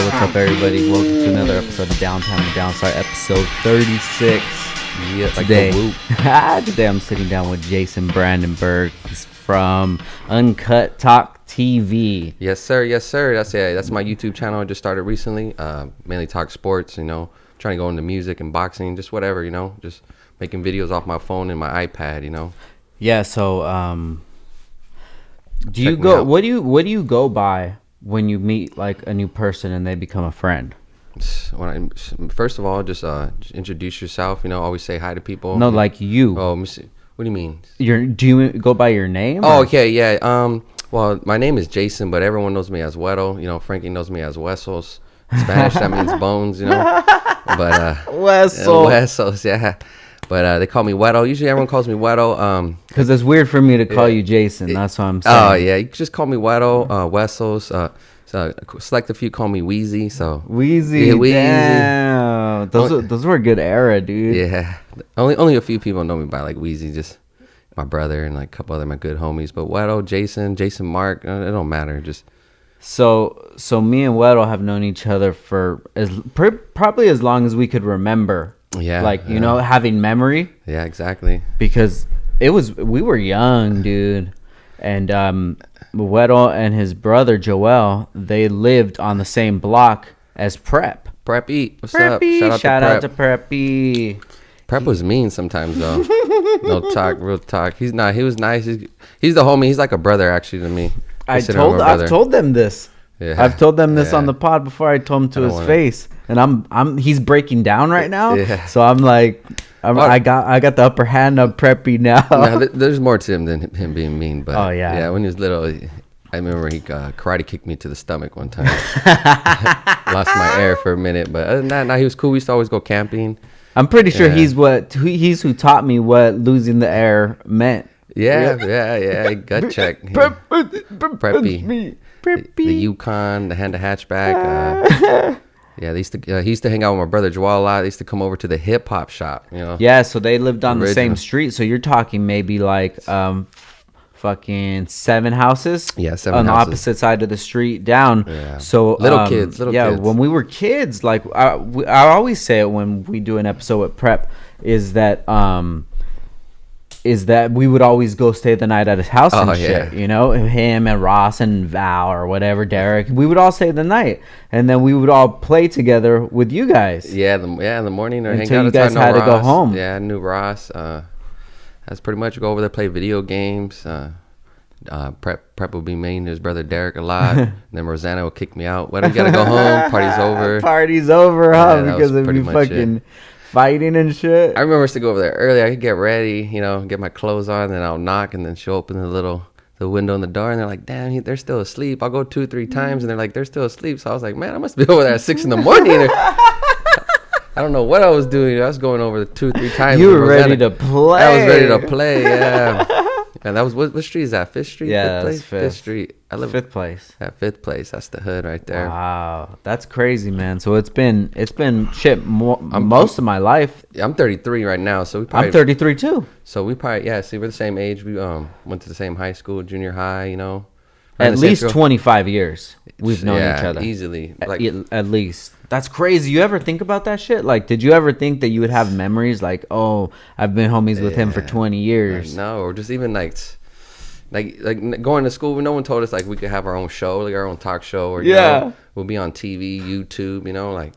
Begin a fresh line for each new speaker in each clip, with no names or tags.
what's up, everybody? Welcome to another episode of Downtown and Downside, episode 36.
Yeah,
Today I'm sitting down with Jason Brandenberg. He's from Uncut Talk TV.
Yes, sir. That's my YouTube channel. I just started recently. Mainly talk sports, trying to go into music and boxing, just whatever, just making videos off my phone and my iPad,
Yeah, so what do you go by when you meet like a new person and they become a friend?
First of all, just introduce yourself, always say hi to people.
No, like you.
Oh, what do you mean?
Do you go by your name?
Oh, okay, yeah. Well, my name is Jason, but everyone knows me as Weddle. Frankie knows me as Huesos. Spanish, that means bones, But
Huesos,
yeah. But they call me Weddle. Usually everyone calls me Weddle.
Because it's weird for me to call you Jason. That's what I'm saying.
Oh, yeah. You can just call me Weddle, Huesos. Select a few call me Wheezy. So
Wheezy,
yeah, Wheezy.
Damn. Those were a good era, dude.
Yeah. Only a few people know me by like Wheezy. Just my brother and like a couple other my good homies. But Weddle, Jason, Mark, it don't matter. Just
So me and Weddle have known each other for probably as long as we could remember.
Yeah.
Having memory.
Yeah, exactly.
Because we were young, dude. And Weddle and his brother Joel, they lived on the same block as Prep.
Preppy, what's
Preppy.
up?
Shout out to Preppy.
Prep was mean sometimes though. No talk, real talk. He's not. He was nice. He's the homie. He's like a brother actually to me.
I've told them this.
Yeah.
I've told them this on the pod before I told him to his face, and he's breaking down right now. Yeah. So I'm like, I got the upper hand of Preppy now.
No, there's more to him than him being mean. But
oh yeah,
yeah. When he was little, I remember he karate kicked me to the stomach one time. Lost my air for a minute, but other than that, no, he was cool. We used to always go camping.
I'm pretty sure he's who taught me what losing the air meant.
Yeah. Gut check. Preppy. The Yukon, the Honda hatchback. Yeah, he used to hang out with my brother Joel a lot. They used to come over to the hip hop shop.
Yeah, so they lived on the same street. So you're talking maybe like fucking 7 houses.
Yeah, 7
on
houses.
the opposite side of the street down.
Yeah.
So
little kids.
When we were kids, like I always say it when we do an episode with Prep, is that we would always go stay the night at his house and shit, him and Ross and Val or whatever, Derek. We would all stay the night, and then we would all play together with you guys.
Yeah, in the morning or hang
until
out.
You guys had to go home.
Yeah, I knew Ross. That's pretty much go over there, play video games. Prep would be mean to his brother Derek a lot. And then Rosanna would kick me out. Well, you gotta go home. Party's over.
Party's over, huh?
Yeah,
because of you fucking fighting and shit.
I remember I used to go over there early. I could get ready, get my clothes on, then I'll knock, and then she'll open the window in the door, and they're like, damn, they're still asleep. I'll go 2-3 times, and they're like, they're still asleep. So I was like, man, I must be over there at 6 a.m. I don't know what I was doing. I was going over 2-3 times.
You were ready to play.
I was ready to play, yeah. And that was, what street is that? 5th Street?
Yeah, that's
5th Street. I live
5th Place.
At 5th Place. That's the hood right there.
Wow, that's crazy, man. So it's been shit most of my life.
I'm 33 right now, so
I'm 33 too.
So we probably see, we're the same age. We went to the same high school, junior high.
At least 25 years we've known each other.
Easily.
At least. That's crazy. You ever think about that shit? Like, did you ever think that you would have memories like, oh, I've been homies with him for 20 years?
No, or just even like going to school. No one told us like we could have our own show, like our own talk show, or we'll be on TV, YouTube. Like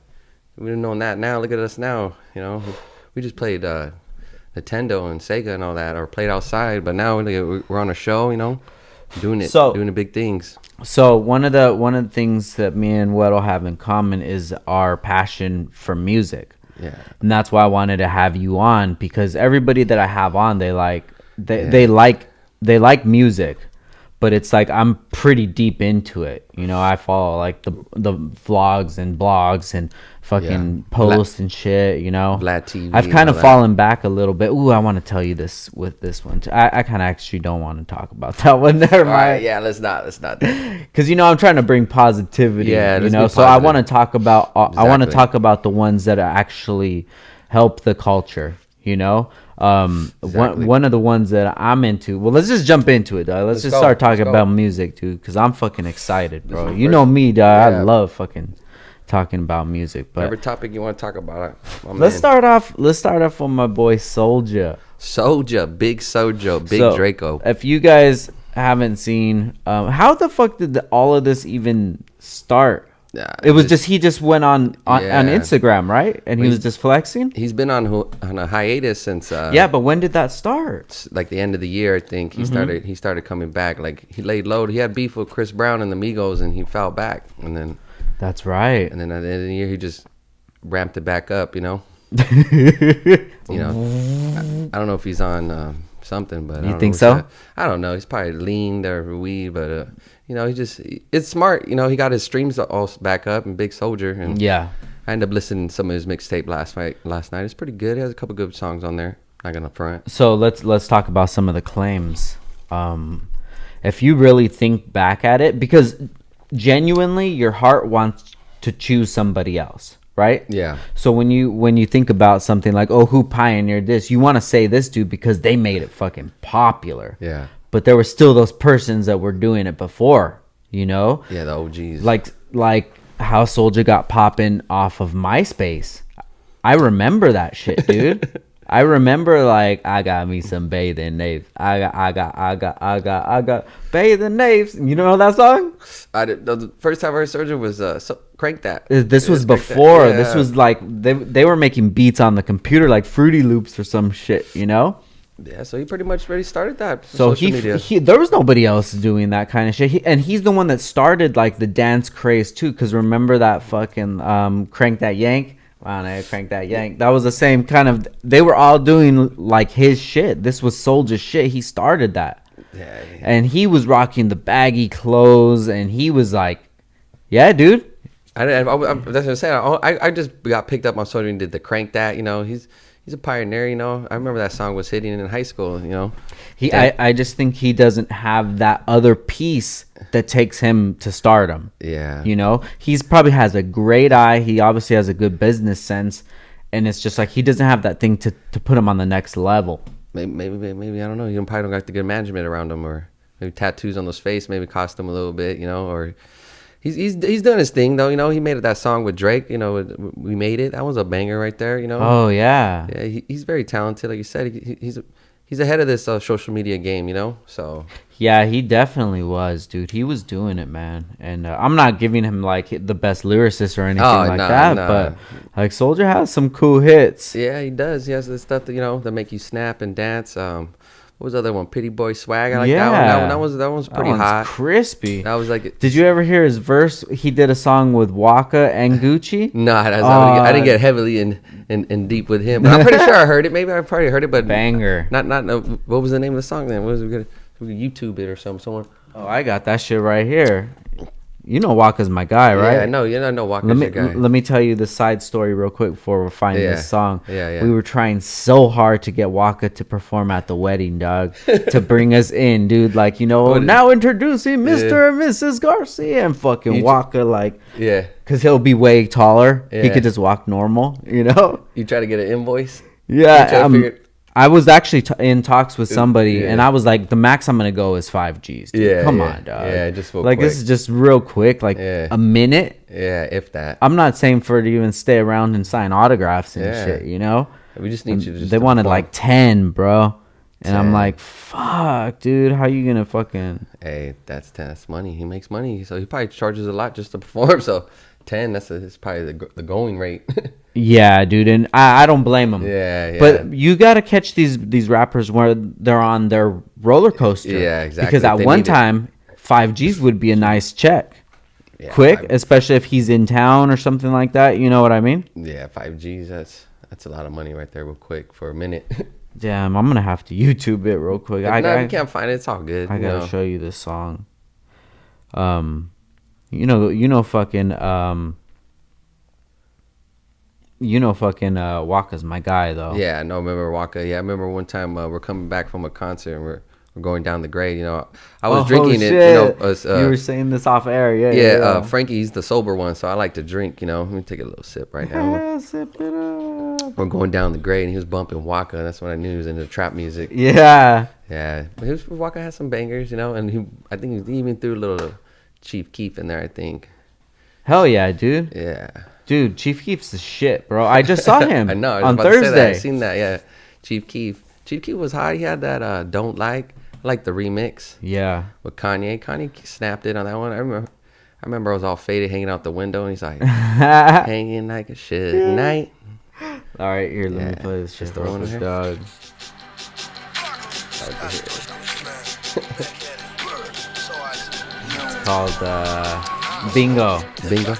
we didn't know that. Now look at us now. We just played Nintendo and Sega and all that, or played outside. But now we're on a show. Doing the big things.
So one of the things that me and Weddle have in common is our passion for music.
Yeah.
And that's why I wanted to have you on, because everybody that I have on, they like music, but it's like I'm pretty deep into it. I follow like the vlogs and blogs and fucking posts and shit.
Vlad TV.
I've kind of fallen back a little bit. Ooh, I want to tell you this with this one. I kind of actually don't want to talk about that one. Never mind.
Right, yeah, let's not.
Because I'm trying to bring positivity.
Yeah,
so I want to talk about. Exactly. I want to talk about the ones that actually help the culture. Exactly. One of the ones that I'm into. Well, let's just jump into it, dog. Let's just start talking about music, dude, because I'm fucking excited, bro. You know me, dog. I love fucking talking about music. But
whatever topic you want to talk about,
let's start off with my boy Soulja.
Big Soulja, Big Draco.
If you guys haven't seen, how the fuck did all of this even start? It was just he just went on Instagram, right? And he was just flexing.
He's been on a hiatus since.
But when did that start?
Like the end of the year, I think he started coming back. Like he laid low. He had beef with Chris Brown and the Migos, and he fell back. And then
that's right.
And then at the end of the year, he just ramped it back up. You know. I don't know if he's on something, but
you think so?
I don't know. He's probably leaned or weed, but. It's smart. He got his streams all back up and Big Soulja. And I ended up listening to some of his mixtape last night. It's pretty good. He has a couple good songs on there. Not gonna front.
So let's talk about some of the claims. If you really think back at it, because genuinely your heart wants to choose somebody else, right? Yeah. So when you think about something like, oh, who pioneered this, you want to say this dude because they made it fucking popular. Yeah. But there were still those persons that were doing it before, Yeah,
the OGs.
Like how Soulja got popping off of MySpace. I remember that shit, dude. I remember I got me some bathing naves. I got bathing naves. You know that song?
The first time I heard Soulja was Crank That.
This was before. This was like they were making beats on the computer like Fruity Loops or some shit,
Yeah, so he pretty much already started that.
So he there was nobody else doing that kind of shit. And he's the one that started like the dance craze too. Because remember that fucking Crank That Yank? Wow, Crank That Yank. That was the same kind of. They were all doing like his shit. This was Soulja's shit. He started that. Yeah. And he was rocking the baggy clothes, and he was like, "Yeah, dude."
That's what I'm saying. I just got picked up on Soulja and did the Crank That. He's a pioneer, I remember that song was hitting in high school,
I just think he doesn't have that other piece that takes him to stardom. Yeah. He's probably has a great eye. He obviously has a good business sense. And it's just like he doesn't have that thing to put him on the next level.
Maybe I don't know. You probably don't got the good management around him, or maybe tattoos on his face maybe cost him a little bit, or... He's done his thing though, he made that song with Drake, We Made It. That was a banger right there,
Oh yeah.
Yeah, he's very talented, like you said. He's ahead of this social media game, So
yeah, he definitely was, dude. He was doing it, man. And I'm not giving him like the best lyricist or anything that, but like Soulja has some cool hits.
Yeah, he does. He has the stuff that that make you snap and dance. What was the other one? Pretty Boy Swag. I like that one. That one's pretty hot.
Crispy.
That was like.
Did you ever hear his verse? He did a song with Waka and Gucci.
I didn't get heavily in deep with him. But I'm pretty sure I heard it. Maybe I probably heard it, but
banger.
Not. What was the name of the song then? What was we YouTube it or something? Someone.
Oh, I got that shit right here. Waka's my guy, right?
Yeah, I know. I know Waka's your guy.
Let me tell you the side story real quick before we're finding this song.
Yeah.
We were trying so hard to get Waka to perform at the wedding, dog, to bring us in, dude. Like, now introducing Mr. and Mrs. Garcia, and fucking Waka, like, because he'll be way taller. Yeah. He could just walk normal,
You try to get an invoice?
Yeah, I was actually in talks with somebody, and I was like, the max I'm gonna go is 5 Gs. Dude. Yeah, come on, dog.
Yeah, just real
quick. This is just real quick, like a minute.
Yeah, if that.
I'm not saying for it to even stay around and sign autographs and shit.
We just need you to.
They wanted like 10, bro, and 10. I'm like, fuck, dude, how you gonna fucking?
Hey, that's 10. That's money. He makes money, so he probably charges a lot just to perform. So 10, that's probably the going rate.
Yeah, dude, and I don't blame them.
Yeah.
But you got to catch these rappers where they're on their roller coaster.
Yeah, exactly.
Because at one time, 5 Gs would be a nice check. Yeah, quick, especially if he's in town or something like that. You know what I mean?
Yeah, 5 Gs, that's a lot of money right there real quick for a minute.
Damn, I'm going to have to YouTube it real quick.
You can't find it. It's all good.
I got to show you this song. Fucking... Waka's my guy though.
Yeah, no, remember Waka. Yeah, I remember one time we're coming back from a concert and we're going down the grade. I was drinking
shit.
it.
You were saying this off air,
yeah. Frankie, he's the sober one, so I like to drink. Let me take a little sip right now.
Sip it up.
We're going down the grade and he was bumping Waka. And that's when I knew he was into trap music.
Yeah.
But Waka has some bangers, and I think he even threw a little Chief Keef in there. I think.
Hell yeah, dude.
Yeah.
Dude, Chief Keef's the shit, bro. I just saw him
I know. I was
on
about to say that.
Thursday.
I seen that. Yeah. Chief Keef. Chief Keef was hot. He had that Don't Like. I like the remix.
Yeah.
With Kanye. Kanye snapped it on that one. I remember I was all faded hanging out the window and he's like hanging like a shit night.
All right, here, let me play this shit.
Just throwing it here.
Dog. It's called Bingo.
Bingo.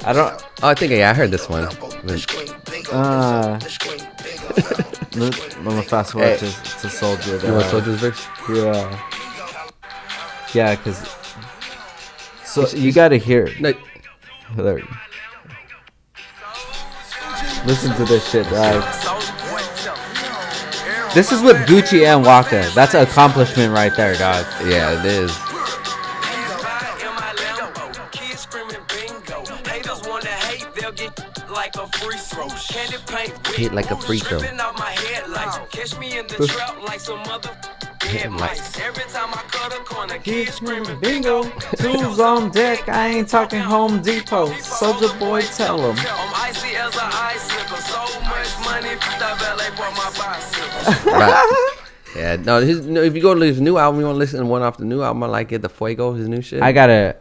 I don't.
Oh, I think I heard this one.
I'm gonna fast forward to Soldier.
You want Soldier's verse?
Yeah. Yeah, cause so you gotta hear it.
No.
There. Listen to this shit, dog. This is with Gucci and Waka. That's an accomplishment right there, dog.
Yeah, it is. Hit like a free throw.
Keep screaming bingo. Tools on deck. I ain't talking Home Depot. Soldier boy, tell him.
Right. Yeah, no. If you go to his new album, you want to listen to one off the new album. I like it, the Fuego, his new shit.
I gotta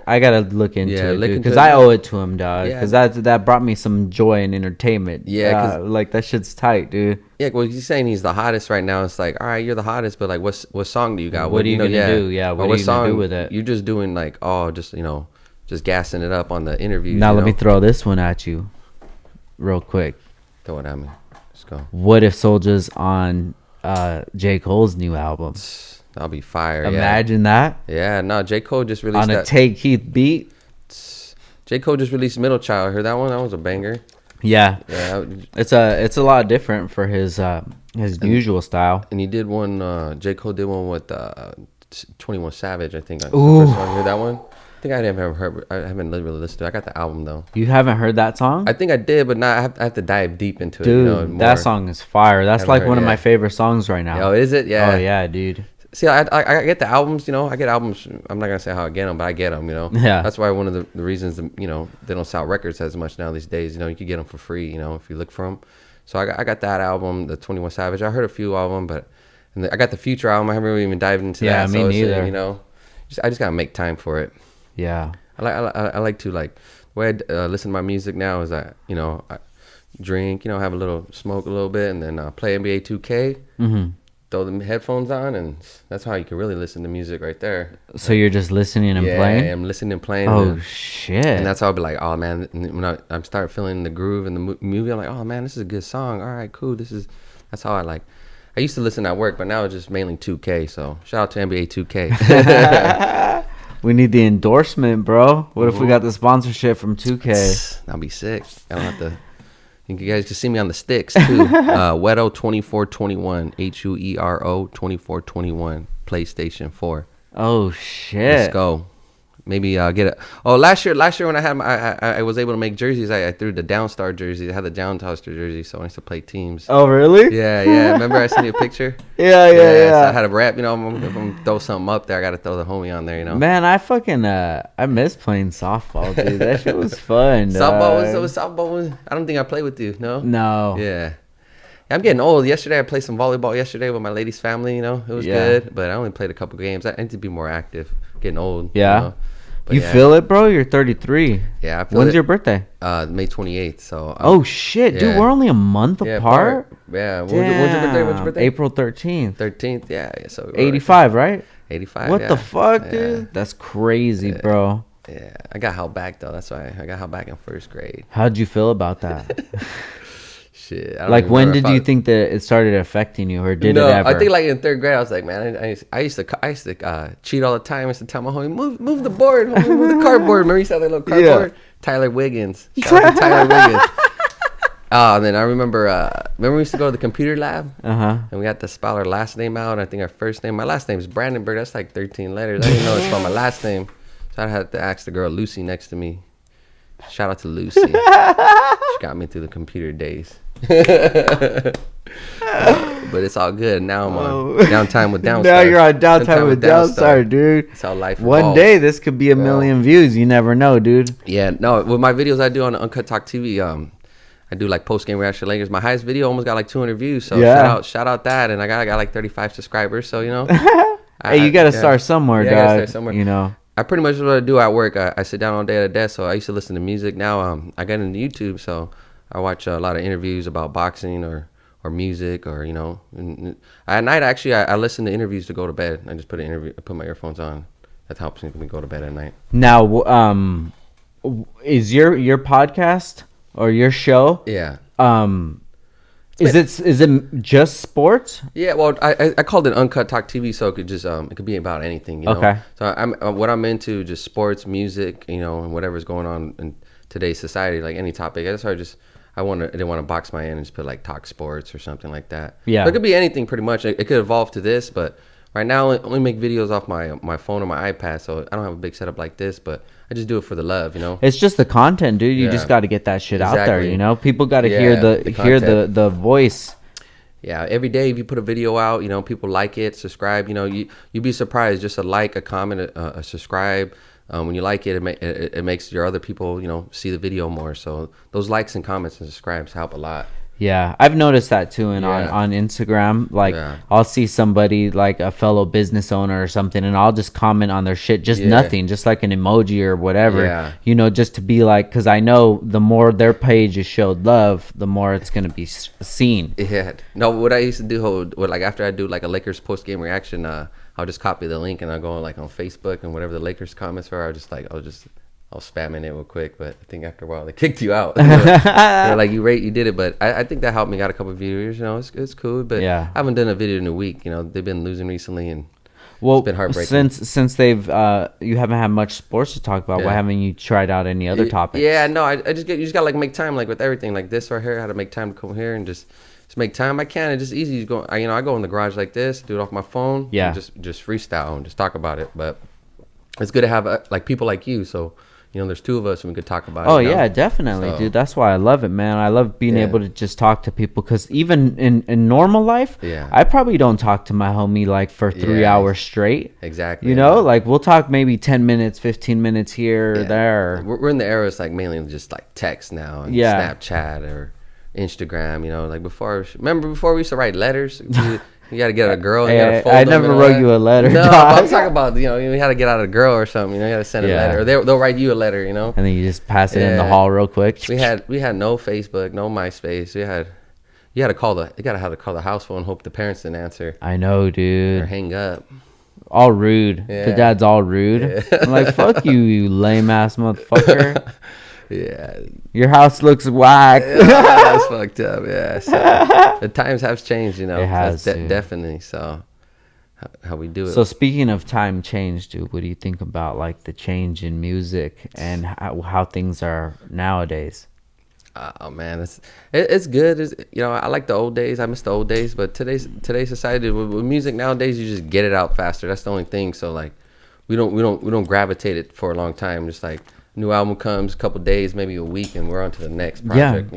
look into it, dude, because I owe it to him, dog. Because that brought me some joy and entertainment.
Yeah,
like that shit's tight, dude.
Yeah, well, he's saying he's the hottest right now. It's like, all right, you're the hottest, but like, what song do you got?
What are you gonna do? Yeah, what are you gonna do with it?
You're just doing like, just gassing it up on the interview.
Now let me throw this one at you, real quick.
Throw it at me. Let's go.
What if Soulja's on J. Cole's new album?
That'll be fire.
Imagine that.
Yeah, no, J. Cole just released
on a Take Keith beat.
J. Cole just released Middle Child. I heard that one. That was a banger.
Yeah. It's a lot different for his usual style.
And he did one. J. Cole did one with 21 Savage. I think.
Ooh.
The first time I heard that one. I think I haven't really listened to it. I got the album though.
You haven't heard that song?
I think I did, but I have to dive deep into it.
Dude, that song is fire. That's like one of my favorite songs right now.
Oh, is it? Yeah.
Oh yeah, dude.
See, I get the albums. I get albums. I'm not gonna say how I get them, but I get them.
Yeah.
That's why one of the reasons they don't sell records as much now these days. You can get them for free. If you look for them. So I got that album, the 21 Savage. I heard a few of them, but I got the Future album. I haven't really even dived into that.
Yeah, me neither.
I just gotta make time for it.
Yeah.
I like to the way I listen to my music now is I drink, have a little smoke a little bit, and then play NBA 2K. Mm-hmm. Throw the headphones on, and that's how you can really listen to music right there.
So you're just listening and playing?
Yeah, I'm listening and playing.
Oh, shit.
And that's how I'll be like, oh, man, when I start feeling the groove in the movie, I'm like, oh, man, this is a good song. All right, cool. That's how I used to listen at work, but now it's just mainly 2K. So shout out to NBA 2K.
We need the endorsement, bro. What if we got the sponsorship from 2K?
That'll be sick. I don't have to. You guys can see me on the sticks too. Wedo 2421, HUERO 2421, PlayStation 4.
Oh shit!
Let's go. Maybe I'll get it. Oh, last year when I had I was able to make jerseys. I threw the Downstar jersey. I had the Downtoster jersey, so I used to play teams.
Oh really?
Yeah. Remember I sent you a picture?
Yeah.
So I had a rap. If I'm gonna throw something up there, I gotta throw the homie on there.
Man, I fucking I miss playing softball, dude. That shit was fun.
Softball was. I don't think I played with you. No. Yeah. I'm getting old. Yesterday I played some volleyball with my lady's family. It was good, but I only played a couple games. I need to be more active. Getting old.
Yeah. You feel it, bro? You're 33.
Yeah, I feel
When's your birthday?
May 28th. So.
Oh shit, dude! We're only a month apart.
Yeah. When's your birthday?
April 13th.
13th. Yeah. So.
85, right?
85.
What the fuck, dude? That's crazy, bro.
Yeah, I got held back though. That's why I got held back in first grade.
How'd you feel about that?
Shit.
When did you think that it started affecting you, or did it ever?
I think in third grade I was like, man, I used to cheat all the time. I used to tell my homie, move the board, move the cardboard. Remember you used to have that little cardboard? Yeah. Tyler Wiggins. Shout out to Tyler Wiggins. And then I remember we used to go to the computer lab, and we had to spell our last name out. I think our first name, my last name is Brandenberg. That's like 13 letters. I didn't know it's spelled my last name, so I had to ask the girl Lucy next to me. Shout out to Lucy. She got me through the computer days. But it's all good. Now I'm on downtime with Downstar.
Now you're on downtime with Downstar, dude.
That's how life
One
evolves.
day this could be a million views. You never know, dude.
Yeah, no. With my videos I do on Uncut Talk TV, I do like post game reaction Lakers. My highest video almost got like 200 views. So shout out that, and I got like 35 subscribers. So
Hey, you gotta start somewhere,
I
dog.
gotta start somewhere.
You know.
I pretty much what I do at work. I sit down all day at a desk, so I used to listen to music. Now I got into YouTube, so I watch a lot of interviews about boxing or music or And at night actually I listen to interviews to go to bed. I just put my earphones on. That helps me go to bed at night.
Now, is your podcast or your show?
Yeah.
Is it just sports?
Yeah, well, I called it Uncut Talk TV, so it could just it could be about anything, you know.
Okay.
So I'm into just sports, music, and whatever's going on in today's society, like any topic. I didn't want to box my in and just put like talk sports or something like that.
Yeah.
So it could be anything pretty much. It could evolve to this, but right now I only make videos off my phone or my iPad, so I don't have a big setup like this, but I just do it for the love,
It's just the content, dude. You just got to get that shit out there, People got to hear the voice.
Yeah, every day if you put a video out, people like it, subscribe. You'd be surprised. Just a like, a comment, a subscribe. When you like it, it makes your other people, see the video more. So those likes and comments and subscribes help a lot.
Yeah, I've noticed that too, and on Instagram, like I'll see somebody like a fellow business owner or something, and I'll just comment on their shit, just nothing, just like an emoji or whatever, just to be like, because I know the more their page is showed love, the more it's gonna be seen.
Yeah, no, what I used to do, like after I do like a Lakers post game reaction, I'll just copy the link and I'll go like on Facebook and whatever the Lakers comments are, I'll spam in it real quick, but I think after a while they kicked you out. They're like, you did it, but I think that helped me. Got a couple of viewers, it's cool, but I haven't done a video in a week. They've been losing recently, and it's been heartbreaking.
Since they've you haven't had much sports to talk about. Why haven't you tried out any other topics?
Yeah, no, you just gotta like make time, like with everything, like this right here. I had to make time to come here and just make time. I can. It's just easy. I go in the garage like this, do it off my phone.
Yeah.
And just freestyle and just talk about it. But it's good to have like people like you. So there's two of us and we could talk about it.
Oh yeah, definitely, dude. That's why I love it, man. I love being able to just talk to people, because even in normal life, I probably don't talk to my homie like for 3 hours straight.
Exactly.
Like we'll talk maybe 10 minutes, 15 minutes here or there.
We're in the era, it's like mainly just like text now and Snapchat or Instagram, like before we used to write letters. You got to get a girl. You gotta fold
I never wrote you a letter.
No, I'm talking about you had to get out a girl or something. You got to send a letter, or they'll write you a letter. And
then you just pass it in the hall real quick.
We had no Facebook, no MySpace. You gotta call the house phone and hope the parents didn't answer.
I know, dude.
Or hang up.
All rude. Yeah. The dad's all rude. Yeah. I'm like, fuck you, you lame ass motherfucker.
Yeah,
your house looks whack.
That's fucked up. Yeah, so the times have changed. It
has
definitely. So how we do it.
So speaking of time change, dude, what do you think about like the change in music and how things are nowadays?
Oh man, it's good. I like the old days. I miss the old days, but today's society with music nowadays, you just get it out faster. That's the only thing. So like, we don't gravitate it for a long time. Just like. New album comes, a couple days, maybe a week, and we're on to the next project.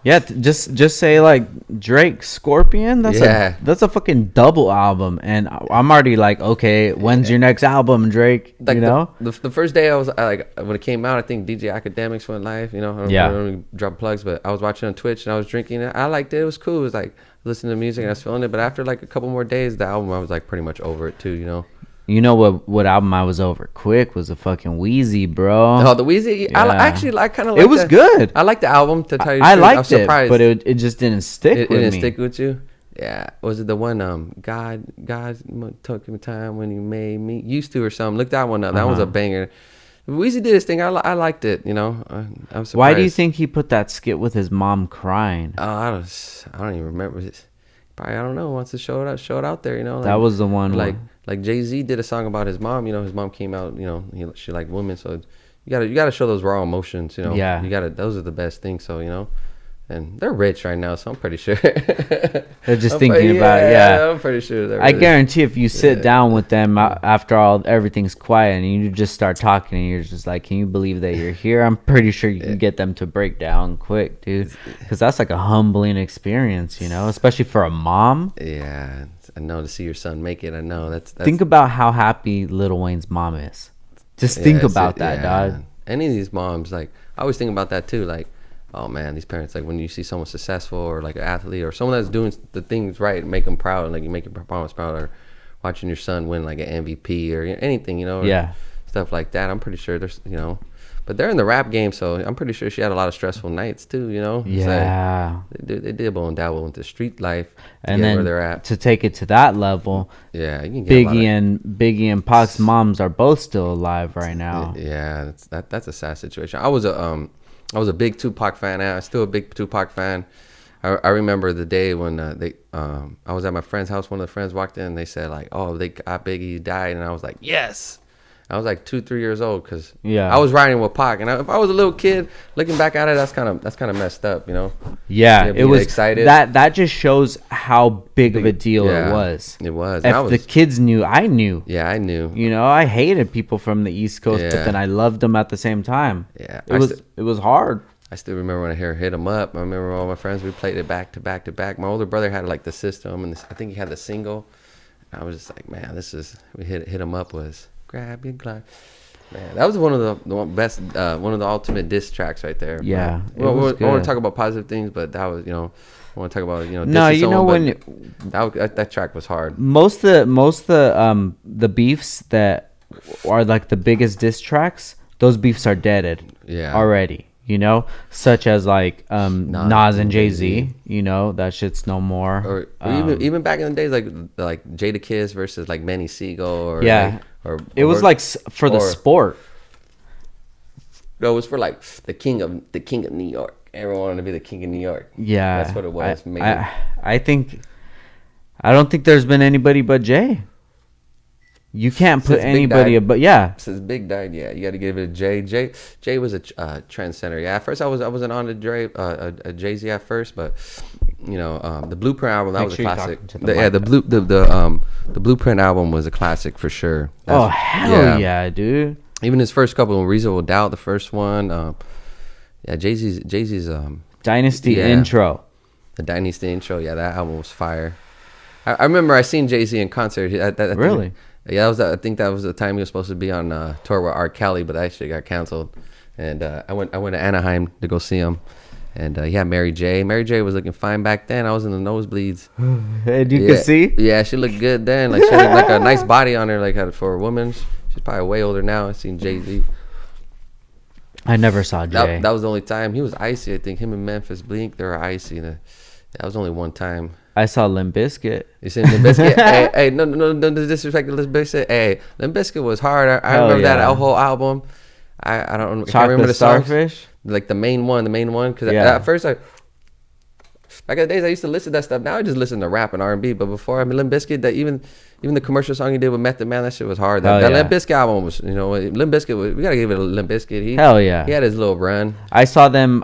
Yeah, just say like Drake, Scorpion. That's a fucking double album, and I'm already like, okay, when's your next album, Drake?
Like the first day I was like, when it came out, I think DJ Academics went live. I don't really drop plugs, but I was watching on Twitch and I was drinking it. I liked it. It was cool. It was like listening to music and I was feeling it. But after like a couple more days, the album I was like pretty much over it too.
You know what album I was over quick was a fucking Wheezy, bro.
Oh, the Wheezy. Yeah. I kind of.
It was good.
I liked the album. To tell you,
I liked it, but it just didn't stick with me. It didn't
stick with you. Yeah, was it the one? God took him time when he made me used to or something. Look that one up. That was a banger. Wheezy did his thing. I liked it. I was surprised.
Why do you think he put that skit with his mom crying?
Oh, I don't even remember. Probably I don't know. Wants to show it out there. Like,
that was the one.
Like Jay-Z did a song about his mom. His mom came out. She liked women. So you gotta show those raw emotions. Yeah. You gotta. Those are the best things. So And they're rich right now, so I'm pretty sure.
They're just thinking about it. Yeah,
I'm pretty sure.
I guarantee if you sit down with them after everything's quiet and you just start talking and you're just like, can you believe that you're here? I'm pretty sure you can get them to break down quick, dude. Because that's like a humbling experience, you know, especially for a mom.
Yeah, I know, to see your son make it. I know that's
think about how happy Lil Wayne's mom is. Just think about that, dog.
Any of these moms, like, I always think about that too. Like, oh man, these parents, like, when you see someone successful or like an athlete or someone that's doing the things right, make them proud. Like, you make your parents proud, or watching your son win like an MVP or anything, you know, or stuff like that. I'm pretty sure there's, you know, but they're in the rap game, so I'm pretty sure she had a lot of stressful nights too, you know.
Yeah,
like, they dibble and dabble into street life,
and then
where they're at.
To take it to that level,
yeah, you can get
Biggie and Pac's moms are both still alive right now.
Yeah, that's a sad situation. I was a big Tupac fan. I'm still a big Tupac fan. I remember the day when I was at my friend's house. One of the friends walked in and they said like, "Oh, they got Biggie died," and I was like, "Yes." I was like 2-3 years old because I was riding with Pac, and if I was a little kid looking back at it, that's kind of messed up, you know.
Yeah, it was
excited.
That just shows how big of a deal it was.
It was.
If the kids knew, I knew.
Yeah, I knew.
You know, I hated people from the East Coast, but then I loved them at the same time.
Yeah,
it was hard.
I still remember when I heard "Hit 'Em Up." I remember all my friends, we played it back to back to back. My older brother had like the system, and I think he had the single. I was just like, man, we hit 'Em Up was grab your Glock. Man, that was one of the best, one of the ultimate diss tracks right there.
Yeah,
I want to talk about positive things, but that was, you know, I want to talk about, you know.
No, you know, when
that track was hard.
Most of the beefs that are like the biggest diss tracks, those beefs are deaded.
Yeah.
Already, you know, such as like Nas and Jay-Z. You know, that shit's no more.
Or even back in the days, like Jadakiss versus like Manny Siegel, or
it was like for the sport.
No, it was for like the king of New York. Everyone wanted to be the king of New York.
Yeah,
that's what it was.
I don't think there's been anybody but Jay. You can't put anybody but
Since Big died, yeah, you got to give it to Jay. Jay was a trendsetter. Yeah, at first I wasn't on a Jay-Z at first, but you know, the Blueprint album, that was a classic. The Blueprint album was a classic for sure.
Hell yeah, dude.
Even his first couple, Reasonable Doubt, the first one. Jay-Z's
Dynasty intro.
The Dynasty intro, yeah, that album was fire. I remember I seen Jay-Z in concert.
Really?
Yeah, I think that was the time he was supposed to be on tour with R. Kelly, but that shit got canceled. And I went to Anaheim to go see him. And he had Mary J. Mary J was looking fine back then. I was in the nosebleeds.
And you could see?
Yeah, she looked good then. Like, she had like a nice body on her, like for a woman. She's probably way older now. I've seen Jay-Z.
I never saw Jay.
That was the only time. He was icy, I think. Him and Memphis Bleak, they were icy. That was only one time.
I saw Limp Bizkit.
You seen Limp Bizkit? hey, no disrespect to Limp Bizkit. Hey, Limp Bizkit was hard. I remember that whole album. I can't remember the
Starfish?
songs. Like the main one. Because at first, back in the days, I used to listen to that stuff. Now I just listen to rap and R&B. But before, Limp Bizkit, that even the commercial song he did with Method Man, that shit was hard. That Limp Bizkit album was, you know, Limp Bizkit. We gotta give it a Limp Bizkit.
Hell yeah.
He had his little run.
I saw them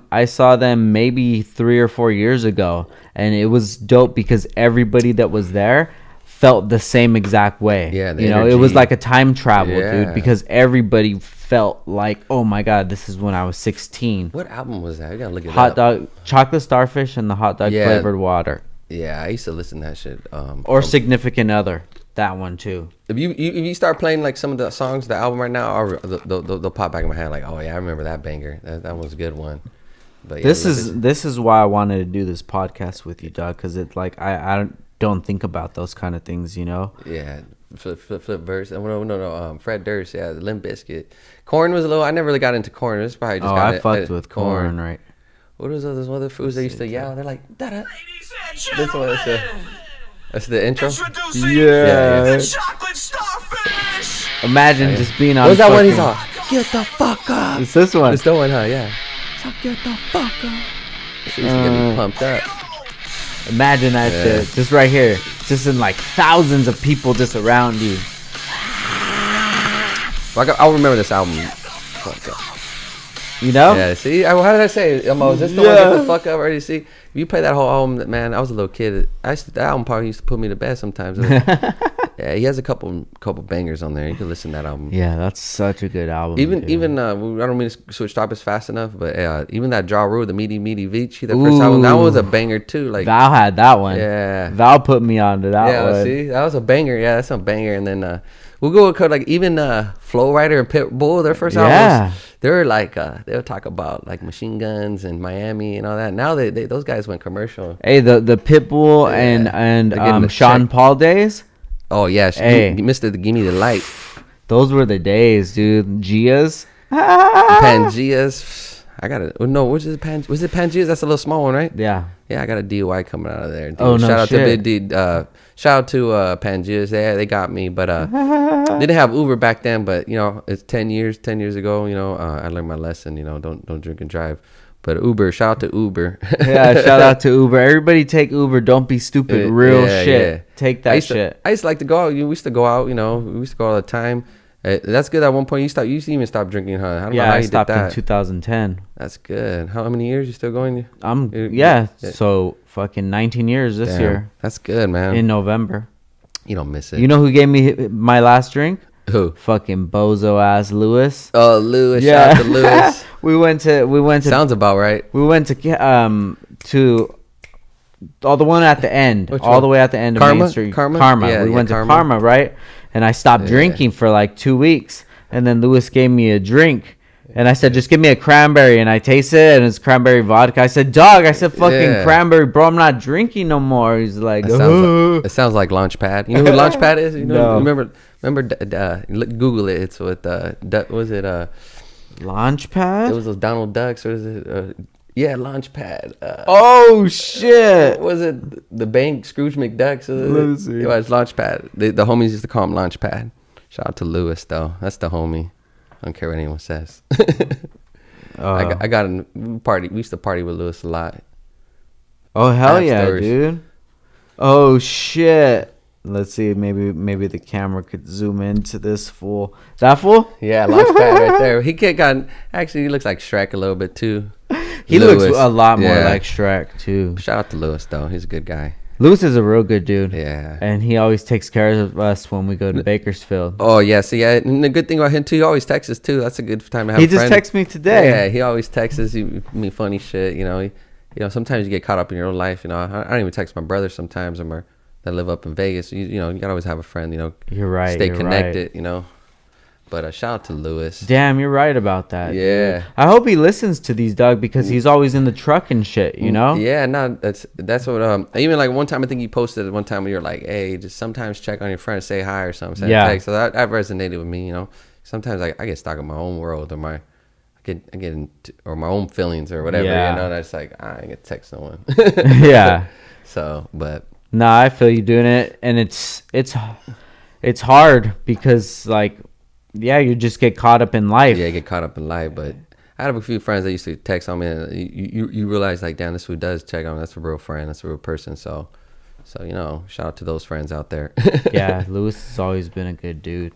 maybe 3 or 4 years ago, and it was dope because everybody that was there felt the same exact way.
Yeah,
you know, it was like a time travel, dude, because everybody felt like, oh my god, this is when I was 16.
What album was that? I gotta look it up.
Chocolate Starfish and the hot dog flavored water.
Yeah, I used to listen to that shit.
Or Significant Other, that one too.
If you start playing like some of the songs, the album right now, they'll pop back in my head like, oh yeah, I remember that banger. That was a good one. But yeah,
this is why I wanted to do this podcast with you, dog, because it's like I don't think about those kind of things, you know.
Yeah, flip verse. No. Fred Durst. Yeah, Limp Bizkit. Korn was a little. I never really got into Korn. It's probably just.
I fucked with Korn, right?
What was those other foods they used to yell? They're like, da-da. This one. That's the intro.
Yeah.
The chocolate starfish.
Imagine just being on.
What was that one he's on? Get the fuck up.
It's this one.
It's the one, huh? Yeah. So get the fuck up. She used to get me pumped up.
Imagine that shit. Just right here. Just in like thousands of people just around you.
I'll remember this album. Fuck up.
You know?
Yeah, see, how did I say? Is this the one get the fuck up already? See, if you play that whole album, man, I was a little kid. That album probably used to put me to bed sometimes. Yeah, he has a couple bangers on there. You can listen to that album.
Yeah, that's such a good album.
Even I don't mean to switch topics fast enough, but even that Ja Rule, the Meaty Vici, the first album, that was a banger too. Like
Val had that one.
Yeah,
Val put me onto that one.
Yeah, see, that was a banger. Yeah, that's a banger. And then we'll go with like even Flow Rider and Pitbull, their first albums. They're like they'll talk about like machine guns and Miami and all that. Now they those guys went commercial.
Hey, the Pitbull and Sean Paul days.
Oh yeah, hey. Mr. Give Me the Light.
Those were the days, dude. Gias.
Pangeas. I got it. No, which is Pangeas? Was it Pangeas? That's a little small one, right?
Yeah.
Yeah, I got a DUI coming out of there. Dude.
Oh, no
Shout out
shit.
to Big D. Shout out to Pangeas. Yeah, they got me, but didn't have Uber back then. But you know, it's 10 years ago. You know, I learned my lesson. You know, don't drink and drive. But Uber, shout out to Uber.
Yeah, shout out to Uber. Everybody take Uber. Don't be stupid. Real shit. Yeah. Take that shit.
I used to like to go out. We used to go out. You know, we used to go all the time. That's good. At one point, you even stopped drinking, huh? I don't know how you
stopped
did that.
in 2010.
That's good. How many years you still going?
So fucking 19 years this year.
That's good, man.
In November.
You don't miss it.
You know who gave me my last drink?
Who?
Fucking bozo ass Lewis.
Oh, Lewis. Yeah. Shout out to Lewis.
we went to.
Sounds about right.
We went to the one at the end,
Which
all
one?
the way at the end of
Karma?
Main Street.
Karma.
We went to Karma, right? And I stopped drinking for like 2 weeks, and then Lewis gave me a drink. And I said, just give me a cranberry. And I tasted it, and it's cranberry vodka. I said, dog, fucking cranberry, bro. I'm not drinking no more. He's like,
it sounds like Launchpad. You know who Launchpad is? You know,
no.
Remember, Google it. It's with, was it?
Launchpad?
It was those Donald Ducks. Or was it? Yeah, Launchpad.
Oh, shit.
Was it the bank, Scrooge McDucks?
Let's see.
It was Launchpad. The homies used to call him Launchpad. Shout out to Lewis, though. That's the homie. I don't care what anyone says. I got a party. We used to party with Lewis a lot.
Oh hell yeah, dude! Oh shit! Let's see. Maybe the camera could zoom into this fool. That fool?
Yeah, Launchpad right there. He looks like Shrek a little bit too.
He looks a lot more like Shrek too.
Shout out to Lewis though. He's a good guy.
Lewis is a real good dude.
Yeah.
And he always takes care of us when we go to Bakersfield.
Oh, yeah. So, yeah, and the good thing about him, too, he always texts us, too. That's a good time to have
a friend. He just texted me today.
Yeah, he always texts us me funny shit, you know. Sometimes you get caught up in your own life, you know. I don't even text my brother sometimes that live up in Vegas. You know, you got to always have a friend, you know.
You're right.
Stay connected, you know. But shout out to Lewis.
Damn, you're right about that.
Yeah.
Dude. I hope he listens to these, Doug, because he's always in the truck and shit, you know?
Yeah, no, that's what even like one time I think you posted one time where you're like, hey, just sometimes check on your friend, say hi or something.
Yeah.
So that resonated with me, you know. Sometimes I get stuck in my own world or I get or my own feelings or whatever, you know, and I just like I ain't gonna text no one.
Yeah.
So, but
nah, I feel you doing it, and it's hard because like. Yeah, you just get caught up in life.
Yeah, you get caught up in life. But I have a few friends that used to text on me, and you realize, like, damn, this who does check on me. That's a real friend. That's a real person. So you know, shout out to those friends out there.
Yeah, Lewis has always been a good dude.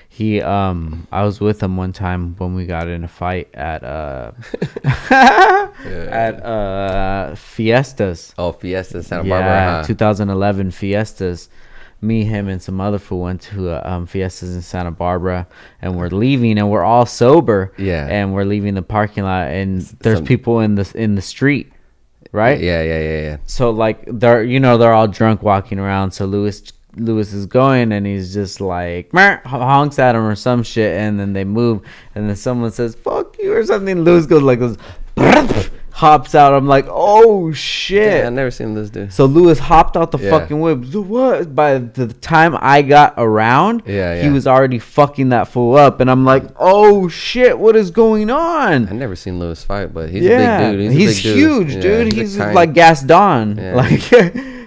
He, I was with him one time when we got in a fight at Fiestas.
Oh, Fiestas, Santa Barbara. Yeah,
2011 Fiestas. Me, him, and some other fool went to Fiestas in Santa Barbara, and we're leaving, and we're all sober.
Yeah.
And we're leaving the parking lot, and there's people in the street, right?
Yeah.
So like they're all drunk walking around. So Lewis is going, and he's just like honks at him or some shit, and then they move, and then someone says "fuck you" or something. Lewis goes like this. Hops out. I'm like, oh shit!
Yeah, I've never seen this dude.
So Lewis hopped out the fucking whip. So what? By the time I got around, he was already fucking that fool up, and I'm like, oh shit! What is going on?
I've never seen Lewis fight, but he's a big dude.
He's huge, dude. He's like Gaston, like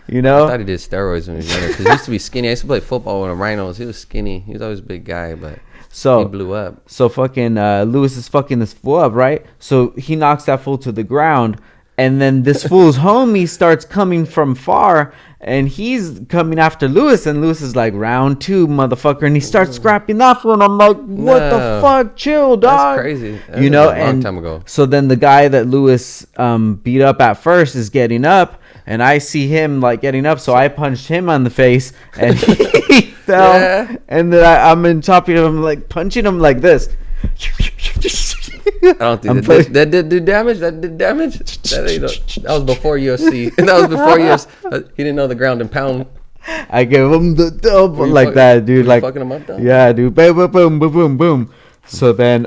you know.
I thought he did steroids when he was younger because he used to be skinny. I used to play football with the Rhinos. He was skinny. He was always a big guy, but.
So
he blew up.
So fucking Lewis is fucking this fool up, right? So he knocks that fool to the ground, And then this fool's homie starts coming from far, and he's coming after Lewis, and Lewis is like, round 2, motherfucker, and he starts scrapping that fool, and I'm like, what the fuck? Chill, dog.
That's crazy. That
You know,
was a long
and
time ago.
so then the guy that Lewis beat up at first is getting up, and I see him like getting up, so I punched him on the face, and he fell,
Yeah.
and then I'm in top of him, like punching him like this.
I don't think that did do damage. That did damage. That was before UFC. That was before UFC. He didn't know the ground and pound.
I gave him the double
Were you
like that, dude.
were you
Like
fucking him up, though?
yeah, dude. Boom, boom, boom, boom, boom, boom. So then,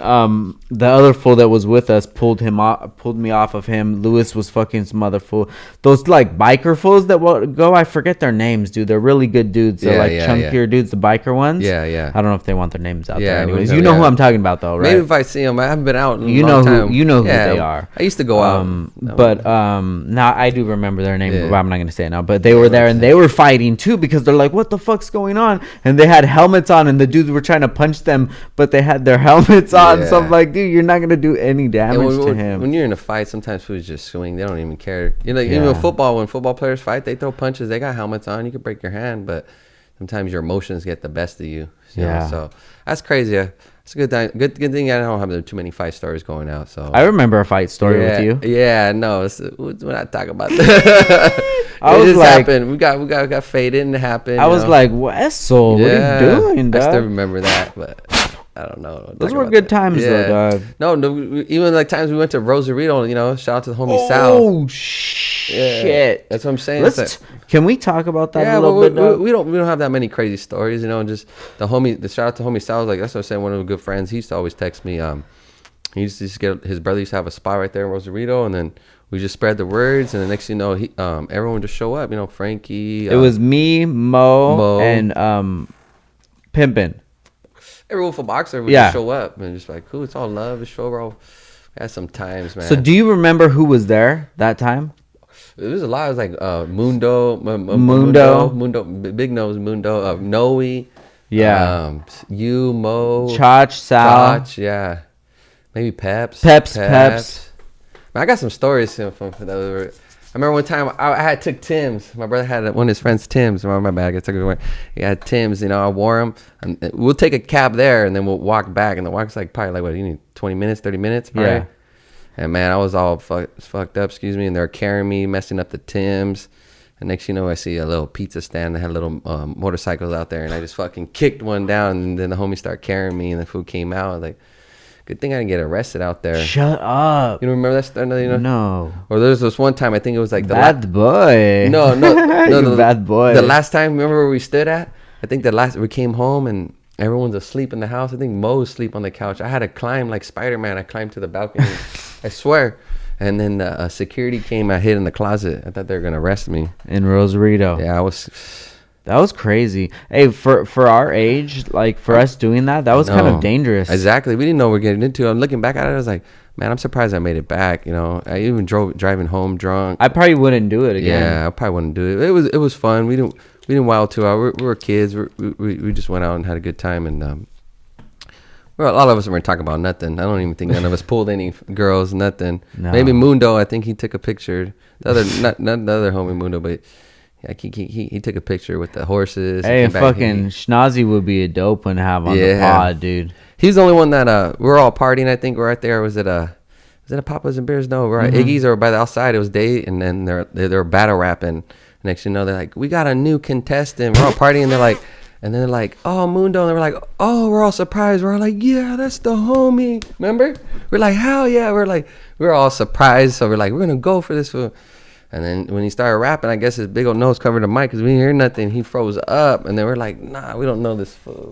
the other fool that was with us pulled me off of him. Lewis was fucking some other fool. Those like biker fools that will go. I forget their names, dude. They're really good dudes. They're like chunkier dudes, the biker ones.
Yeah, yeah.
I don't know if they want their names out
Yeah,
there. Anyways,
no,
you know
yeah.
who I'm talking about, though, right?
Maybe if I see them, I haven't been out in
You
a
know
long
who
time.
you know who they are.
I used to go out.
But now I do remember their name.
Yeah.
But I'm not gonna say it now. But they were there and they were fighting too, because they're like, "What the fuck's going on?" And they had helmets on, and the dudes were trying to punch them, but they had their helmets on.
Yeah.
So I'm like, dude, you're not gonna do any damage to him.
When you're in a fight, sometimes fools just swing. They don't even care. You know,
Yeah.
even football, when football players fight, they throw punches. They got helmets on. You can break your hand, but sometimes your emotions get the best of you. You know? So that's crazy. It's a good time. Good thing I don't have too many fight stories going out. So
I remember a fight story with you.
Yeah, no, we're not talking about that.
I
it
was
just
like-
happened. We got faded and it happened.
I was like, Wessel, what are you doing,
I still
dog?
remember that, but I don't know.
Those
Talk
were
about
good
that.
times, though, dog.
No, even like times we went to Rosarito, you know, shout out to the homie Sal.
Oh shit!
That's what I'm saying. It's like-
Can we talk about that
yeah,
a little bit? Dog?
we don't have that many crazy stories, you know. Just the shout out to homie Sal. Like that's what I'm saying. One of the good friends. He used to always text me. He used to just get his brother used to have a spot right there in Rosarito, and then we just spread the words, and the next thing you know, everyone just show up. You know, Frankie.
It was me, Mo, and Pimpin.
every Wolf of Boxer would
Yeah.
just show up and just like, cool, it's all love. It's show, bro. Had some times, man.
So do you remember who was there that time?
It was a lot. It was like Mundo, Big Nose, Mundo, Noe.
Yeah.
You, Mo,
Chach, Sal.
Chach, yeah. Maybe Peps.
Peps.
Man, I got some stories from that. I remember one time I had took Tim's. My brother had one of his friends Tim's. My bad, I took it away. He had Tim's. You know, I wore them. And we'll take a cab there, and then we'll walk back. And the walk's like probably like what you need 20 minutes, 30 minutes. Probably.
Yeah.
And man, I was all fucked up. Excuse me. And they're carrying me, messing up the Tim's. And next you know, I see a little pizza stand that had little motorcycles out there, and I just fucking kicked one down. And then the homie started carrying me, and the food came out. Like, good thing I didn't get arrested out there.
Shut up.
You don't remember that stuff? You know?
No.
Or there was this one time, I think it was like the
Bad boy.
No,
You bad boy.
The last time, remember where we stood at? I think we came home and everyone's asleep in the house. I think Mo was asleep on the couch. I had to climb like Spider-Man. I climbed to the balcony. I swear. And then the security came. I hid in the closet. I thought they were gonna arrest me.
In Rosarito.
Yeah,
That was crazy. Hey, for our age, like for us doing that was kind of dangerous.
Exactly. We didn't know what we were getting into. I'm looking back at it. I was like, man, I'm surprised I made it back. You know, I even driving home drunk.
I probably wouldn't do it again.
Yeah, I probably wouldn't do it. It was fun. We didn't wild too out. We were kids. We just went out and had a good time. And well, a lot of us weren't talking about nothing. I don't even think none of us pulled any girls. Nothing.
No.
Maybe Mundo. I think he took a picture. The other not the other homie Mundo, but yeah, he took a picture with the horses.
Hey,
Came back,
fucking Schnozzy would be a dope one to have on the pod, dude.
He's the only one that we're all partying. I think we're right there. Was it a Papa's and Beers? No, we're at Iggy's or by the outside. It was day, and then they're battle rapping. Next, you know, they're like, we got a new contestant. We're all partying. And they're like, oh, Mundo. And they were like, oh, we're all surprised. We're all like, yeah, that's the homie. Remember? We're like, hell yeah. We're all surprised. So we're like, we're going to go for this fool. And then when he started rapping, I guess his big old nose covered the mic because we didn't hear nothing. He froze up. And then we're like, nah, we don't know this fool.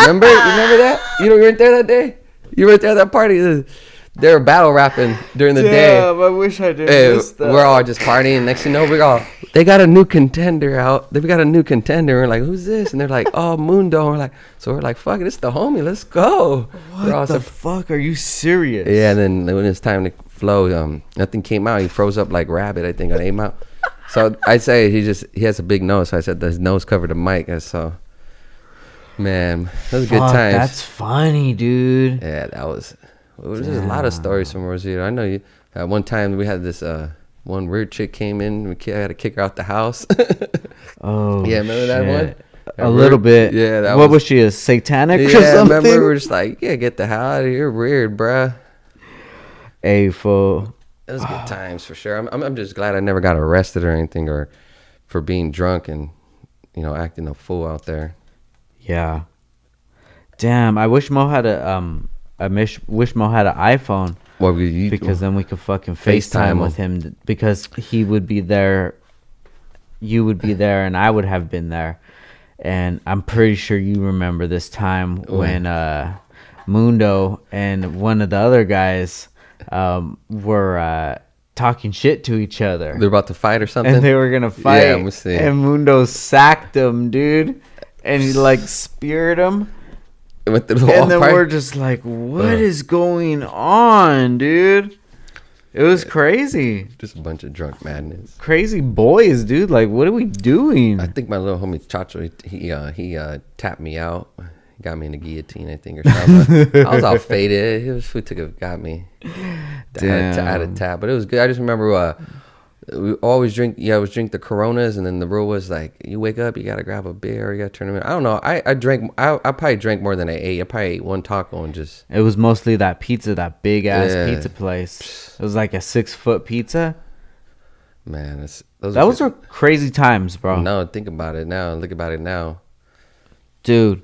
Remember? You remember that? You weren't there that day? You weren't there at that party? They were battle rapping during the day.
I wish I did.
Hey, we're all just partying. Next thing you know, they got a new contender out. They've got a new contender. We're like, who's this? And they're like, oh, Mundo. And we're like, fuck it, it's the homie. Let's go.
What the fuck? Are you serious?
Yeah, and then when it's time to flow, nothing came out. He froze up like rabbit, I think, on A mouth. So I'd say he has a big nose. So I said his nose covered the mic. And so, man, that was a good time.
That's funny, dude.
Yeah, that was. There's a lot of stories from Rosarito. I know you. One time we had this one weird chick came in. I had to kick her out the house.
Oh,
yeah, remember that one?
A little bit.
Yeah, that
what was she, a satanic or
Yeah,
something?
remember we were just like, yeah, get the hell out of here. You're weird, bruh.
Hey, fool.
It was good times for sure. I'm just glad I never got arrested or anything, or for being drunk and acting a fool out there.
Yeah. Damn, I wish Mo had wish Mo had an iPhone.
Well,
because then we could fucking FaceTime with him, because he would be there, you would be there, and I would have been there. And I'm pretty sure you remember this time when Mundo and one of the other guys were talking shit to each other.
They're about to fight or something?
And they were going to fight.
Yeah, we'll see.
And Mundo sacked him, dude. And he like speared him.
And
then we're just like, what is going on, dude? It was crazy.
Just a bunch of drunk madness.
Crazy boys, dude. Like, what are we doing?
I think my little homie Chacho, he tapped me out. Got me in the guillotine, I think, or something. I was all faded. His food got me. I had a tap, but it was good. I just remember we always drink. Yeah, I was drink the Coronas, and then the rule was like, you wake up, you gotta grab a beer, you gotta turn them in. I don't know. I drank. I probably drank more than I ate. I probably ate one taco and just.
It was mostly that pizza, that big ass pizza place. It was like a 6-foot pizza.
Man,
those were crazy times, bro.
No, think about it now. Look about it now,
dude.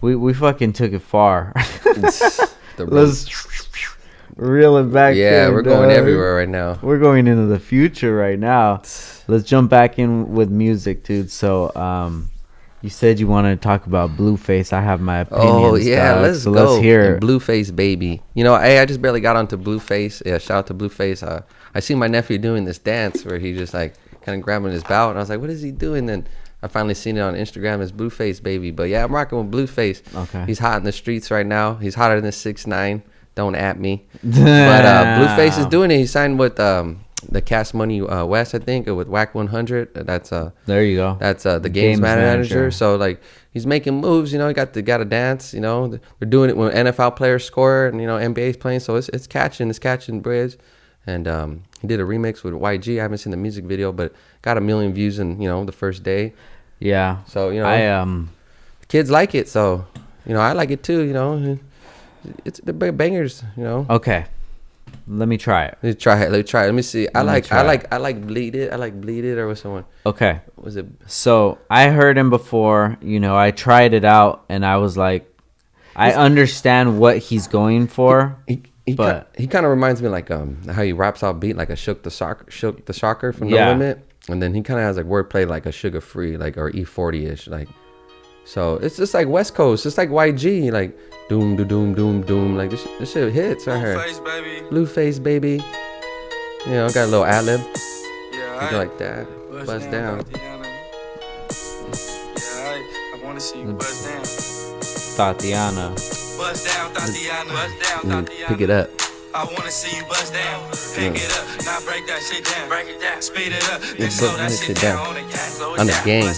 We fucking took it far. Let's reel it back.
Yeah, we're going everywhere right now.
We're going into the future right now. Let's jump back in with music, dude. So, you said you wanted to talk about Blueface. I have my opinions.
Oh yeah, let's go.
Let's hear it.
Blueface, baby. I just barely got onto Blueface. Yeah, shout out to Blueface. I see my nephew doing this dance where he just like kind of grabbing his belt, and I was like, what is he doing? Then I finally seen it on Instagram as Blueface, baby. But yeah, I'm rocking with Blueface.
Okay.
He's hot in the streets right now. He's hotter than 6ix9ine. Don't at me. But Blueface is doing it. He signed with the Cash Money West, I think, or with Whack 100. That's
there you go.
That's the games manager. So like he's making moves. He got to dance. They're doing it when NFL players score, and NBA's playing. So it's catching bridge. And he did a remix with YG. I haven't seen the music video, but got 1 million views in the first day.
Yeah.
So kids like it. So I like it too. It's the bangers.
Okay. Let me try it.
Let's try it. Let me see. I like Bleed It. I like Bleed It or with someone.
Okay.
Was it?
So I heard him before. I tried it out, and I was like, I understand what he's going for.
He kind of reminds me like how he raps out beat like a Shook the Shocker from No Limit, and then he kind of has like wordplay like a Sugar Free like or E40ish like. So it's just like West Coast, just like YG, like doom doom doom doom, like this shit hits right here.
Blueface, baby.
Blueface, baby. Got a little ad lib.
Yeah,
you like that. Buzz down.
I want to see you buzz down.
Tatiana.
Buzz down, Tatiana. Buzz down, Tatiana.
Pick it up.
I wanna see you buzz down. Pick it up, now break that shit down. Break it down, speed it up, then slow that shit down on the gang.
On the gang.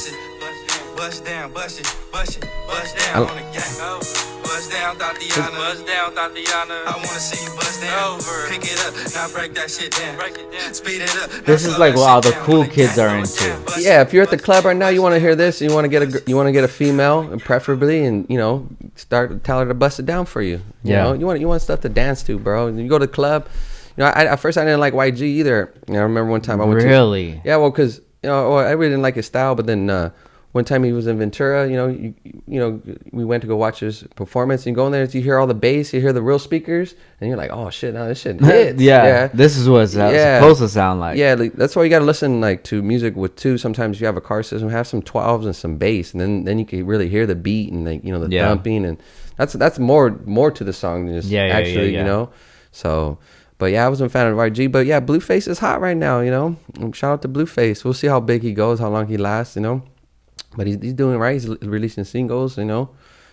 Bust down, bust it, bust down on the gang. Bust down, Tatiana. Bust down, Tatiana. I wanna see you bust down. Pick it up, now break that shit down. Break it down, speed it up.
This is like what all the cool kids are into.
Yeah, if you're at the club right now, you want to hear this. You want to get a female, preferably, and tell her to bust it down for you. You want stuff to dance to, bro. You go to the club. At first I didn't like YG either. I remember one time I went
really.
Yeah, well, because I really didn't like his style, but then. One time he was in Ventura, we went to go watch his performance. And you go in there, you hear all the bass, you hear the real speakers, and you're like, oh shit, now this shit hits.
yeah, this is what it's supposed to sound like.
Yeah, that's why you got to listen to music with two. Sometimes you have a car system, have some 12s and some bass, and then you can really hear the beat and the thumping, and that's more to the song than just So, but yeah, I wasn't a fan of YG, but yeah, Blueface is hot right now. Shout out to Blueface. We'll see how big he goes, how long he lasts. But he's doing it right. He's releasing singles,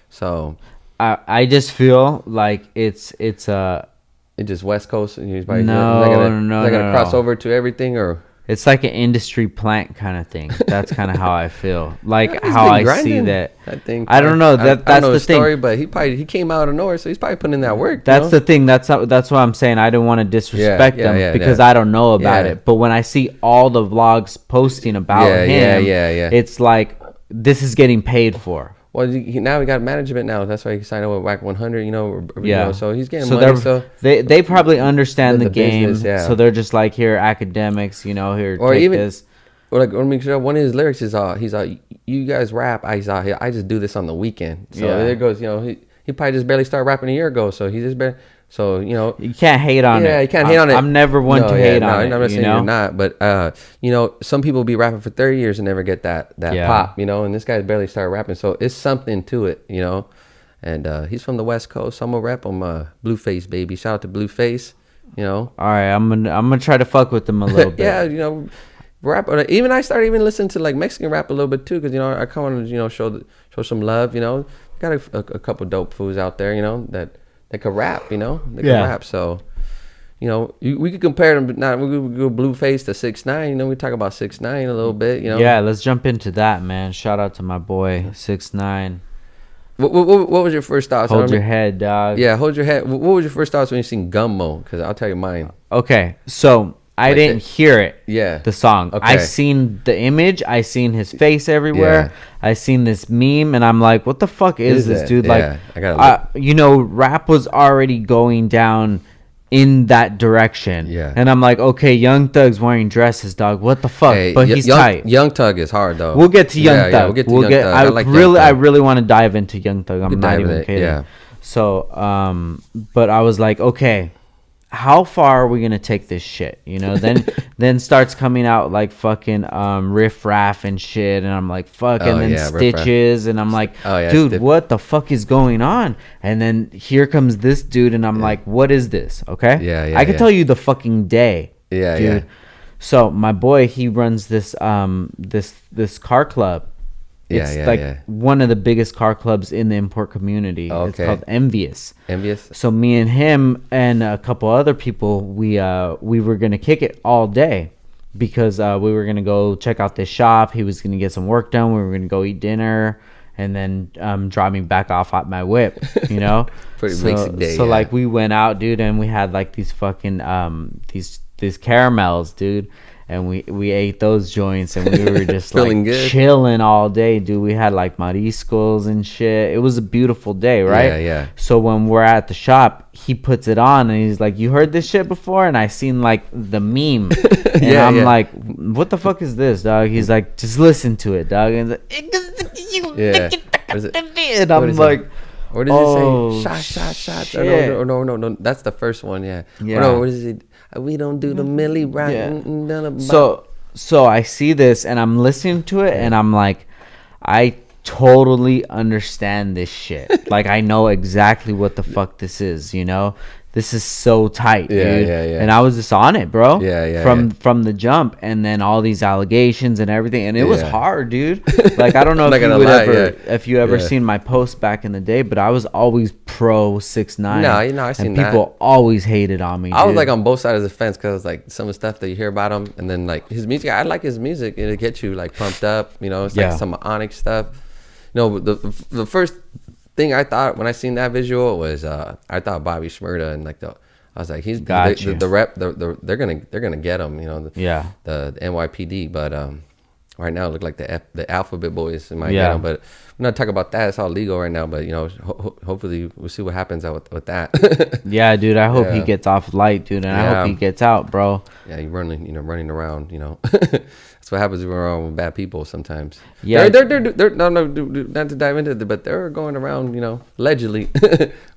So
I just feel like it's
just West Coast. And he's
not gonna
cross over to everything or.
It's like an industry plant kind of thing. That's kind of how I feel. Like
He's
how
been
I
grinding,
see that.
I think.
I don't know.
I
That's
don't know
the
his
thing.
story, but he came out of nowhere, so he's probably putting in that work.
That's the thing. That's what I'm saying. I don't want to disrespect them because I don't know about it. But when I see all the vlogs posting about him, it's like this is getting paid for.
Well, now we got management now. That's why he signed up with WAC 100. You know, so he's getting money. So
they probably understand the game.
Business,
so they're just like, here, academics. Here,
or
take
even
this.
Or like, one of his lyrics is, he's you guys rap. I just do this on the weekend. So there goes. He probably just barely started rapping a year ago. So he just barely. So
you can't hate on it.
Yeah, you can't hate on it.
I'm never one to hate on it.
I'm not saying you're not, but some people be rapping for 30 years and never get that pop, and this guy barely started rapping, so it's something to it, And he's from the West Coast, so I'm gonna rap him, Blueface, baby. Shout out to Blueface,
All right, I'm gonna try to fuck with them a little bit.
Yeah, rap. Even I started listening to like Mexican rap a little bit too, because I kind of want to show some love. Got a couple dope fools out there, that could rap, they could rap. So, we could compare them, but not we could go Blueface to 6ix9ine. We talk about 6ix9ine a little bit,
Yeah, let's jump into that, man. Shout out to my boy 6ix9ine.
What was your first thoughts?
Hold your head, dog.
Yeah, hold your head. What was your first thoughts when you seen Gummo? Because I'll tell you mine.
Okay, so I didn't hear it.
Yeah.
The song.
Okay.
I seen the image. I seen his face everywhere. I seen this meme, and I'm like, what the fuck is this, dude?
Yeah,
like, rap was already going down in that direction.
Yeah.
And I'm like, okay, Young Thug's wearing dresses, dog. What the fuck?
Hey,
but he's tight.
Young Thug is hard though.
We'll get to Young Thug.
Yeah, we'll get to Young Thug.
I really want to dive into Young Thug. I'm not even kidding.
Yeah.
So, but I was like, okay, how far are we gonna take this shit? Then starts coming out like fucking Riff Raff and shit, and I'm like, fuck, and then Stitches, and I'm like, dude, what the fuck is going on? And then here comes this dude, and I'm like, what is this? Okay, I can tell you the fucking day, dude. So my boy, he runs this this car club. It's one of the biggest car clubs in the import community. Okay. It's called Envious. So me and him and a couple other people, we were gonna kick it all day because we were gonna go check out this shop. He was gonna get some work done. We were gonna go eat dinner and then drive me back off at my whip. Pretty
basic day.
So like we went out, dude, and we had like these fucking these caramels, dude. And we ate those joints, and we were just like chilling all day, dude. We had like mariscos and shit. It was a beautiful day, right?
Yeah.
So when we're at the shop, he puts it on, and he's like, "You heard this shit before?" And I seen like the meme, and I'm like, "What the fuck is this, dog?" He's like, "Just listen to it, dog." And and I'm like,
what does it say? Shot. No. That's the first one. Yeah. No, what is it? We don't do the milli right.
Yeah. So I see this and I'm listening to it and I'm like, I totally understand this shit. Like I know exactly what the fuck this is. This is so tight, dude. Yeah. And I was just on it, bro. From the jump, and then all these allegations and everything, and it was hard, dude. Like I don't know if you ever seen my post back in the day, but I was always pro 6ix9ine.
No, I seen
and people always hated on me.
I was like on both sides of the fence because like some of the stuff that you hear about him, and then like his music. I like his music, and it gets you like pumped up. It's like some Onyx stuff. The first thing I thought when I seen that visual was I thought Bobby Shmurda and like I was like the rep they're gonna get him, the NYPD, but right now it looked like the Alphabet Boys might get him, but we're not talking about that. It's all legal right now, but hopefully we'll see what happens with that.
Yeah, dude, I hope he gets off light, dude, and I hope he gets out, bro.
Yeah, you running around, That's what happens when we're around with bad people sometimes.
Yeah,
they're not to dive into it, but they're going around, allegedly,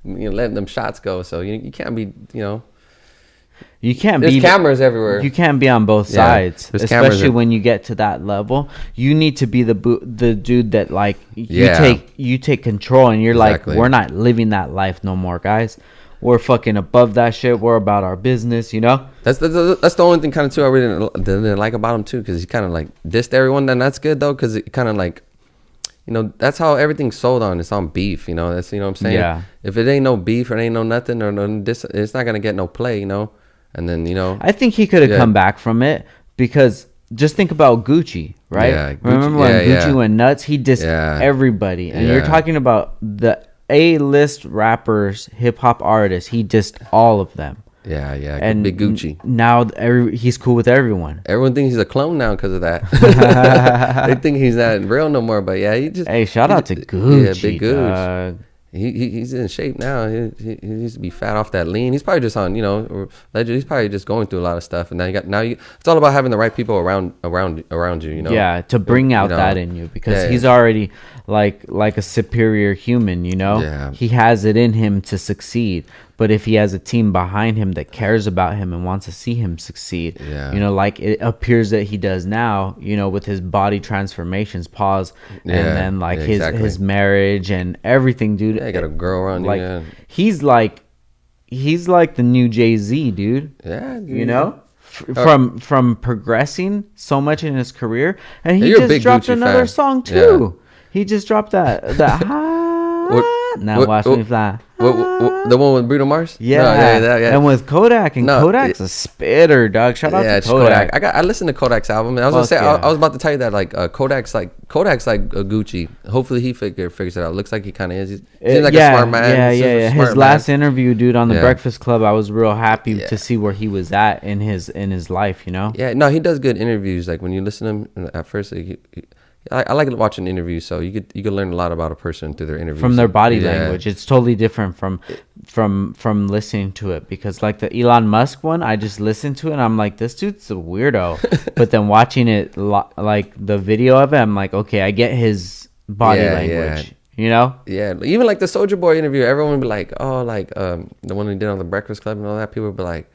letting them shots go. So you can't be,
you can't
There's cameras everywhere.
You can't be on both sides, especially when you get to that level. You need to be the dude that like you take control, and you're like, we're not living that life no more, guys. We're fucking above that shit. We're about our business,
That's the only thing kind of too I really didn't like about him too, because he kind of like dissed everyone. Then that's good though, because it kind of like, that's how everything's sold on. It's on beef, That's what I'm saying.
Yeah.
If it ain't no beef or it ain't no nothing or no this, it's not gonna get no play, And then
I think he could have come back from it, because just think about Gucci, right?
Yeah, Gucci,
Remember when Gucci went nuts? He dissed everybody, and you're talking about the A-list rappers, hip hop artists. He dissed all of them.
Yeah,
And
big Gucci.
Now he's cool with everyone.
Everyone thinks he's a clone now because of that. They think he's not real no more. But yeah, he just.
Hey, shout out to Gucci.
Yeah, big Gucci. He's in shape now. He used to be fat off that lean. He's probably just on, he's probably just going through a lot of stuff. And it's all about having the right people around you, you know.
Yeah, to bring out that in you, because he's already like a superior human, you know.
Yeah.
He has it in him to succeed. But if he has a team behind him that cares about him and wants to see him succeed, like it appears that he does now, with his body transformations, and then like his marriage and everything, dude.
Yeah, you got a girl around
like,
you. Yeah.
He's like the new Jay-Z, dude.
Yeah, dude.
You know? From progressing so much in his career, and he
You're
just dropped
Gucci
another
fan.
song too. He just dropped that now watch me fly.
The one with Bruno Mars?
Yeah.
No,
And with Kodak, and Kodak's a spitter, dog. Shout out to Kodak.
I listened to Kodak's album, and I was gonna say I was about to tell you that Kodak's like a Gucci. Hopefully he figures it out. Looks like he kind of is. He seems like a smart man.
Yeah. His last interview, dude, on the Breakfast Club, I was real happy to see where he was at in his life.
Yeah, no, he does good interviews. Like when you listen to him at first, I like watching interviews, so you could learn a lot about a person through their interviews.
From their body language. It's totally different from listening to it, because like the Elon Musk one, I just listened to it and I'm like, this dude's a weirdo. But then watching it, like the video of it, I'm like, okay, I get his body language. You know?
Yeah, even like the Soulja Boy interview, everyone would be like, oh, like the one we did on the Breakfast Club and all that. People would be like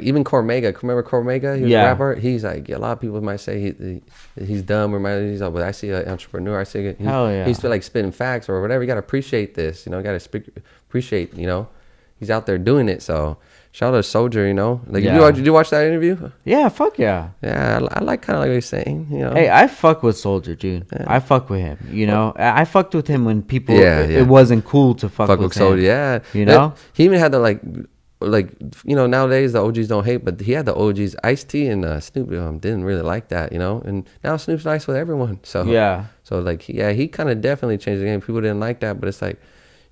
even Cormega. Remember Cormega? He was a rapper. He's like, a lot of people might say he's dumb, or he's like, but I see an entrepreneur. I see he's feel like spitting facts or whatever. You gotta appreciate this, you gotta appreciate, he's out there doing it. So shout out to Soulja, did you watch that interview?
Yeah, fuck yeah.
Yeah, I like kind of like what he's saying,
Hey, I fuck with Soulja, dude. Yeah. I fuck with him, I fucked with him when people, it wasn't cool to fuck with him.
Soulja, yeah. He even had the nowadays the OGs don't hate, but he had the OGs. Ice-T and Snoop didn't really like that, and now Snoop's nice with everyone. So he kind of definitely changed the game. People didn't like that, but it's like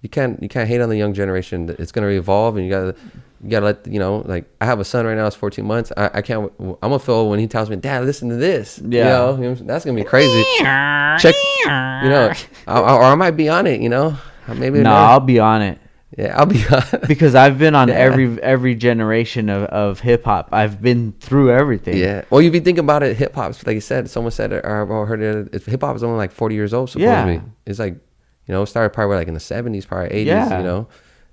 you can't hate on the young generation. It's gonna evolve, and you gotta let I have a son right now. It's 14 months. I can't. I'm gonna feel when he tells me, Dad, listen to this. Yeah, that's gonna be crazy. Check, or I might be on it. Maybe
I'll be on it.
Yeah, I'll be on
because I've been on every generation of hip hop. I've been through everything.
Yeah. Well, if you think about it, hip hop, like you said, someone said it, or I heard it. Hip hop is only like 40 years old. Supposedly, it's like it started probably like in the 70s, probably 80s.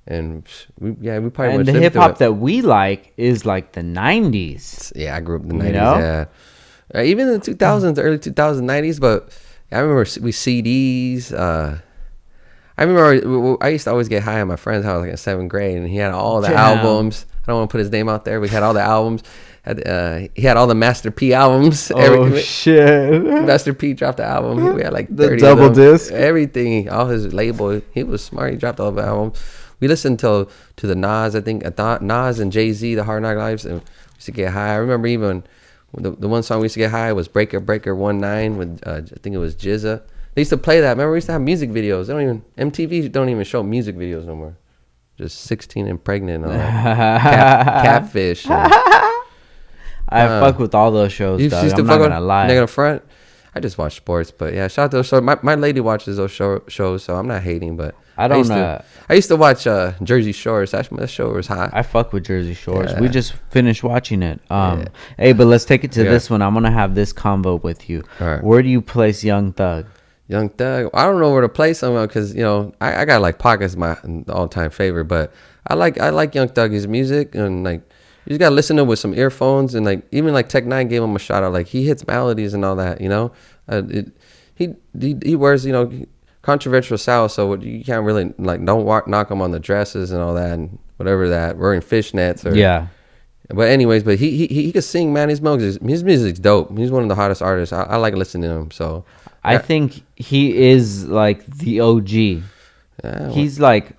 And we probably
and the hip hop that we like is like the 90s.
Yeah, I grew up in the 90s. Yeah, even in the 2000s, the early 2000s, 90s. But I remember we CDs. I remember I used to always get high at my friend's house like in 7th grade, and he had all the albums. I don't want to put his name out there, but he had all the albums. He had all the Master P albums.
Shit!
Master P dropped the album. We had like 30
the double disc.
Everything, all his label. He was smart. He dropped all the albums. We listened to the Nas. I thought Nas and Jay-Z, the Hard Knock Lives, and we used to get high. I remember even the one song we used to get high was Breaker Breaker 19 with I think it was Jizza. They used to play that. Remember, we used to have music videos. MTV don't even show music videos no more. Just 16 and pregnant and all that. Catfish.
I fuck with all those shows, dog. I'm not gonna lie.
They're gonna front. I just watch sports, but yeah, shout out to those shows. My lady watches those shows, so I'm not hating, but
I don't
I used to watch Jersey Shore. That show was hot.
I fuck with Jersey Shores. We just finished watching it. Hey, but let's take it to this one. I'm gonna have this convo with you.
All right.
Where do you place Young Thug?
Young Thug, I don't know where to place him because I got like Pocket's my all-time favorite, but I like Young Thug, his music, and like you just gotta listen to it with some earphones, and like even like Tech Nine gave him a shout out, like he hits melodies and all that, he wears controversial style, so you can't really like knock him on the dresses and all that and whatever that wearing fishnets or But anyways, but he could sing, man. His music's dope. He's one of the hottest artists. I like listening to him. So
I think he is like the OG. He's like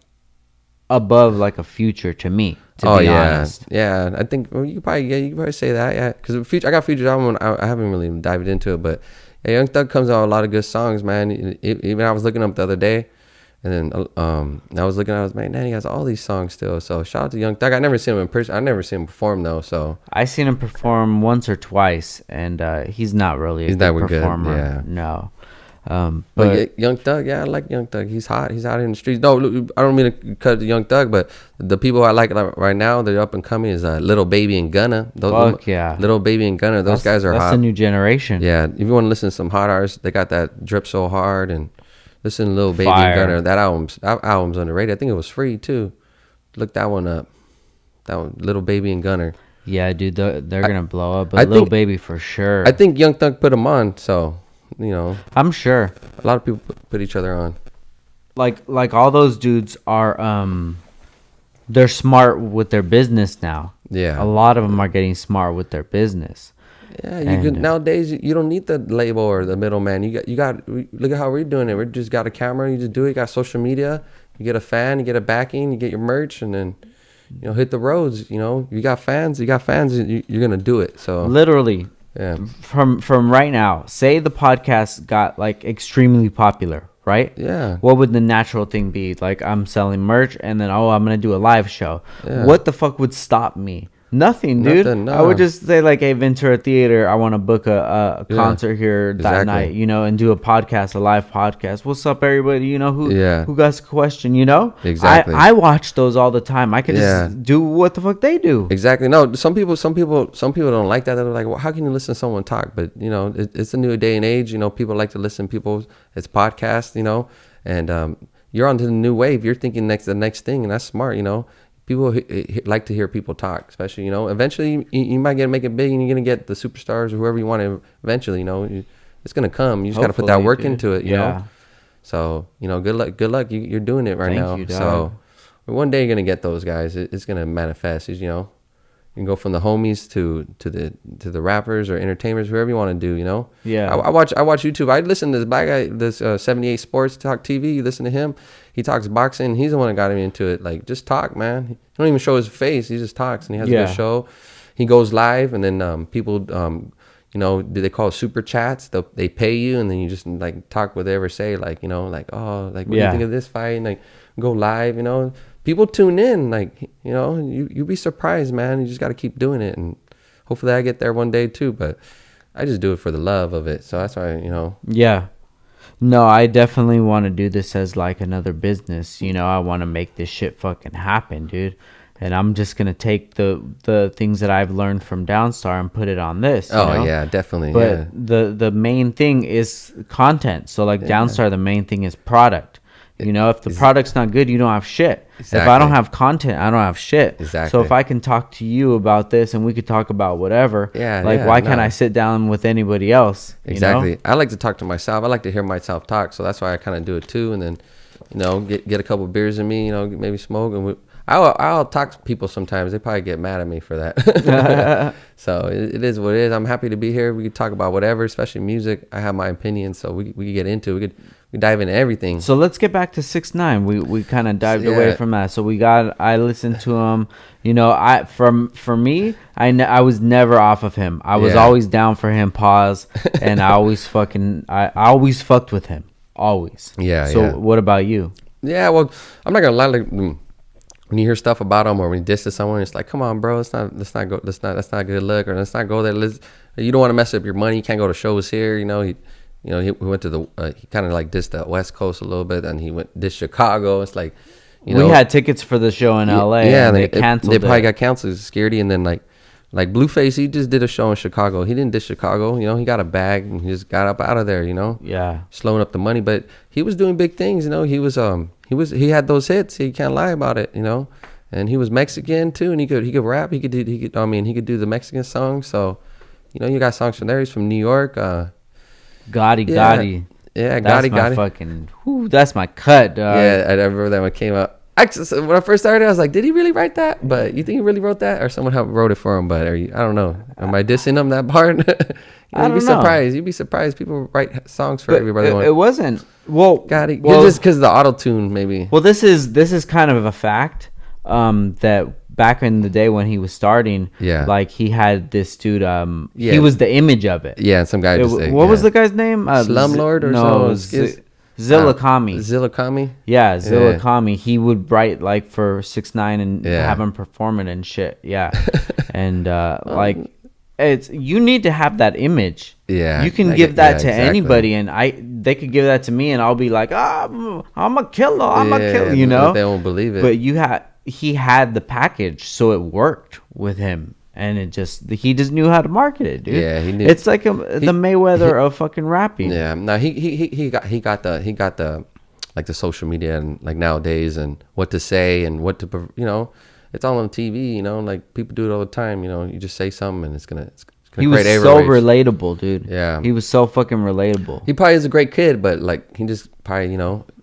above like a Future to me. To be honest.
Yeah. I think you could probably say that. Yeah, because I got Future's album. I haven't really dived into it, but yeah, Young Thug comes out with a lot of good songs, man. Even I was looking up the other day, and then I was looking. I was man, he has all these songs still. So shout out to Young Thug. I never seen him in person. I never seen him perform though. So
I seen him perform once or twice, and he's not really a good performer.
Yeah.
No.
But Young Thug, I like Young Thug. He's hot. He's out in the streets. No, I don't mean to cut Young Thug, but the people I like right now, they're up and coming, is Little Baby and Gunna. Little Baby and Gunna. Those guys are hot.
That's the new generation.
Yeah, if you want to listen to some hot artists, they got that Drip So Hard, and listen to Little Baby and Gunna. That album's underrated. I think it was free too. Look that one up. That one, Little Baby and Gunna.
Yeah, dude, they're gonna blow up. But Little Baby for sure.
I think Young Thug put them on. So. You know,
I'm sure
a lot of people put each other on.
Like all those dudes are they're smart with their business now.
Yeah,
a lot of them are getting smart with their business.
Yeah, nowadays you don't need the label or the middleman. You got look at how we're doing it. We just got a camera. You just do it. You got social media. You get a fan. You get a backing. You get your merch, and then hit the roads. You got fans. You're gonna do it. So
literally.
Yeah.
From right now, say the podcast got like extremely popular, right?
Yeah.
What would the natural thing be? Like I'm selling merch and then I'm gonna do a live show. Yeah. What the fuck would stop me? Nothing, dude.
No.
I would just say like, hey, Ventura Theater, I want to book a concert here that night, and do a podcast, a live podcast. What's up, everybody? Who got a question?
Exactly.
I watch those all the time. I could just do what the fuck they do.
Exactly. No, some people don't like that. They're like, well, how can you listen to someone talk? But it's a new day and age. People like to listen. It's podcasts. And you're on to the new wave. You're thinking the next thing, and that's smart. People like to hear people talk, especially, eventually you might make it big and you're going to get the superstars or whoever you want to eventually, it's going to come. You just got to put that work into it, you know? So, good luck. You're doing it right now. So one day you're going to get those guys. It's going to manifest, You can go from the homies to the rappers or entertainers, whoever you want to do,
Yeah.
I watch YouTube. I listen to this black guy, this 78 Sports Talk TV. You listen to him. He talks boxing. He's the one that got me into it. Like, just talk, man. He don't even show his face. He just talks, and he has a good show. He goes live, and then people, do they call it super chats? They pay you, and then you just like talk whatever say, like, what do you think of this fight? And like go live, People tune in, like, you'd be surprised, man. You just got to keep doing it, and hopefully I get there one day too. But I just do it for the love of it, so that's why,
Yeah. No, I definitely want to do this as like another business. I want to make this shit fucking happen, dude. And I'm just gonna take the things that I've learned from Downstar and put it on this.
Yeah, definitely.
But the main thing is content. So like Downstar, the main thing is product. If the product's not good, you don't have shit. Exactly. If I don't have content, I don't have shit.
Exactly.
So if I can talk to you about this and we could talk about whatever, why can't I sit down with anybody else?
Exactly. I like to talk to myself. I like to hear myself talk. So that's why I kind of do it too. And then, get a couple beers in me, maybe smoke. And I'll talk to people sometimes. They probably get mad at me for that. So it is what it is. I'm happy to be here. We could talk about whatever, especially music. I have my opinion, so we could get into it. We dive into everything.
So let's get back to 6ix9ine. We kind of dived away from that. So I listened to him. For me, I was never off of him. I was always down for him. And I always fucked with him. Always.
Yeah.
So what about you?
Yeah. Well, I'm not gonna lie. Like, when you hear stuff about him or when you diss to someone, it's like, come on, bro, that's not a good look, or let's not go there. You don't want to mess up your money. You can't go to shows here. He went to he kind of like dissed the West Coast a little bit, and he dissed Chicago. It's like,
we had tickets for the show in LA.
Yeah, and
they canceled.
They probably got canceled. Security, and then like Blueface, he just did a show in Chicago. He didn't diss Chicago. He got a bag and he just got up out of there.
Yeah,
slowing up the money, but he was doing big things. He had those hits. He can't lie about it. And he was Mexican too, and he could rap. He could do the Mexican songs. So, you got songs from there. He's from New York.
Gotti.
Yeah,
that's
Gotti.
Fucking, that's my cut, dog.
Yeah, I remember that when it came out. Actually, when I first started, I was like, did he really write that? But you think he really wrote that, or someone wrote it for him? But I don't know. Am I dissing him that part?
You'd be
surprised. You'd be surprised. People write songs for everybody.
It wasn't. Well,
just because of the auto tune, maybe.
Well, this is kind of a fact that back in the day when he was starting, like he had this dude. He was the image of it.
Yeah, and some guy
what was the guy's name?
Slumlord or
no, Zillakami.
Zillakami?
Yeah, Zillakami. He would write like for 6ix9ine and have him perform it and shit. Yeah. And like it's you need to have that image. Yeah. You can give that to anybody and they could give that to me and I'll be like, I'm a killer. I'm a killer, you know?
They won't believe it.
But he had the package, so it worked with him. And he just knew how to market it, dude. Yeah, he knew. It's like the Mayweather of fucking rapping.
Yeah, no, he got the like the social media and like nowadays and what to say and what to it's all on TV. You know, like people do it all the time. You know, you just say something and it's gonna
he was so relatable, dude. Yeah, he was so fucking relatable.
He probably is a great kid, but like he just probably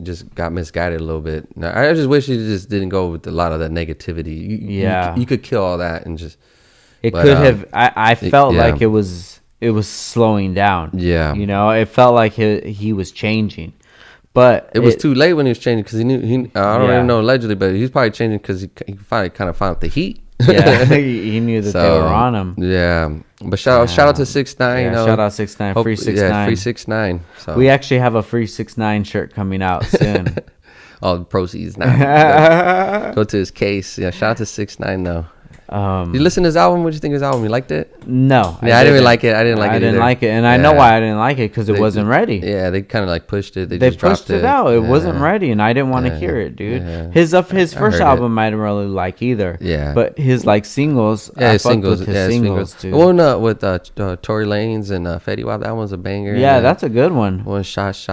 just got misguided a little bit. Now, I just wish he just didn't go with a lot of that negativity. You could kill all that and just.
It could have. I felt like it was slowing down. Yeah, it felt like he was changing, but
it was too late when he was changing because he knew. I don't even know allegedly, but he's probably changing because he finally kind of found the heat.
Yeah, he knew that they were on him.
Yeah, but shout out to 6ix9ine.
Yeah, shout out 6ix9ine. Free 6ix9ine.
Yeah, free 6ix9ine. So.
We actually have a free 6ix9ine shirt coming out soon.
All the proceeds now go to his case. Yeah, shout out to 6ix9ine though. You listen to his album? What did you think of his album? You liked it?
No.
Yeah, I didn't really like it. I didn't like it.
And I know why I didn't like it because it wasn't ready.
Yeah, they kind of like pushed it. They just
pushed
dropped
it out. It wasn't ready, and I didn't want to hear it, dude. Yeah. His first album I didn't really like either. Yeah. But his like singles, I fucked with his singles too.
The one with Tory Lanez and Fetty Wap, that one's a banger.
Yeah, that's a good one.
One shots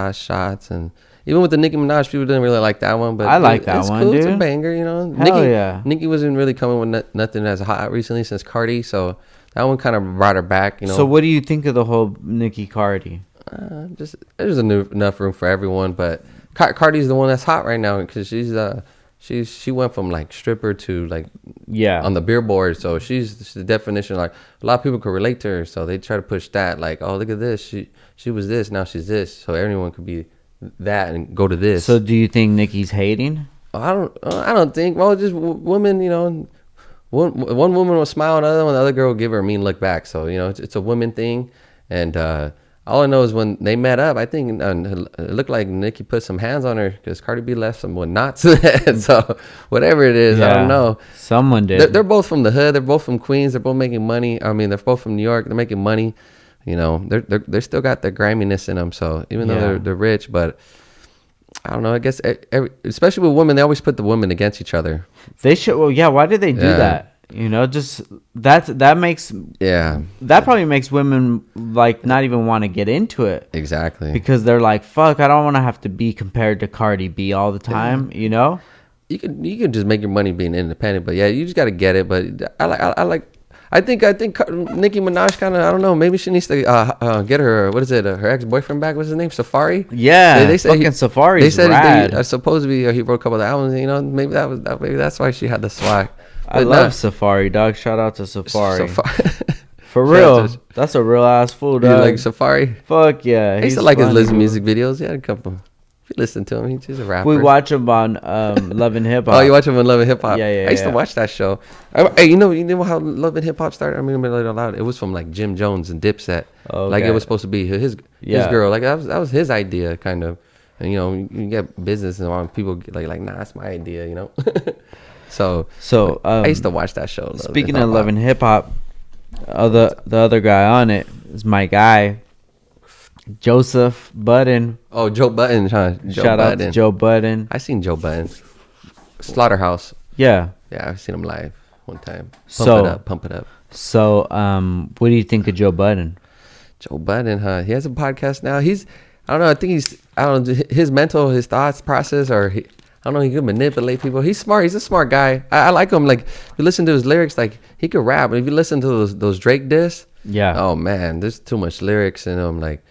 and. Even with the Nicki Minaj, people didn't really like that one, but
I like that one,
cool.
dude.
It's a banger, Nicki wasn't really coming with nothing as hot recently since Cardi, so that one kind of brought her back,
So what do you think of the whole Nicki Cardi?
Just there's enough room for everyone, but Cardi's the one that's hot right now because she went from like stripper to like on the Billboard, so she's the definition. Like a lot of people could relate to her, so they try to push that. Like, oh, look at this, she was this, now she's this, so everyone could be that and go to this.
So do you think Nicki's hating?
I don't think. Well, just women, one woman will smile and the other girl will give her a mean look back. So it's a women thing, and all I know is when they met up, I think it looked like Nicki put some hands on her because Cardi B left some knots. So whatever it is, I don't know.
Someone did.
They're both from the hood. They're both from Queens. They're both making money. I mean, they're both from New York. They're making money. They're still got their griminess in them. So even though they're rich, but I don't know. I guess especially with women, they always put the women against each other.
They should. Well, yeah. Why did they do that? Just that makes that probably makes women like not even want to get into it.
Exactly.
Because they're like, fuck, I don't want to have to be compared to Cardi B all the time.
You can just make your money being independent, but you just got to get it. But I think Nicki Minaj kind of, I don't know, maybe she needs to get her, what is it, her ex-boyfriend back. What's his name? Safari?
Yeah, they said fucking Safari's
They said
rad.
Supposedly he wrote a couple of albums, maybe maybe that's why she had the swag.
I love Safari, dog. Shout out to Safari. For real. That's a real ass fool, dog.
You like Safari?
Fuck yeah.
I used to like his Liz music videos. He had a couple. If you listen to him, he's a rapper.
We watch him on Love and Hip Hop.
Oh, you watch him on Love and Hip Hop?
Yeah.
I used to watch that show. Hey, you know how Love and Hip Hop started? I mean, it was from like Jim Jones and Dipset. Okay. Like it was supposed to be his girl. Like that was his idea, kind of. And you get business and people get like, nah, that's my idea, So I used to watch that show.
Speaking of Love and Hip Hop, the other guy on it is my guy, Joseph Budden.
Oh, Joe Budden, huh?
Shout out to Joe Budden.
I seen Joe Budden. Slaughterhouse.
Yeah,
I've seen him live one time. Pump it up. So,
what do you think of Joe Budden?
Joe Budden, huh? He has a podcast now. I don't know. I think his thoughts process, or I don't know. He can manipulate people. He's smart. He's a smart guy. I like him. Like if you listen to his lyrics, like he could rap. But if you listen to those Drake diss, oh man, there's too much lyrics in him. Like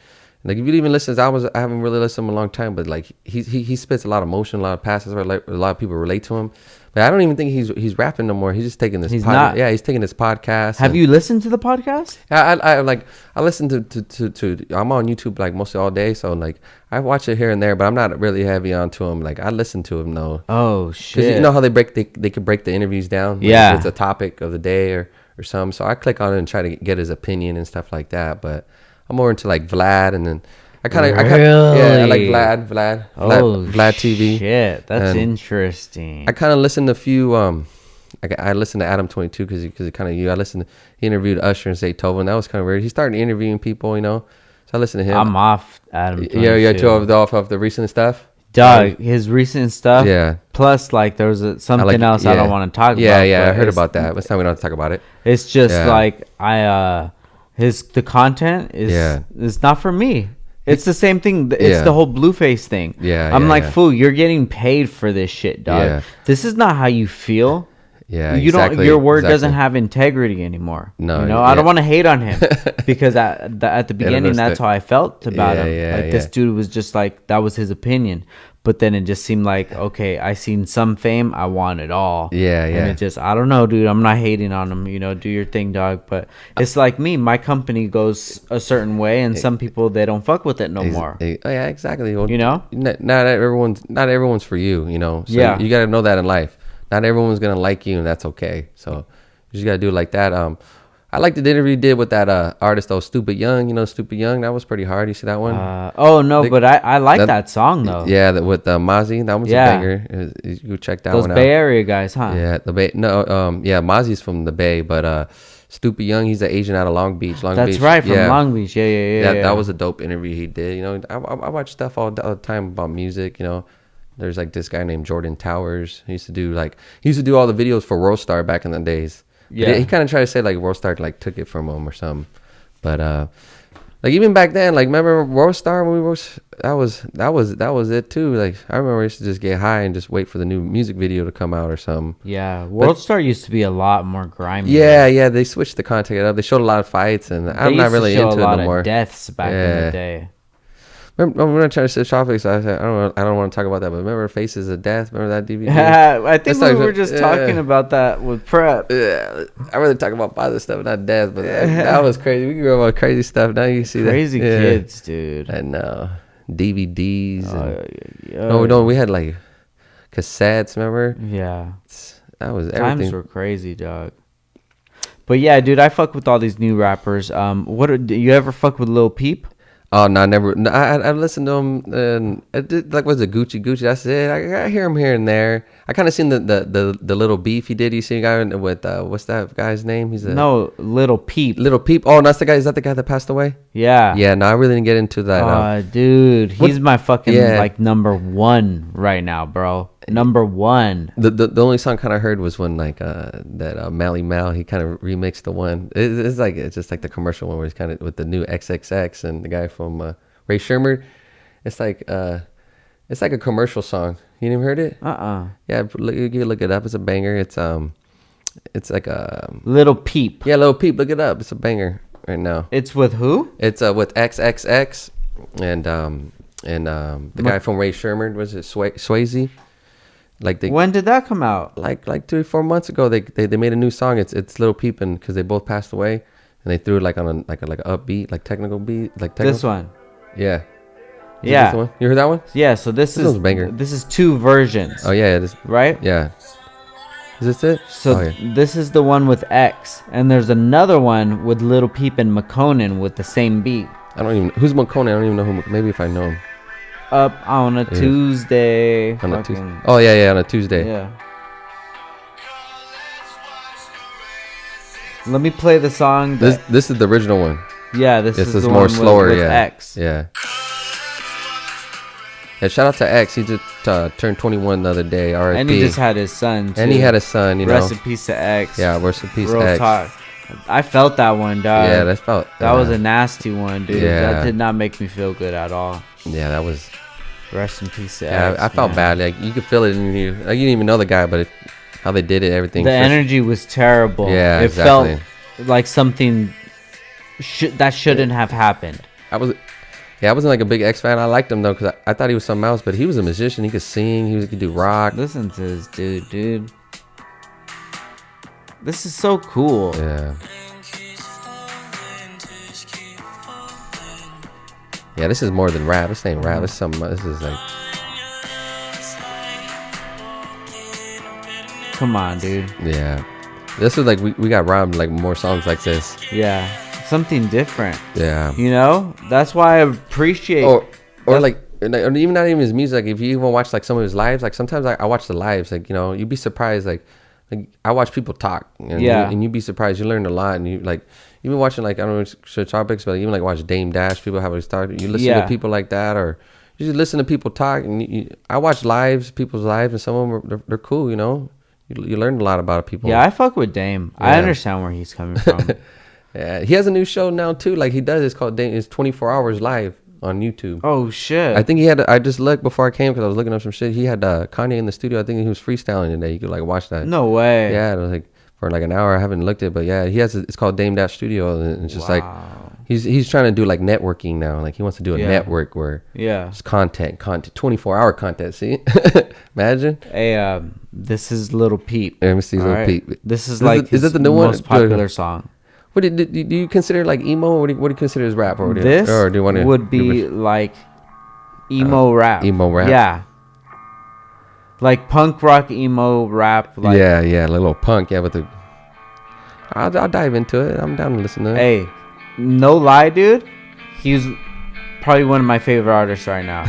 Like if you even listen to his albums, I haven't really listened to him in a long time, but like he spits a lot of emotion, a lot of passes where like a lot of people relate to him. But I don't even think he's rapping no more. He's just taking this.
He's not.
Yeah, he's taking this podcast.
Have you listened to the podcast?
I listen to I'm on YouTube like mostly all day, so like I watch it here and there, but I'm not really heavy onto him. Like I listen to him though.
Oh shit!
Because you know how they could break the interviews down. Like,
yeah,
it's a topic of the day or something. So I click on it and try to get his opinion and stuff like that. But I'm more into like Vlad, and then I like Vlad TV.
Shit, that's interesting.
I kind of listened to a few. I listened to Adam 22 because it kind of he interviewed Usher and Zaytoven. That was kind of weird. He started interviewing people, you know. So I listened to him.
I'm off Adam 22.
Yeah, too off of the recent stuff.
Dog, his recent stuff.
Yeah.
Plus, like, there was something else I don't want to talk about.
Yeah, I heard about that. But it's time we don't have to talk about it.
It's just like the content is not for me. It's the same thing. It's the whole Blueface thing.
Yeah,
I'm like, fool, you're getting paid for this shit, dog.
Yeah.
This is not how you feel.
Yeah,
you don't. Your word doesn't have integrity anymore.
No,
you know, I don't want to hate on him because at the beginning, that's how I felt about him. This dude was just like, that was his opinion. But then it just seemed like, okay, I seen some fame, I want it all.
Yeah.
And it just, I don't know, dude. I'm not hating on him. You know, do your thing, dog. But it's like me. My company goes a certain way, and some people, they don't fuck with it no more.
Yeah, exactly. Well,
you know,
not everyone's for you. You know, so you got to know that in life. Not everyone's gonna like you, and that's okay. So you just gotta do it like that. I liked the interview you did with that artist though, Stupid Young. You know, Stupid Young. That was pretty hard. You see that one?
But I like that song though.
Yeah, with Mozzie. That was a banger. You check that one out.
Those Bay Area guys, huh?
Yeah, the Bay. No, Mozzie's from the Bay, but Stupid Young, he's an Asian out of Long Beach.
That's right, from Long Beach. Yeah.
That was a dope interview he did. You know, I watch stuff all the time about music. You know. There's like this guy named Jordan Towers. He used to do all the videos for World Star back in the days. Yeah. He kind of tried to say like World Star like took it from him or something. But like even back then, like remember World Star when that was it too. Like I remember I used to just get high and just wait for the new music video to come out or something.
Yeah, World Star used to be a lot more grimy.
Yeah, they switched the content up. They showed a lot of fights, and I'm not really into it no more. They used to show a lot of
deaths back in the day.
I'm gonna try to switch topics. I said I don't want to talk about that, but remember Faces of Death? Remember that DVD?
I think we were just talking about that with Prep.
Yeah, I really talk about positive stuff, not death, but that was crazy. We grew up on crazy stuff. Now you see
crazy kids, dude.
I know DVDs. No, we had like cassettes. Remember?
Yeah,
that was everything.
Times were crazy, dog. But yeah, dude, I fuck with all these new rappers. Do you ever fuck with Lil Peep?
Oh no, never. No, I listened to him, and I did, like was it Gucci? That's it. I hear him here and there. I kind of seen the little beef he did. You see a guy with what's that guy's name? He's
Little Peep.
Little Peep. Oh, that's the guy. Is that the guy that passed away?
Yeah.
Yeah. No, I really didn't get into that.
Dude, he's my fucking like number one right now, bro. Number one.
The only song kind of heard was when like that Mally Mal, he kind of remixed the one. It's just like the commercial one where he's kind of with the new XXX and the guy from Ray Sherman. It's like a commercial song. You never heard it? Yeah, you look it up. It's a banger. It's like a
Little Peep.
Yeah, Little Peep. Look it up. It's a banger right now.
It's with who?
It's with XXX and the guy from Ray Sherman. Was it Swayze?
When did that come out?
Like 3-4 months ago. They made a new song. It's Little Peep, and because they both passed away, and they threw it like on a upbeat, like technical beat, like technical.
This one.
Yeah.
Yeah.
This one? You heard that one?
Yeah. So this is
a banger.
This is two versions.
Oh yeah,
right?
Yeah. Is this it?
So this is the one with X, and there's another one with Little Peep and McConan with the same beat.
Who's McConan? I don't even know who. Maybe if I know him.
Up on a Tuesday.
On a Tuesday. Oh yeah, on a Tuesday.
Yeah. Let me play the song.
This is the original one.
Yeah, this is the
more
one
slower.
with
yeah.
X.
Yeah. Yeah. Shout out to X. He just turned 21 the other day. R.I.P.
And he just had his son too.
And he had a son. You know.
Rest in peace to X.
Yeah. Rest in peace to
Real
X.
talk. I felt that one, dog.
Yeah,
that was a nasty one, dude.
Yeah.
That did not make me feel good at all.
Yeah, that was.
Rest in peace to
X. I felt bad. Like you could feel it in you. Like, you didn't even know the guy, but how they did it, everything.
The energy was terrible.
Yeah,
it felt like something that shouldn't have happened.
Yeah, I wasn't like a big X fan. I liked him though because I thought he was something else, but he was a musician. He could sing. He could do rock.
Listen to this dude. This is so cool.
Yeah. Yeah, this is more than rap. This ain't rap. This is something. This is like.
Come on, dude.
Yeah. This is like we got robbed like more songs like this.
Yeah. Something different.
Yeah.
You know? That's why I appreciate
or like or even not even his music. Like if you even watch like some of his lives, like sometimes I watch the lives, like, you know, you'd be surprised, like I watch people talk, and you'd be surprised. You learn a lot, and you like even watching like I don't know which topics, but even like watch Dame Dash, people have started. You listen to people like that, or you just listen to people talk. And I watch people's lives, and some of them they're cool. You know, you learn a lot about people.
Yeah, I fuck with Dame. Yeah. I understand where he's coming from.
Yeah, he has a new show now too. Like he does, it's called Dame. It's 24 hours live on YouTube.
Oh shit!
I think he had. I just looked before I came because I was looking up some shit. He had Kanye in the studio. I think he was freestyling today. You could like watch that.
No way.
Yeah, it was like for like an hour. I haven't looked at it, but yeah, he has. It's called Dame Dash Studio, and it's just like he's trying to do like networking now. Like he wants to do a network where it's content, 24-hour content. See, imagine.
Hey, this is Little Peep.
Let me see Little Peep.
This is like
is it the new
most popular song.
What do you consider like emo? Or what do you consider as rap? Or
do you
want to
would be like emo rap.
Emo rap.
Yeah. Like punk rock emo rap. Like,
yeah, a little punk. Yeah, with the. I'll dive into it. I'm down to listen to it.
Hey, no lie, dude. He's probably one of my favorite artists right now.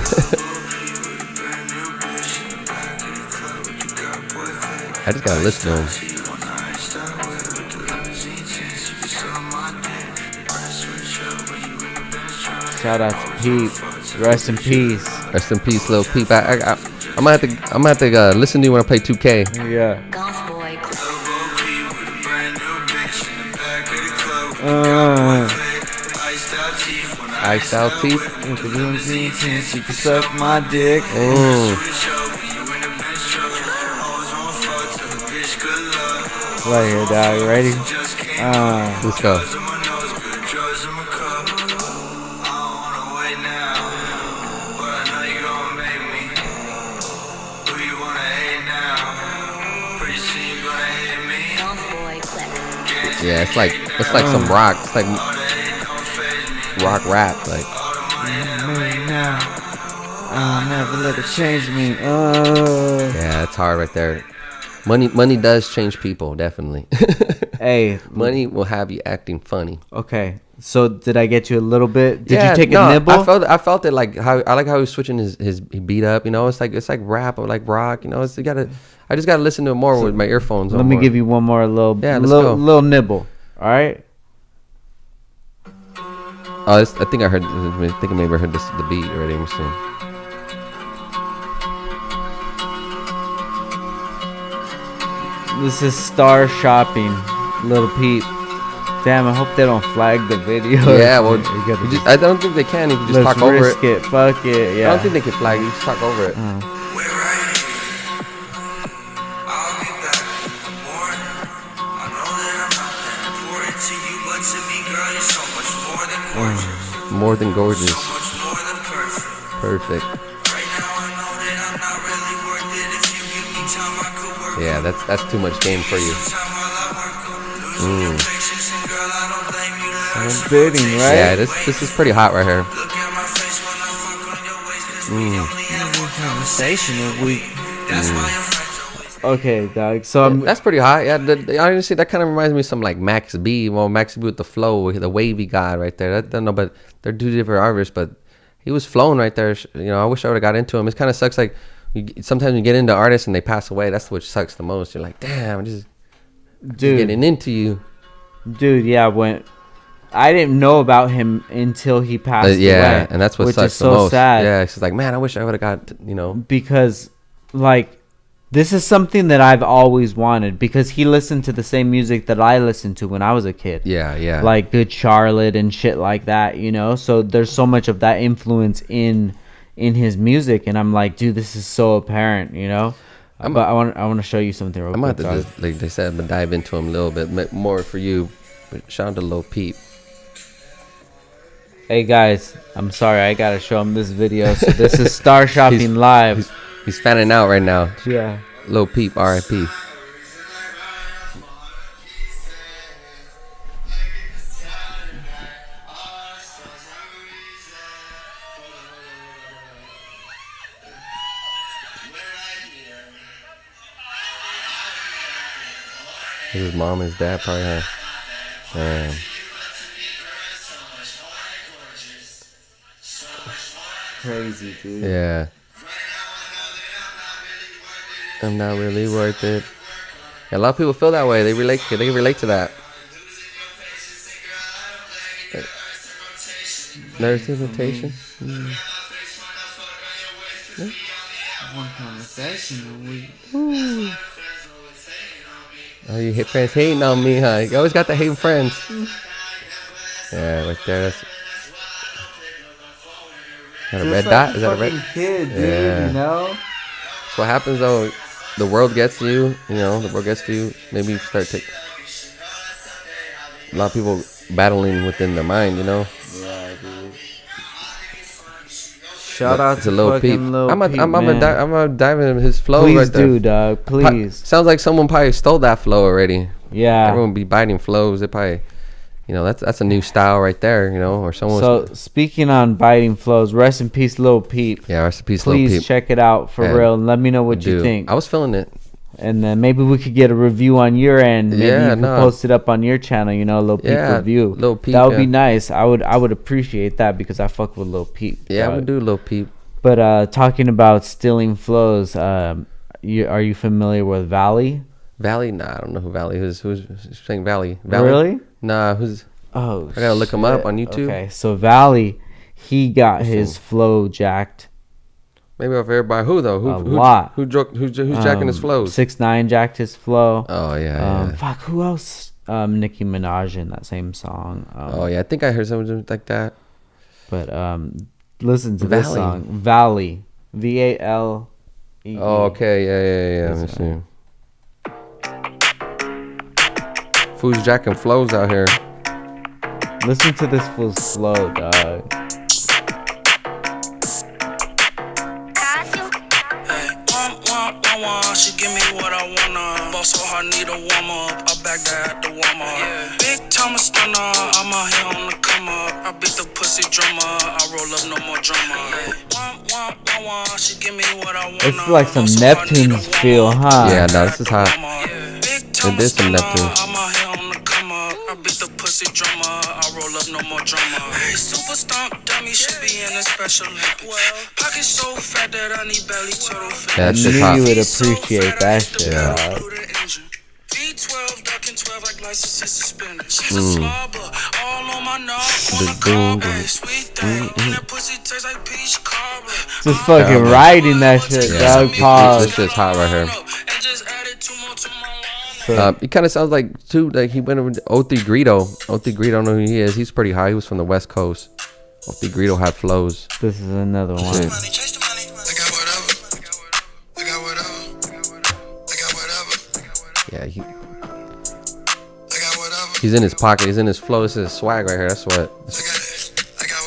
I just gotta listen to him.
Shout out to Peep. Rest in peace.
Rest in peace, Lil Peep. I'm gonna have to listen to you when I play 2K.
Yeah.
Iced out teeth.
You can suck my dick. Right here, dog. You ready?
Let's go. Yeah, it's like some rock. It's like rock rap. Like
I'll never let it change me.
Yeah, it's hard right there. Money does change people, definitely.
Hey,
money will have you acting funny.
Okay, so did I get you a little bit? Did you take a nibble?
I felt it like how I like how he was switching his beat up. You know, it's like rap or like rock. You know, I just gotta listen to it more with my earphones.
Let me give you one more little nibble. All right.
Oh, I think I heard. I think I maybe heard the beat already. Let me see.
This is Star Shopping, Little Peep. Damn, I hope they don't flag the video.
Yeah, well, I don't think they can. You can just talk over it.
Risk it. Fuck it. Yeah.
I don't think they can flag you. Just talk over it. More than gorgeous. Perfect. Yeah, that's too much game for you.
I'm bidding, right?
Yeah, this is pretty hot right here.
Conversation of week. Okay, dog. So
that's pretty hot. Yeah, honestly, that kind of reminds me of some like Max B. Well, Max B with the flow, the wavy guy right there. I don't know, but they're two different artists. But he was flowing right there. You know, I wish I would have got into him. It kind of sucks. Like sometimes you get into artists and they pass away. That's what sucks the most. You're like, damn, I'm just getting into you,
dude. Yeah, when I didn't know about him until he passed away.
Yeah, and that's what sucks the most.
Sad.
Yeah, it's just like, man, I wish I would have got, you know,
because like. This is something that I've always wanted because he listened to the same music that I listened to when I was a kid.
Yeah.
Like Good Charlotte and shit like that, you know? So there's so much of that influence in his music, and I'm like, dude, this is so apparent, you know? But I want to show you something real quick.
I'm about to just, like they said, but dive into him a little bit more for you. But shout out to Lil Peep.
Hey guys, I'm sorry, I gotta show him this video. So this is Star Shopping Live.
He's fanning out right now.
Yeah.
Lil Peep, R.I.P. His mom, his dad, probably. Damn.
Crazy, dude.
Yeah. I'm not really worth it. A lot of people feel that way. They relate to that. Nurse invitation.
One conversation.
Oh, you hate friends hating on me, huh? You always got the hating friends. Yeah, right there. That's got a red dot. Is that a red?
Kid, dude,
Yeah.
you know.
That's what happens though. The world gets to you. You know, the world gets to you. Maybe you start to. A lot of people battling within their mind. You know.
Yeah, dude. Shout out
It's
to
a Lil
fucking
Peep.
Lil
I'm
Peep, man.
gonna dive into his flow
Please
right there.
do, dog. Please.
Sounds like someone probably stole that flow already.
Yeah.
Everyone be biting flows. They probably, you know, that's a new style right there. You know, or someone.
So speaking on biting flows, rest in peace, Lil Peep.
Yeah, rest in peace, Lil
Please
Peep.
check it out for
Yeah.
real and let me know what you
Dude,
think.
I was feeling it.
And then maybe we could get a review on your end. Maybe
Yeah,
you can
no.
post it up on your channel, you know, Lil Peep
Yeah,
review.
Lil Peep,
that would
yeah.
be nice. I would appreciate that because I fuck with Lil Peep.
Yeah, I
dog.
would do Lil Peep.
But talking about stealing flows, are you familiar with Valley?
Valley? Nah, I don't know who Valley is. Who's saying Valley? Valley?
Really?
Nah, who's?
Oh,
I gotta look him up on YouTube.
Okay, so Valley, he got his flow jacked.
Maybe off everybody. Who though?
A lot.
Who's jacking his flows?
6ix9ine jacked his flow.
Oh yeah.
Fuck, who else? Nicki Minaj in that same song.
Oh yeah, I think I heard something like that.
But listen to this song, Valley, V-A-L-E.
Oh okay, yeah. Let me see. Who's jacking flows out here?
Listen to this fool's flow, dog.
She give me what I wanna. Boss so hard, need a warm up. I back that at the warm up. Yeah. Big time stunner. I'm out here on the come up. I beat the pussy drummer. I roll up no more drama. Yeah. She give me what I wanna.
It's like some Neptunes feel, huh?
Yeah, no, this is hot.
It
is some Neptunes.
I'm out here on the come up. I beat the pussy drummer. I roll up no more drama. Super stomp dummy should be in a special link. Pocket so fat that I need belly turtle fit.
Yeah,
I
that's
knew
just hot.
you would appreciate that shit,
Yeah.
dog.
V12 ducking 12 like license is suspended. She's a slobber, all on my knob,
The
on the
boom,
car,
boom.
sweet thing. That pussy tastes like peach cobbler.
Just fucking riding that shit,
Yeah.
dog. Pause.
This shit's hot right here.
And just added two more to my lineup.
He kind of sounds like too like he went over to O3 Greedo. O3 Greedo, I don't know who he is. He's pretty high. He was from the West Coast. O3 Greedo had flows.
This is another one.
Shit.
Chase the money. I got whatever. I got whatever. I got whatever.
Yeah,
I got whatever.
he's in his pocket. He's in his flow. This is swag right here. That's what.
I got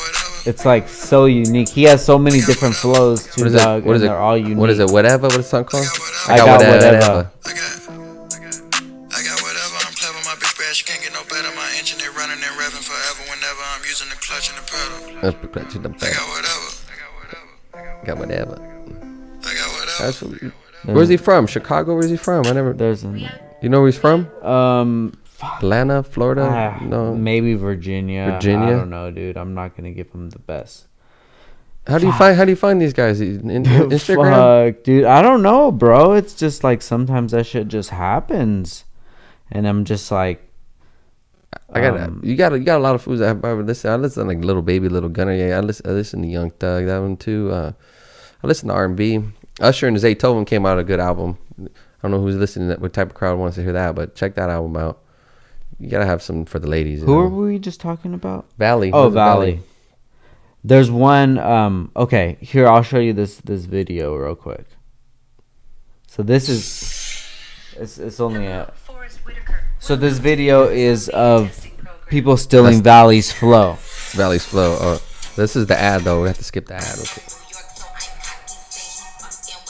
whatever.
It's like so unique. He has so many different flows too,
What is it?
dog.
What is
and
it?
they're all unique.
What is it? Whatever. What is the song called?
I got whatever.
I got whatever. I'm clever. My big bash can't get no better. My engine is running and revving forever. Whenever I'm using the clutch and the pedal. I got whatever.
Got whatever.
I got whatever.
That's what, where's he from? Chicago? Where's he from? I never.
There's an,
You know where he's from?
fuck.
Atlanta, Florida. No.
Maybe Virginia.
Virginia?
I don't know, dude. I'm not gonna give him the best.
How do you find these guys? Instagram?
Fuck, dude. I don't know, bro. It's just like sometimes that shit just happens, and I'm just like,
I got you got a lot of foods that I listen. I listen to like Little Baby, Little Gunner. Yeah, I listen to Young Thug, that one too. I listen to R&B. Usher and Zaytoven came out a good album. I don't know who's listening, what type of crowd wants to hear that, but check that album out. You gotta have some for the ladies.
who are we just talking about?
Valley.
Oh, Valley. There's one. Okay, here I'll show you this video real quick. So this is, it's only a. So this video is of people stealing Valley's flow.
Valley's Flow. Oh, this is the ad though. We have to skip the ad. Okay.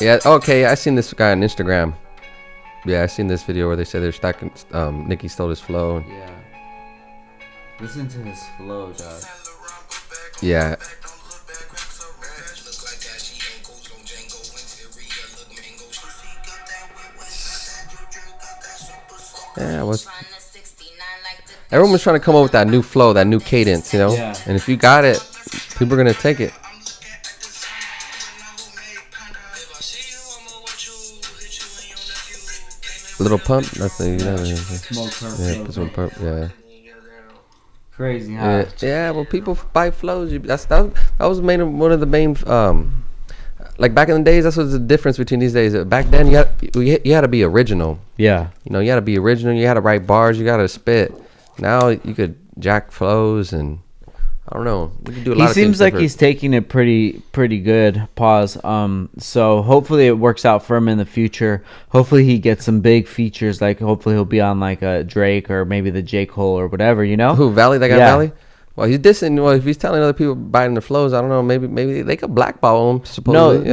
Yeah. Okay. I seen this guy on Instagram. Yeah, I seen this video where they said they're stacking. Nicki stole his flow.
Yeah. Listen to his flow, dog.
Yeah. Yeah, everyone was trying to come up with that new flow, that new cadence, you know.
Yeah.
And if you got it, people are gonna take it. Little Pump, that's the
Smoke Pump.
yeah, Smoke Pump, yeah.
Crazy, huh?
Yeah, well, people buy flows. That was one of the main. Like back in the days, that's what's the difference between these days. Back then, you had to be original.
Yeah.
You know, you had to be original. You had to write bars. You got to spit. Now you could jack flows and I don't know. You can do a lot
He
of
seems
things
like
different.
he's taking it pretty good. Pause. So hopefully it works out for him in the future. Hopefully he gets some big features. Like hopefully he'll be on like a Drake or maybe the J. Cole or whatever. You know.
Who Valley? That guy
Yeah.
Valley. Well, he's dissing. Well, if he's telling other people biting the flows, I don't know. Maybe they could blackball him. Supposedly.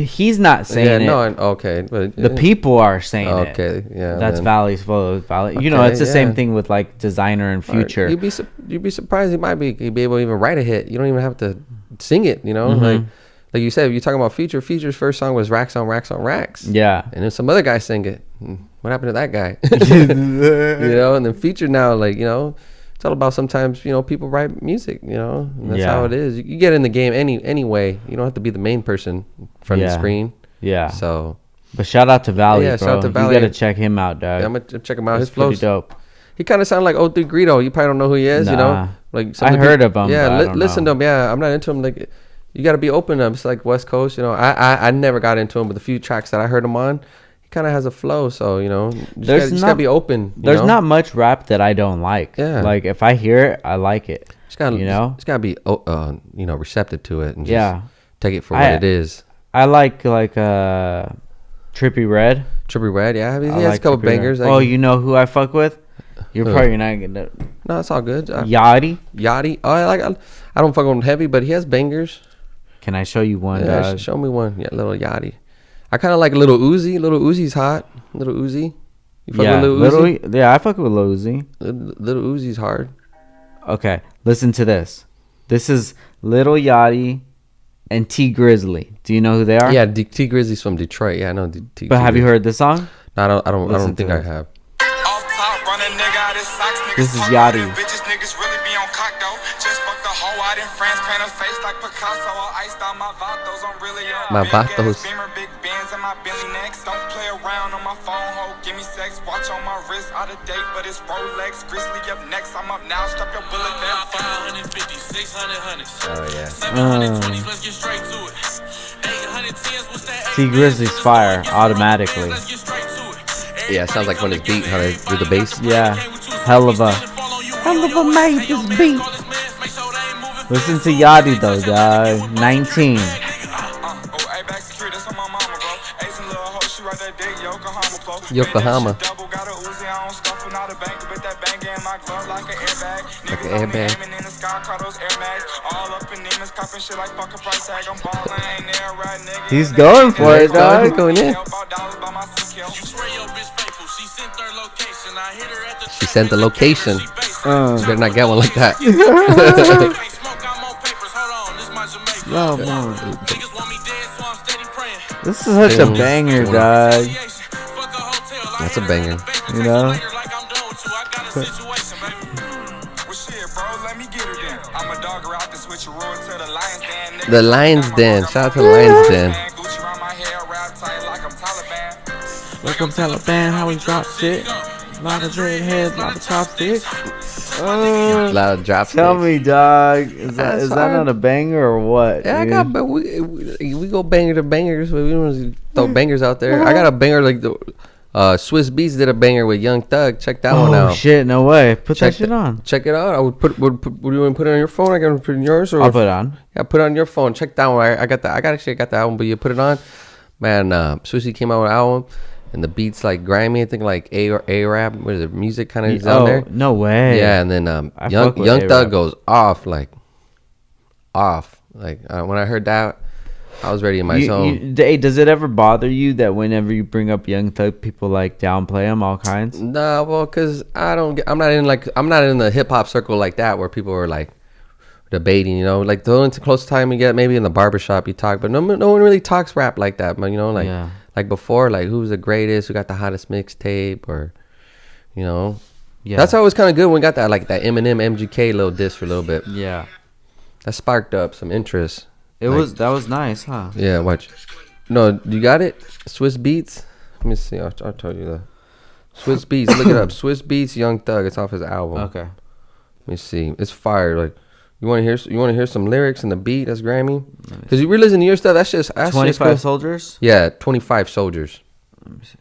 He's not saying it.
Okay. But,
The people are saying it.
Okay, yeah.
That's
then.
Valley's flow. Valley. You know,
Okay,
it's the
yeah.
same thing with like Designer and Future.
You'd be surprised. He'd be able to even write a hit. You don't even have to sing it. You know,
Mm-hmm.
like you said, if you're talking about Future. Future's first song was Racks on Racks on Racks.
Yeah.
And then some other guy sang it. What happened to that guy? You know, and then Future now, like, you know, it's all about sometimes, you know, people write music, you know, and that's how it is. You get in the game anyway. You don't have to be the main person in front of the screen.
Yeah.
So,
But shout out to Valley, bro.
Shout out to Valley.
You gotta check him out, dog.
yeah, I'm gonna check him out.
It's
His flows
pretty dope.
He kind of sounded like O3 Greedo. You probably don't know who he is, you know.
Nah.
Like
I heard of him,
Yeah,
but I don't
listen
know.
to him. Yeah, I'm not into him. Like, you got to be open to him. It's like West Coast, you know. I never got into him, but the few tracks that I heard him on, he kind of has a flow. So you know, you just gotta be open.
There's not much rap that I don't like.
Yeah.
Like if I hear it, I like it.
Just gotta,
you know,
it's gotta be you know, receptive to it and just
Yeah.
take it for what it is.
I like Trippy Red.
Trippy Red, yeah. He
I
has
like
a couple
Trippie Redd.
bangers.
Oh, you know who I fuck with? You're
Who?
probably not gonna.
No, it's all good.
Yachty.
Yachty. Oh, I don't fuck with him heavy, but he has bangers.
Can I show you one?
Yeah,
dog?
show me one. Yeah, little Yachty. I kind of like Little Uzi. Little Uzi's hot. Little Uzi. You fuck
Yeah,
with Little Uzi?
yeah, I fuck with Lil Uzi.
Little Uzi's hard.
Okay, listen to this. This is Little Yachty and T Grizzly. Do you know who they are?
Yeah, T Grizzly's from Detroit. Yeah, I know T.
But have you heard this song?
No, I don't
Listen
think
to
I
this.
have.
Off top, run a nigga out his socks, niggas
This is
talk
Yachty.
about them bitches, niggas really be on cock though. Just fuck the hoe out in France, paint her face like Picasso. All iced out my vatos, I'm really on
My
big ass
vatos.
Beamer, big bands, and my Billy next. Don't play around on my phone, ho, give me sex. Watch on my wrist, out of date, but it's Rolex. Grizzly up next, I'm up now, strap your bullet vest. 550, 600 hundreds.
Oh yeah.
720s, let's get straight to it. 810s, what's that?
T Grizzly's fire automatically.
Let's get straight to it.
Yeah, it sounds like when it's beat, how they do the bass.
Yeah, hell of a made this beat. Listen to Yachty though, dog. 19.
Yokohama. Like an airbag.
He's going for it,
He's
dog.
going in. She sent the location. You better not get one like that.
Yo, man. This is such a banger, dog.
That's a banger.
You know?
The Lions Den. Shout out to the Lions Den.
Welcome Taliban, how we drop shit. Lot of red heads, lot of chopsticks.
A lot of drop
Tell
sticks.
me, dog. Is
That's
that
hard.
not a banger or what?
Yeah, I
dude?
got, but we go banger to bangers, but we don't throw bangers out there. I got a banger like the Swiss Beats did a banger with Young Thug. Check that one
Oh
out.
shit, no way. Put
Check
that shit on.
Check it out. I would put. Would you want to put it on your phone? I can put it on yours, or
I'll put it on.
yeah, put it on your phone. Check that one. I got that. I got the album, but you put it on. Man, Swissy came out with an album. and the beats like grimy. I think like A-Rap, what is it? Music kind of is on there.
No way.
Yeah, and then Young Thug goes off. Like when I heard that, I was ready in my zone.
Hey, does it ever bother you that whenever you bring up Young Thug, people like downplay him all kinds?
No, well, cause I'm not in the hip hop circle like that where people are like debating. You know, like the only close time you get maybe in the barbershop you talk, but no one really talks rap like that. But you know, like before, like who's the greatest, who got the hottest mixtape, or you know, that's always kind of good when we got that like that Eminem MGK little diss for a little bit.
Yeah,
that sparked up some interest.
That was nice, huh?
Yeah, watch. No, you got it? Swiss Beats? Let me see. I'll tell you the Swiss Beats. Look it up. Swiss Beats, Young Thug. It's off his album.
Okay.
Let me see. It's fire. Like, you want to hear some lyrics and the beat? That's Grammy. Because you re-listen to your stuff. That's
25
cool.
Soldiers.
Yeah, 25 Soldiers.
Let me see.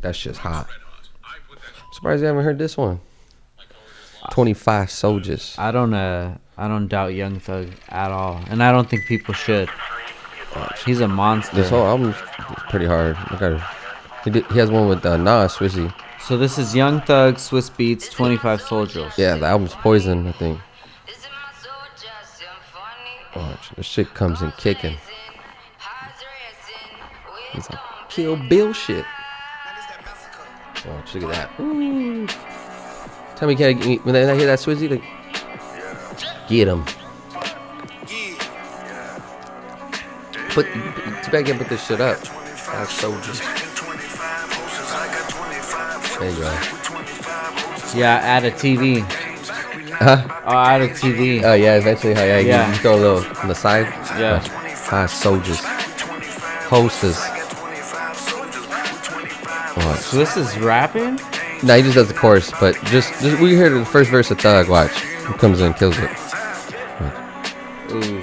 That's just hot. I'm surprised you haven't heard this one. 25 Soldiers.
I don't doubt Young Thug at all, and I don't think people should. He's a monster.
This whole album's pretty hard. He has one with Nas, Swissy.
So this is Young Thug, Swiss Beats, 25 Soldiers.
Yeah, the album's Poison, I think. Watch, this shit comes in kicking. He's like Kill Bill shit. Watch, look at that. Ooh. Tell me, when I hear that Swizzy, like, get him. You better get put this shit up. Five Soldiers. There you go.
Yeah, add a TV.
Huh?
Oh, add a TV.
Oh yeah, eventually. Yeah. You throw a little on the side.
Yeah.
5 Soldiers. Hostess.
So this is rapping?
No, he just does the chorus, but just we hear the first verse of Thug. Watch, he comes in and kills it.
Ooh.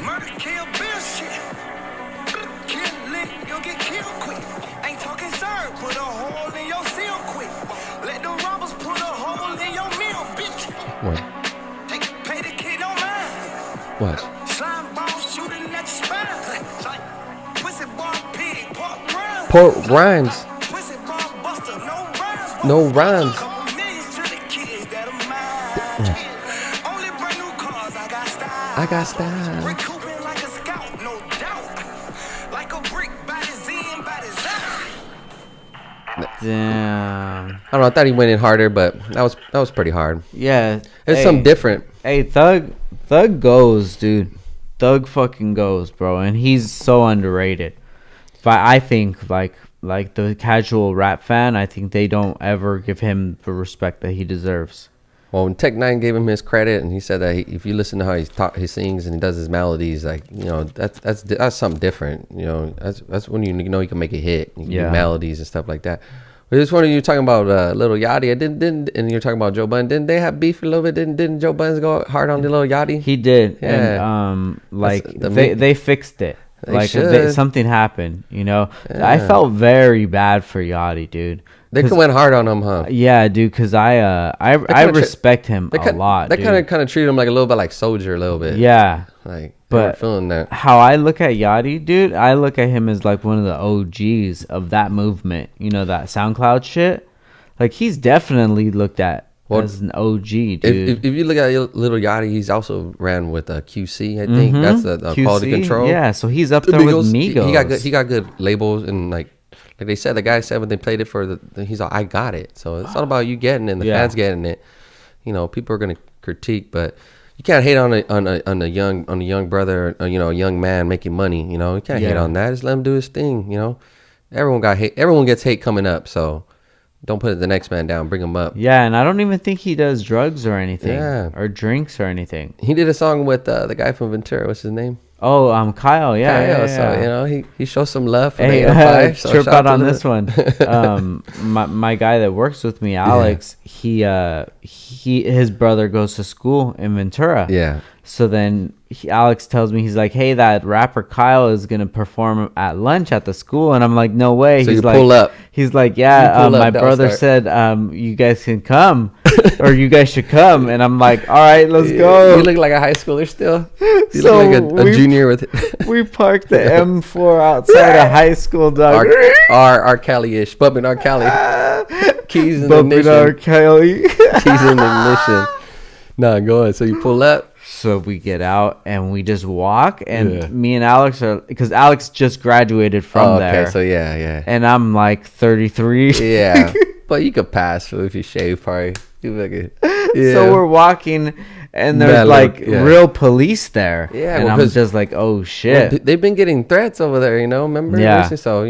What? Port rhymes. No rhymes. I got style.
Damn.
I don't know. I thought he went in harder, but that was pretty hard.
Yeah.
It's something different.
Hey, Thug goes, dude. Thug fucking goes, bro, and he's so underrated. But I think like the casual rap fan, I think they don't ever give him the respect that he deserves.
Well, when Tech Nine gave him his credit, and he said that if you listen to how he sings and he does his melodies, like, you know, that's something different. You know, that's when you know you can make a hit. You can do melodies and stuff like that. But this one, you were talking about Lil Yachty. And you're talking about Joe Budden. Didn't they have beef a little bit? Didn't Joe Budden go hard on the Lil Yachty?
He did.
Yeah.
And they fixed it.
They
something happened, you know.
Yeah.
I felt very bad for Yachty, dude.
They went hard on him, huh?
Yeah, dude. Because I respect him a lot.
They kind of treated him like a little bit like Soldier, a little bit.
Yeah,
like,
but
feeling that.
How I look at Yachty, dude, I look at him as like one of the OGs of that movement. You know, that SoundCloud shit. Like, he's definitely looked at as an OG, dude.
If you look at Little Yachty, he's also ran with QC. I think that's the quality control.
Yeah, so he's up there with Migos.
He got good labels, and like they said, the guy said when they played it for he's like, I got it. So it's all about you getting it, and the fans getting it. You know, people are gonna critique, but you can't hate on a young brother, you know, a young man making money. You know, you can't hate on that. Just let him do his thing. You know, everyone gets hate coming up. So don't put the next man down. Bring him up.
Yeah, and I don't even think he does drugs or anything. Yeah. Or drinks or anything.
He did a song with the guy from Ventura. What's his name?
Oh, Kyle. Yeah.
So, you know, he shows some love for
hey,
the so
trip out on this one. My guy that works with me, Alex, his brother goes to school in Ventura.
Yeah.
So then Alex tells me, he's like, hey, that rapper Kyle is going to perform at lunch at the school. And I'm like, no way.
So
he's
you
like,
pull up.
He's like, yeah, my brother said you guys can come. or you guys should come. And I'm like, all right, let's go.
You look like a high schooler still. You
So
look like a junior with
we parked the M4 outside a high school, dog.
R. Kelly-ish. Bumping R. Kelly. Keys in the
Bumping
ignition.
R. Kelly.
Keys in the ignition. Nah, go ahead. So you pull up.
So we get out and we just walk, and
Yeah.
me and Alex are, because Alex just graduated from there.
Okay, so yeah.
And I'm like 33.
Yeah. But you could pass if you shave, probably. You look it. Yeah.
So we're walking, and there's
Yeah,
like
yeah.
real police there.
Yeah,
and
well,
I'm
'cause-
just like, oh shit.
Well, they've been getting threats over there, remember?
Yeah.
So,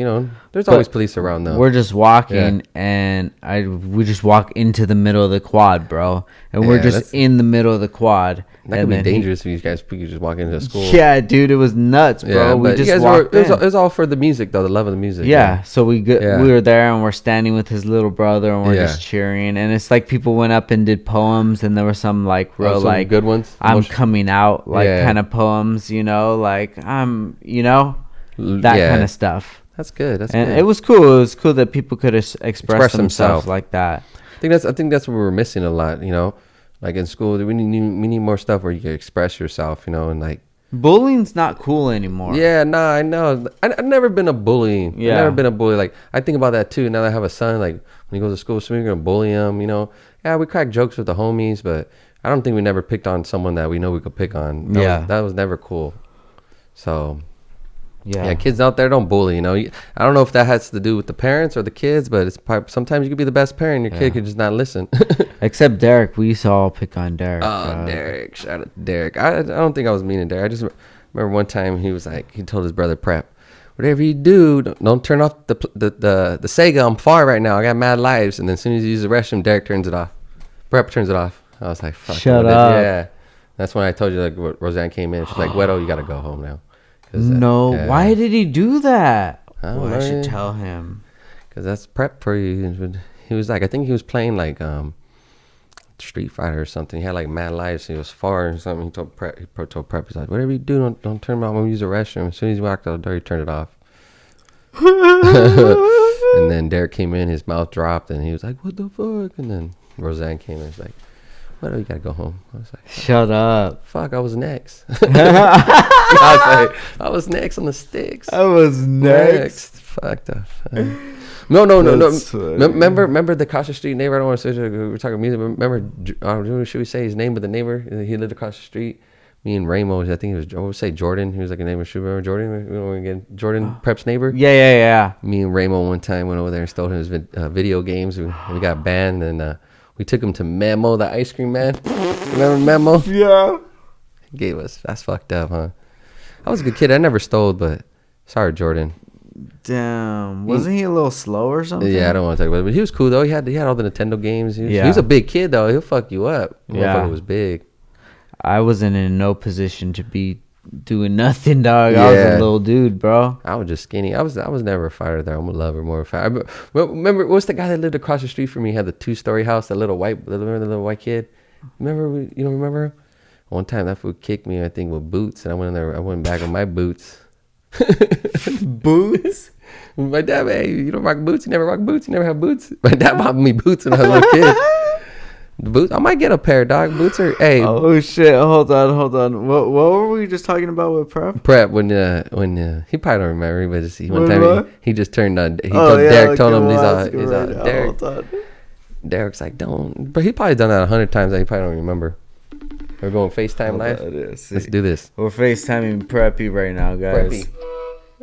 there's
But
always police around, though.
We're just walking, and we just walk into the middle of the quad, bro. And we're
Yeah,
just
that's-
in the middle of the quad.
That
and
could be
then
dangerous for you guys. You just walk into school.
Yeah, dude, it was nuts, bro.
Yeah,
We
but
just
you guys
walked in.
it was all for the music, though, the love of the music.
Yeah, so we
Yeah.
we were there, and we're standing with his little brother, and we're
Yeah.
just cheering. And it's like people went up and did poems, and there were some like real
some
like
good ones.
I'm coming out like
Yeah.
kind of poems, like I'm that
Yeah.
kind of stuff.
That's good. That's
And
good.
it was cool. It was cool that people could express
Express
themselves
themselves.
like that.
I think that's what we're missing a lot. Like in school, we need more stuff where you can express yourself. And like.
Bullying's not cool anymore.
Yeah, nah, I know. I've never been a bully.
Yeah.
I've never been a bully. Like, I think about that too. Now that I have a son, like, when he goes to school, so we're going to bully him, Yeah, we crack jokes with the homies, but I don't think we never picked on someone that we know we could pick on. That was never cool. So, yeah, kids out there, don't bully, I don't know if that has to do with the parents or the kids, but it's sometimes you could be the best parent, your kid could just not listen.
Except Derek. We used to all pick on Derek.
Oh, Derek. Shout out to Derek. I don't think I was mean to Derek. I just remember one time he told his brother Prep, whatever you do, don't turn off the Sega. I'm far right now. I got mad lives. And then as soon as you use the restroom, Derek turns it off. Prep turns it off. I was like, fuck.
Shut up.
Yeah. That's when I told you, like, Roseanne came in. She's like, Wedo, you got to go home now.
No,
yeah.
why did he do that?
I don't
I
know.
should tell him.
Because that's Prep for you. He was like, I think he was playing like Street Fighter or something. He had like mad lives. He was far or something. He told Prep, he's like, whatever you do, don't turn it off when we use the restroom. As soon as he walked out the door, he turned it off. And then Derek came in, his mouth dropped, and he was like, what the fuck? And then Roseanne came in. She's like, well, you gotta go home. I was like,
Shut up.
fuck, I was next. I was next on the sticks.
I was next.
Fuck the fuck. No.
That's funny.
Remember the across the street neighbor? I don't want to say we were talking music. Remember, should we say his name of the neighbor? He lived across the street. Me and Ramos, I think it was, I would say Jordan. He was like a neighbor. Should we remember Jordan? Jordan Prep's neighbor?
Yeah.
Me and Ramo one time went over there and stole his video games. We got banned, and we took him to Memo, the ice cream man. Remember Memo?
Yeah.
He gave us. That's fucked up, huh? I was a good kid. I never stole, but sorry, Jordan.
Damn. Wasn't he a little slow or something?
Yeah, I don't want to talk about it, but he was cool though. He had all the Nintendo games. He was a big kid though. He'll fuck you up.
Yeah.
Motherfucker was big.
I wasn't in no position to be doing nothing, dog. I was a little dude, bro.
I was just skinny. I was never a fighter there. I'm a lover, more of a fighter. Remember, what's the guy that lived across the street from me? He had the 2-story house. Remember the little white kid? Remember? You don't remember? One time that fool kicked me, I think, with boots, and I went in there. I went back with my boots.
Boots?
My dad, hey, you don't rock boots. You never rock boots. You never have boots. My dad bought me boots when I was a little kid. The boots, I might get a pair, dog. Boots are, hey.
Oh shit! Hold on. What were we just talking about with Prep?
When he probably don't remember, but just, one
What,
time
what?
He just turned on.
Derek
Told him he's Derek.
Hold on.
Derek's like, don't. But he probably done that 100 times. That he probably don't remember. We're going FaceTime live. Let's do this.
We're FaceTiming Preppy right now, guys.
Preppy.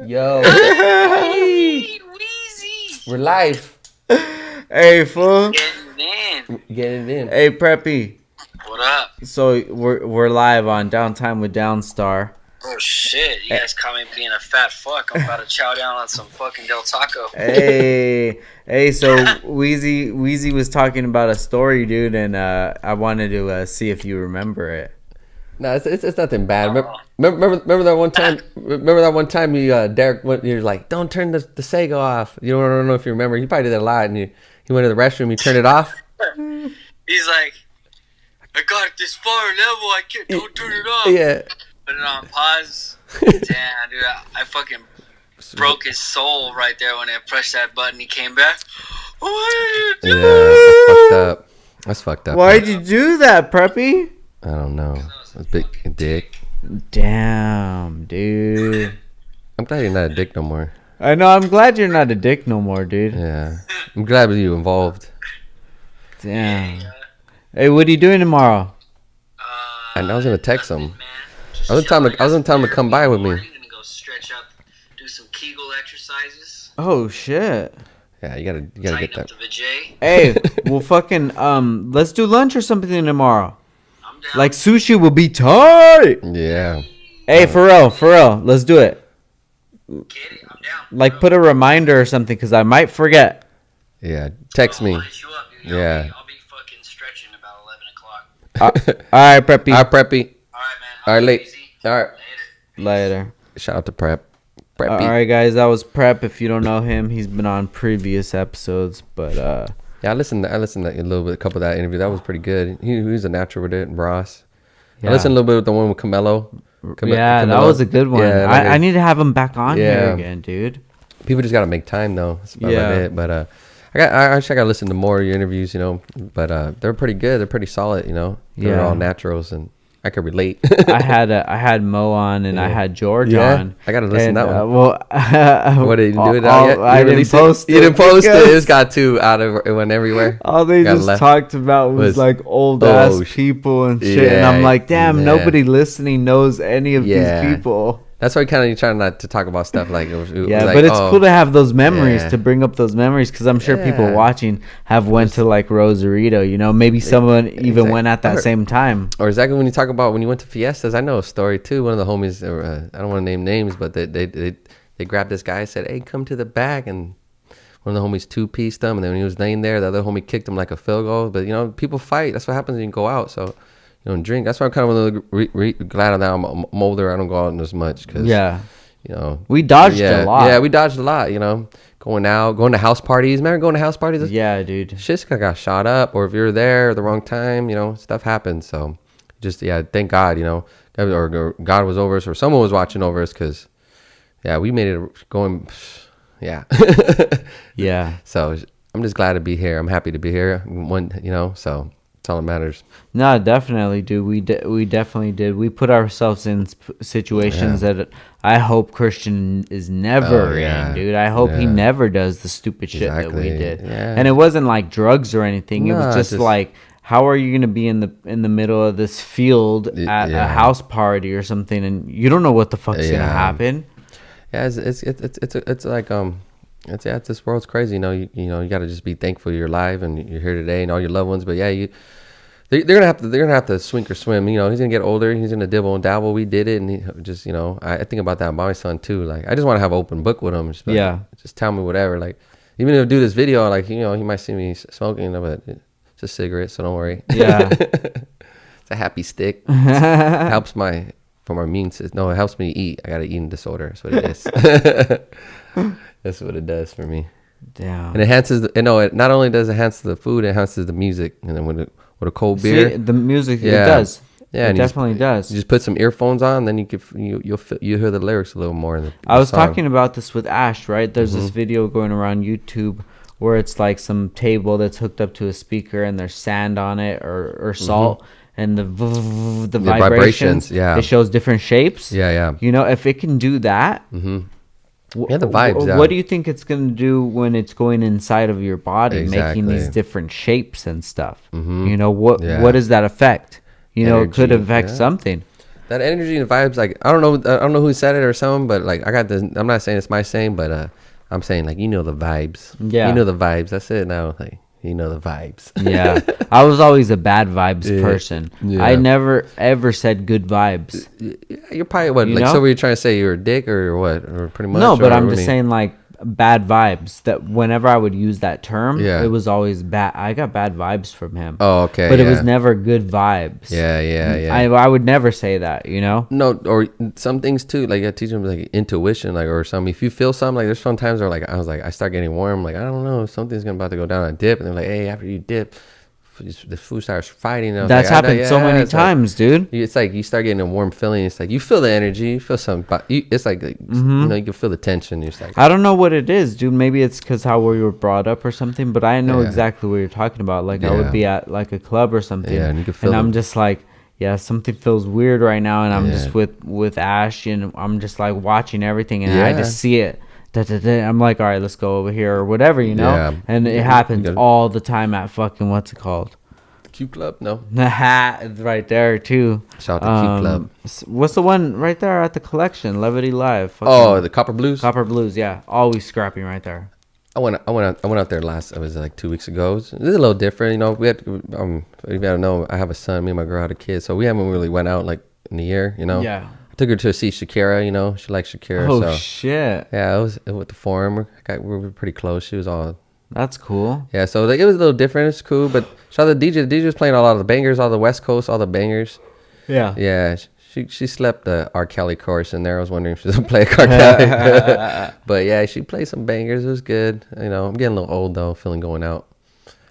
Yo.
Hey, Weezy.
We're live.
Hey, fool.
Getting in.
Hey, Preppy.
What up?
So we're live on Downtime with Downstar.
Oh shit! You guys caught me being a fat fuck. I'm about to chow down on some fucking Del Taco.
Hey. So Weezy was talking about a story, dude, and I wanted to see if you remember it.
No, it's nothing bad. Remember that one time? Remember that one time you Derek went? You're like, don't turn the Sega off. You don't know if you remember. You probably did that a lot, and he went to the restroom. You turned it off.
He's like, I got this far level. I can't. Don't turn it off.
Yeah.
Put it on pause. Damn, dude, I fucking broke his soul right there when I pressed that button. He came back. What did you do?
Yeah, fucked up. That's fucked up.
Why'd you do that, Preppy?
I don't know. That's big dick.
Damn, dude.
I'm glad you're not a dick no more.
I know. I'm glad you're not a dick no more, dude.
Yeah. I'm glad you involved.
Damn. Hey, what are you doing tomorrow?
And I was gonna text him. I was gonna tell him to come by with me.
You're gonna go stretch up, do some Kegel exercises.
Oh shit.
Yeah, you gotta
Tighten
get
up
that.
the vajay.
Hey, we'll fucking let's do lunch or something tomorrow.
I'm down.
Like sushi will be tight.
Yeah.
Hey, for real, let's do it.
Get it? I'm down.
Like put a reminder or something, because I might forget.
Yeah. Text me.
I'll hit you up, dude.
Yeah.
I'll be fucking stretching about 11 o'clock.
All right, Preppy.
All right, Preppy.
All right, man.
All right, late.
Easy.
All right.
Later.
Later.
Shout out to Preppy.
All right, guys, that was Prep. If you don't know him, he's been on previous episodes, but
Yeah, I listened to a little bit, a couple of that interview. That was pretty good. He was a natural with it, and Ross.
yeah.
I listened a little bit with the one with Camelo.
Yeah, that
Camelo.
was a good one.
Yeah, like
I need to have him back on here
Yeah.
again, dude.
People just gotta make time though. That's about
Yeah.
it. But I actually gotta listen to more of your interviews, you know. But they're pretty good. They're pretty solid, you know. They're
Yeah.
all naturals, and I could relate.
I had Mo on and I
Yeah.
had George
Yeah?
on.
I gotta listen to
And,
that one.
Well,
What, did you do it out yet?
I didn't
release
post it.
You didn't post it.
because
It just got too out of it, went everywhere.
all they
got
just
left.
talked about was like old
Oh,
ass people and shit, and
yeah,
I'm like, damn,
yeah.
nobody listening knows any of
Yeah.
these people.
That's why kind of trying not to talk about stuff like
Yeah,
like,
but it's
oh,
cool to have those memories,
yeah.
to bring up those memories, because I'm sure people
Yeah.
watching have went to like Rosarito, you know, maybe someone even
Exactly.
went at that
Or-
same time.
Or exactly when you talk about when you went to Fiestas, I know a story too. One of the homies, I don't want to name names, but they grabbed this guy, said, "Hey, come to the back," and one of the homies two-pieced him, and then when he was laying there, the other homie kicked him like a field goal. But you know, people fight. That's what happens when you go out. So you don't drink. That's why I'm kind of glad that I'm older. I don't go out as much because
Yeah,
you know
we dodged a lot.
Yeah, we dodged a lot. You know, going to house parties. Remember going to house parties?
Yeah, dude.
Shit's got shot up, or if you're there at the wrong time, you know, stuff happens. So just, yeah, thank God, you know, or God was over us, or someone was watching over us, because, yeah, we made it going, yeah.
Yeah.
So I'm just glad to be here. I'm happy to be here. You know, so that's all that matters.
No, definitely, dude. We definitely did. We put ourselves in situations that I hope Christian is never
Oh, yeah.
in, dude. I hope he
Yeah.
never does the stupid shit that we
Exactly.
did.
Yeah.
And it wasn't like drugs or anything. It
Nah,
was just like, how are you gonna be in the middle of this field at a
Yeah.
house party or something, and you don't know what the fuck's gonna
Yeah.
happen?
Yeah, it's like this world's crazy. You know, you got to just be thankful you're alive and you're here today and all your loved ones. But yeah, they're gonna have to swink or swim. You know, he's gonna get older. He's gonna dibble and dabble. We did it, and he just, you know, I think about that about my son too. Like, I just want to have an open book with him. Just, like,
Yeah.
just tell me whatever. Like, even if I do this video, like, you know, he might see me smoking, but it's a cigarette, so don't worry.
Yeah.
It's a happy stick. Helps for my immune system. No, it helps me eat. I got an eating disorder. That's what it is. That's what it does for me.
Damn.
And it enhances. It not only does it enhance the food, it enhances the music. And then with a cold beer,
See, the music,
Yeah.
it does.
Yeah,
it
and you just-
definitely does.
you just put some earphones on, then you'll hear the lyrics a little more. In the
I was
song.
talking about this with Ash, right? There's
Mm-hmm.
this video going around YouTube where it's like some table that's hooked up to a speaker and there's sand on it or salt, and the vibrations,
vibrations, yeah.
it shows different shapes.
Yeah, yeah.
You know, if it can do that,
Yeah, the vibes, yeah.
What do you think it's gonna do when it's going inside of your body, making these
Exactly.
different shapes and stuff? You know, what
Yeah.
does that affect? You know, it could
Energy,
affect
yeah.
something.
That energy and vibes, like, I don't know who said it or someone, but like, I got this. I'm not saying it's my saying, but I'm saying, like, you know the vibes.
Yeah.
You know the vibes. That's it now. Like, you know the vibes.
Yeah, I was always a bad vibes
Yeah.
person.
Yeah.
I never ever said good vibes.
Yeah, you're probably what?
You
Like,
know?
so were you trying to say you're a dick or what? Or pretty much?
No, but
or
I'm
what
just
do you-
saying, like, bad vibes. That whenever I would use that term,
Yeah.
it was always bad. I got bad vibes from him.
Oh, okay.
but it
yeah.
was never good vibes.
Yeah.
I would never say that. You know.
No, or some things too. Like, I teach them like intuition, like, or something. If you feel something, like, there's some times where, like, I start getting warm. Like, I don't know, something's about to go down a dip, and they're like, hey, after you dip, the food starts fighting.
That's happened so many times, dude.
It's like you start getting a warm feeling. It's like you feel the energy, you feel something, but it's like you know, you can feel the tension. You're like,
I don't know what it is, dude. Maybe it's because how we were brought up or something. But I know exactly what you're talking about. Like I would be at like a club or something,
and you can feel
I'm just like, yeah, something feels weird right now, and I'm just with Ash, and I'm just like watching everything, and I just see it. I'm like, all right, let's go over here or whatever, you know.
Yeah.
And it happens all the time at fucking what's it called?
Q Club? No.
The hat is right there too.
Shout out to Q Club.
What's the one right there at the collection? Levity Live.
Oh, the Copper Blues.
Copper Blues, yeah, always scrapping right there.
I went out there last. It was like 2 weeks ago. It's a little different, you know. We had if you don't know, I have a son. Me and my girl had a kid, so we haven't really went out like in a year, you know.
Yeah.
I took her to see Shakira, you know. She likes Shakira.
Oh
so.
shit.
Yeah, it was with the Forum. We were pretty close. She was all.
That's cool.
Yeah, so like, it was a little different. It's cool, but shout out to the DJ. The DJ was playing a lot of the bangers, all the West Coast, all the bangers.
Yeah.
Yeah. She slept the R. Kelly chorus in there. I was wondering if she was going to play R. Kelly. But yeah, she played some bangers. It was good. You know, I'm getting a little old though, feeling going out.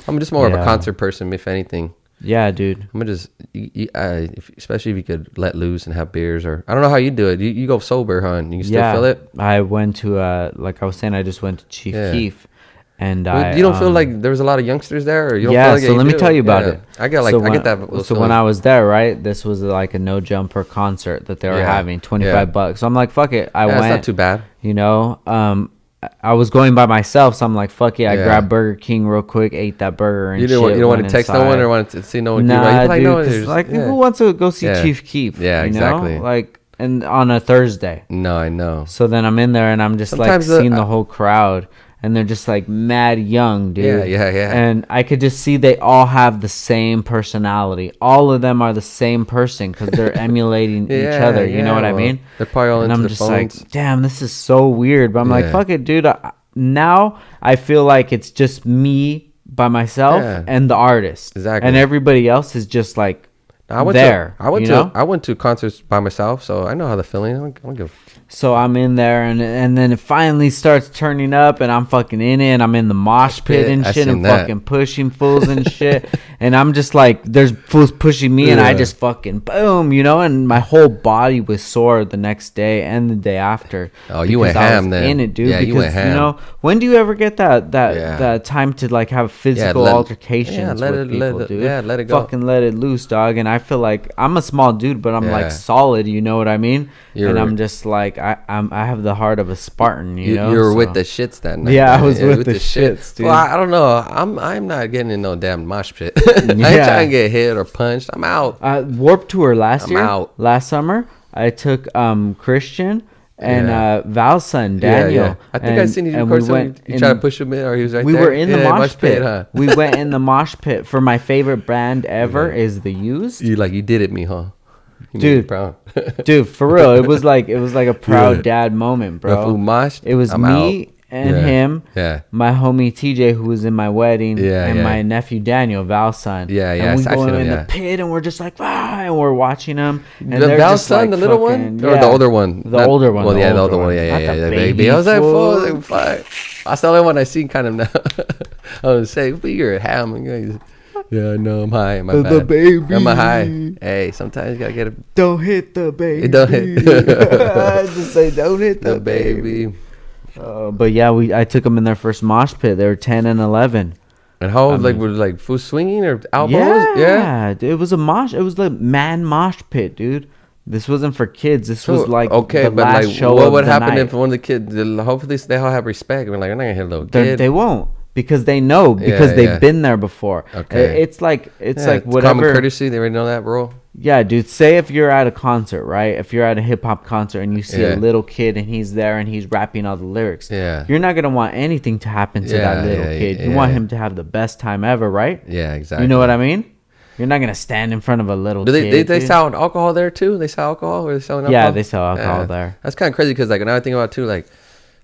I'm just more of a concert person, if anything.
Yeah, dude.
I'm just, especially if you could let loose and have beers, or I don't know how you do it. You go sober, huh? You can still feel it?
I went to, like I was saying, I just went to Chief Keef. And
you don't feel like there was a lot of youngsters there, or you don't feel like
so let me tell you about it.
I get like I get that.
So when I was there, right, this was like a no jumper concert that they were having, $25. So I'm like, fuck it, I went.
It's not too bad.
You know, I was going by myself, so I'm like, fuck it. I grabbed Burger King real quick, ate that burger, and
you don't want to text no one or want to see no one.
Nah, dude, who wants to go see Chief Keef?
Yeah, exactly.
Know? Like, and on a Thursday.
No, I know.
So then I'm in there and I'm just sometimes like seeing the whole crowd. And they're just like mad young, dude.
Yeah.
And I could just see they all have the same personality. All of them are the same person because they're emulating each other. You know what I mean?
They're probably all into
their phones. And I'm just like, damn, this is so weird. But I'm like, fuck it, dude. Now I feel like it's just me by myself and the artist.
Exactly.
And everybody else is just like I went
to concerts by myself, so I know how the feeling. I don't give.
So I'm in there, and then it finally starts turning up, and I'm fucking in it, and I'm in the mosh pit and shit, and fucking pushing fools and shit, and I'm just like, there's fools pushing me, and I just fucking boom, you know, and my whole body was sore the next day and the day after.
Oh, you went ham then.
In it, dude.
Yeah,
because,
you went ham.
You know, when do you ever get that time to like have physical altercations with people, dude?
Yeah, let it go.
Fucking let it loose, dog. And I feel like I'm a small dude, but I'm like solid. You know what I mean? And I'm just like I have the heart of a Spartan. You know,
you were with the shits that night.
Yeah, I was with the shits, dude.
Well, I don't know. I'm not getting in no damn mosh pit. I ain't trying to get hit or punched. I'm out.
Warped Tour last
last
summer, I took Christian and Val's son Daniel.
Yeah. I think I seen you record something. You tried to push him in, or he was right there.
We were in the mosh pit.
Huh?
We went in the mosh pit. For my favorite brand ever is the Used.
You did it, me, huh?
Dude, dude, for real, it was like a proud dad moment, bro. It was me and him, my homie TJ, who was in my wedding, and my nephew Daniel, Val's son. And we go in the pit, and we're just like, and we're watching them. And
the Val's son, the little one, or the older one?
The older one.
Well, the older one. Yeah, baby. I was like, fuck. That's the only one I seen kind of now. I was saying, but you're a ham, guys. Yeah, I know. I'm high. My bad.
The baby.
I'm a high. Hey, sometimes you gotta get a.
Don't hit the baby.
Don't hit.
Just say, don't hit the baby. But yeah, I took them in their first mosh pit. They were 10 and 11.
And how old? Were full swinging or elbows?
Yeah. It was a mosh. It was the man mosh pit, dude. This wasn't for kids. This was like the last show
what would happen if one of the kids? Hopefully, they all have respect. We're like, I'm not gonna hit a little kid.
They won't. Because they know, because they've been there before.
Okay.
It's like whatever.
Common courtesy. They already know that rule.
Yeah, dude. Say if you're at a concert, right? If you're at a hip hop concert and you see a little kid and he's there and he's rapping all the lyrics, you're not gonna want anything to happen to that little kid. You want him to have the best time ever, right?
Yeah, exactly.
You know what I mean? You're not gonna stand in front of a little kid.
They sell alcohol there too? They sell alcohol, or they selling alcohol?
Yeah, they sell alcohol there.
That's kind of crazy because another thing about it too, like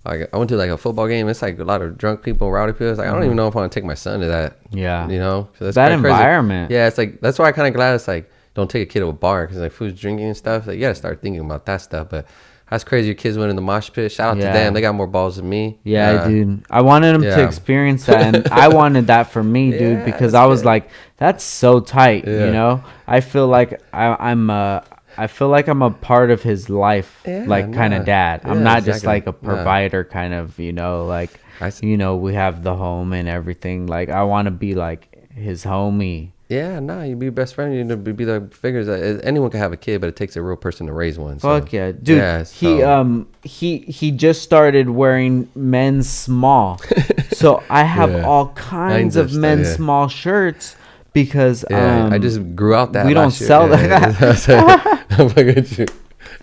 I went to a football game. It's like a lot of drunk people, rowdy people. It's like I don't even know if I want to take my son to that.
Yeah,
you know,
that's that environment.
Crazy. Yeah, it's like that's why I'm kind of glad it's like don't take a kid to a bar because like food's drinking and stuff. Like you gotta start thinking about that stuff. But That's crazy. Your kids went in the mosh pit. Shout out to
Yeah.
them. They got more balls than me.
Yeah, dude. I wanted him to
yeah.
experience that, and I wanted that for me, dude,
Yeah,
because
that's
I was
good.
like, that's so tight,
Yeah.
you know? I feel like I feel like I'm a part of his life,
Yeah,
like kind
nah.
of dad. I'm
Yeah,
not just
exactly.
like a
Nah.
provider kind of, you know, like,
I s-
you know, we have the home and everything. Like, I want to be like his homie.
Yeah, nah, you be best friend. You know, be the figures. Anyone can have a kid, but it takes a real person to raise one. So.
Fuck yeah, dude.
Yeah, so-
He just started wearing men's small, so I have
Yeah.
all kinds
Kinds of
of
stuff,
men's
yeah.
small shirts because
Yeah, I just grew out that.
we don't
last year.
sell
Yeah,
that.
I'm like,